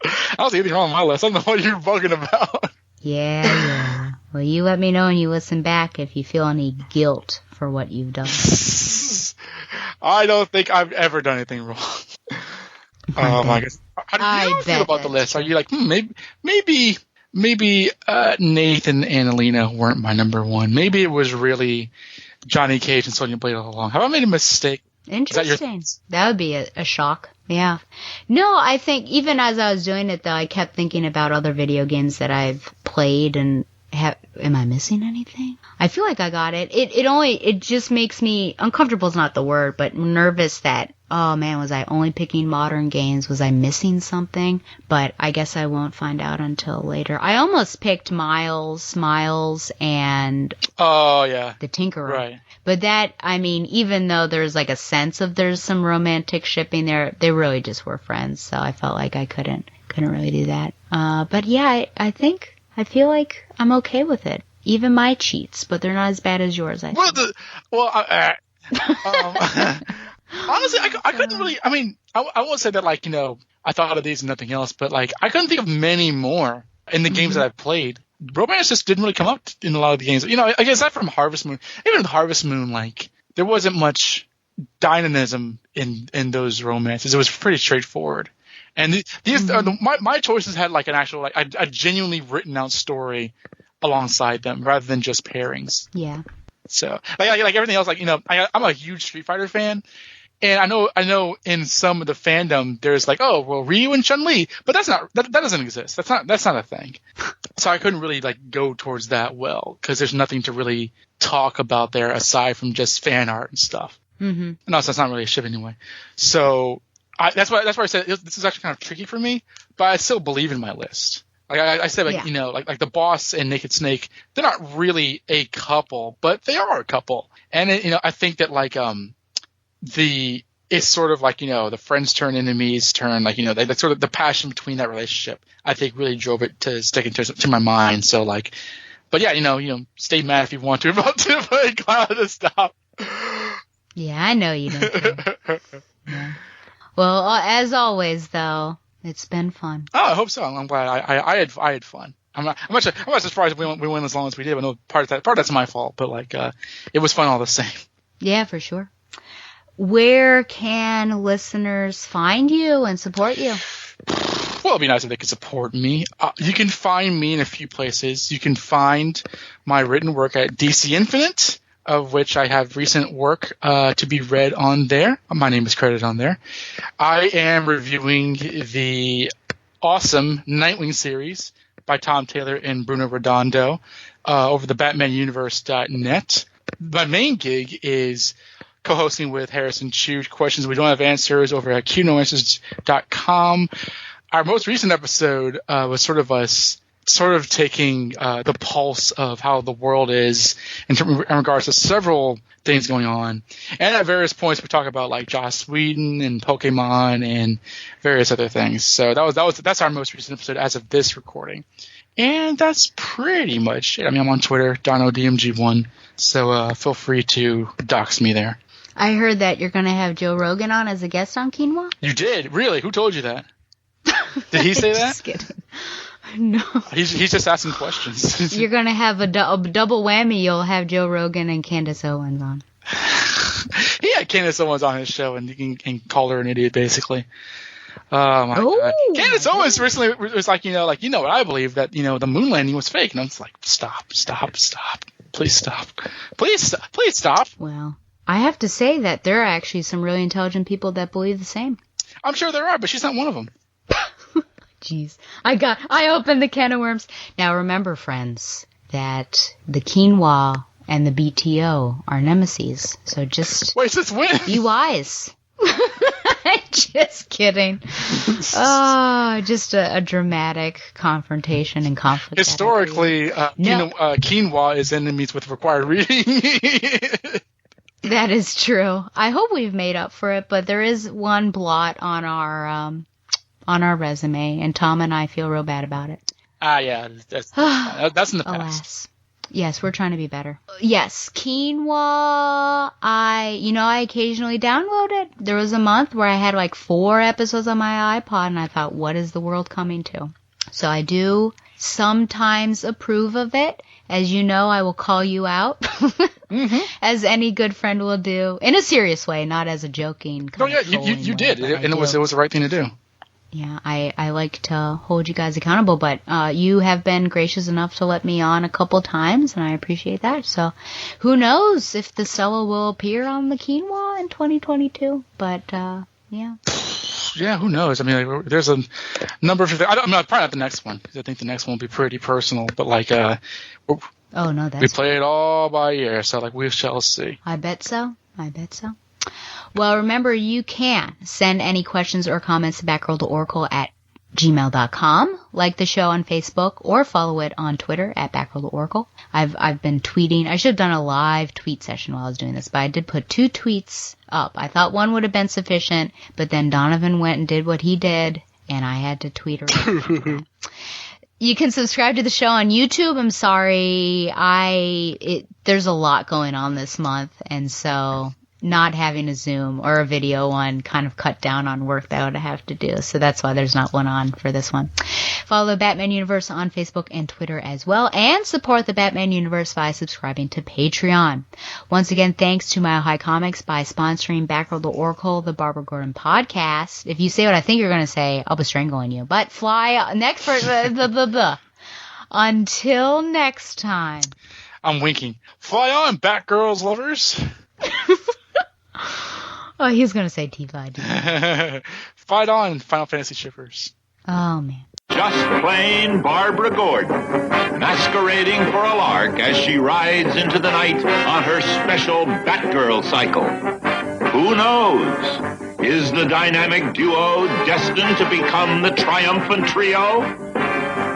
I don't see anything wrong with my list. I don't know what you're bugging about. Yeah. Well, you let me know when you listen back if you feel any guilt for what you've done. I don't think I've ever done anything wrong. Oh my God. How do you feel about the list? Are you like, maybe Nathan and Alina weren't my number one. Maybe it was really Johnny Cage and Sonya Blade all along. Have I made a mistake? Interesting. That would be a shock. Yeah. No, I think even as I was doing it, though, I kept thinking about other video games that I've played and am I missing anything? I feel like I got it. It just makes me uncomfortable is not the word, but nervous that, oh man, was I only picking modern games? Was I missing something? But I guess I won't find out until later. I almost picked Miles, and the Tinkerer. Right. But that, I mean, even though there's like a sense of there's some romantic shipping there, they really just were friends. So I felt like I couldn't really do that. But yeah, I feel like I'm okay with it. Even my cheats, but they're not as bad as yours, I think. Honestly, I couldn't really, I mean, I won't say that like, I thought of these and nothing else, but like, I couldn't think of many more in the games that I've played. Romance just didn't really come up in a lot of the games. I guess aside from Harvest Moon, even with Harvest Moon, like, there wasn't much dynamism in those romances. It was pretty straightforward. And my choices had like an actual, like a genuinely written out story alongside them rather than just pairings. Yeah. So like everything else, like, I'm a huge Street Fighter fan, and I know in some of the fandom there's like, oh well, Ryu and Chun-Li, but that doesn't exist. That's not a thing. So I couldn't really like go towards that because there's nothing to really talk about there aside from just fan art and stuff. Mm-hmm. No, so that's not really a ship anyway. So that's why I said this is actually kind of tricky for me, but I still believe in my list. Like I said, like, like the boss and Naked Snake, they're not really a couple, but they are a couple. And I think that like it's sort of like the friends turn enemies turn, like that's sort of the passion between that relationship. I think really drove it to sticking to my mind. So like, but yeah, stay mad if you want to about to play Cloud to stop. Yeah, I know you don't care. Yeah. Well, as always, though. It's been fun. Oh, I hope so. I'm glad. I had fun. I'm not surprised we went as long as we did. I know part of that's my fault, but like it was fun all the same. Yeah, for sure. Where can listeners find you and support you? Well, it'd be nice if they could support me. You can find me in a few places. You can find my written work at DC Infinite, of which I have recent work to be read on there. My name is credited on there. I am reviewing the awesome Nightwing series by Tom Taylor and Bruno Redondo over the BatmanUniverse.net. My main gig is co-hosting with Harrison Chu Questions We Don't Have Answers over at QNoAnswers.com. Our most recent episode was sort of us taking the pulse of how the world is in regards to several things going on. And at various points, we talk about like Joss Whedon and Pokemon and various other things. So that's our most recent episode as of this recording. And that's pretty much it. I mean, I'm on Twitter, DonoDMG1. So feel free to dox me there. I heard that you're going to have Joe Rogan on as a guest on Quinoa. You did? Really? Who told you that? Did he say that? Just kidding. No. He's just asking questions. You're going to have a double whammy. You'll have Joe Rogan and Candace Owens on. He had Candace Owens on his show and called her an idiot, basically. Oh, my God. Candace Owens recently was like, what I believe, that, the moon landing was fake. And I'm just like, stop. Please stop. Well, I have to say that there are actually some really intelligent people that believe the same. I'm sure there are, but she's not one of them. Jeez. I opened the can of worms. Now remember, friends, that the quinoa and the BTO are nemesis. So just wait, since when? Be wise. Just kidding. Oh, just a dramatic confrontation and conflict. Historically, quinoa is enemies with required reading. That is true. I hope we've made up for it, but there is one blot on our resume, and Tom and I feel real bad about it. Yeah, that's in the past. Alas. Yes, we're trying to be better. Yes, quinoa, I occasionally download it. There was a month where I had like 4 episodes on my iPod, and I thought, what is the world coming to? So I do sometimes approve of it. As you know, I will call you out, as any good friend will do, in a serious way, not as a joking kind of trolling you way, did, and it was the right thing to do. Yeah, I like to hold you guys accountable, but you have been gracious enough to let me on a couple times, and I appreciate that. So who knows if the Stella will appear on the quinoa in 2022, but yeah. Yeah, who knows? I mean, there's a number of things. Probably not the next one, because I think the next one will be pretty personal, but like, we play it all by ear, so we shall see. I bet so. Well, remember, you can send any questions or comments to batgirltooracle@gmail.com, like the show on Facebook, or follow it on Twitter @batgirltooracle. I've been tweeting. I should have done a live tweet session while I was doing this, but I did put 2 tweets up. I thought one would have been sufficient, but then Donovan went and did what he did, and I had to tweet around. You can subscribe to the show on YouTube. I'm sorry. There's a lot going on this month, and so not having a Zoom or a video one kind of cut down on work that I would have to do. So that's why there's not one on for this one. Follow Batman Universe on Facebook and Twitter as well, and support the Batman Universe by subscribing to Patreon. Once again, thanks to Mile High Comics by sponsoring Batgirl the Oracle, the Barbara Gordon podcast. If you say what I think you're going to say, I'll be strangling you. But fly next for Until next time. I'm winking. Fly on, Batgirls lovers. Oh, he's going to say T5. Fight on, Final Fantasy shippers. Oh, man. Just plain Barbara Gordon, masquerading for a lark as she rides into the night on her special Batgirl cycle. Who knows? Is the dynamic duo destined to become the triumphant trio?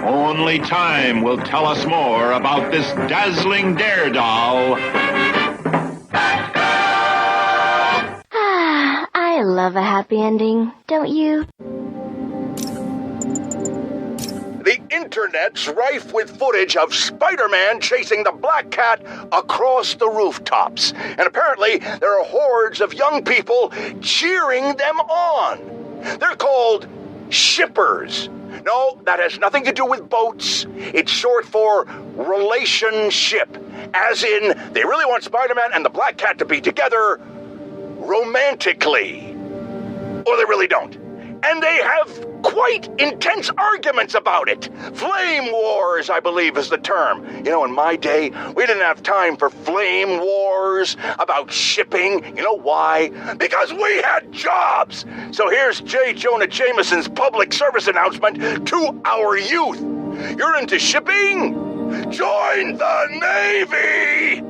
Only time will tell us more about this dazzling daredoll. I love a happy ending, don't you? The internet's rife with footage of Spider-Man chasing the Black Cat across the rooftops. And apparently, there are hordes of young people cheering them on. They're called shippers. No, that has nothing to do with boats. It's short for relationship. As in, they really want Spider-Man and the Black Cat to be together romantically. Or they really don't. And they have quite intense arguments about it. Flame wars, I believe, is the term. You know, in my day, we didn't have time for flame wars about shipping. You know why? Because we had jobs. So here's J. Jonah Jameson's public service announcement to our youth. You're into shipping? Join the Navy!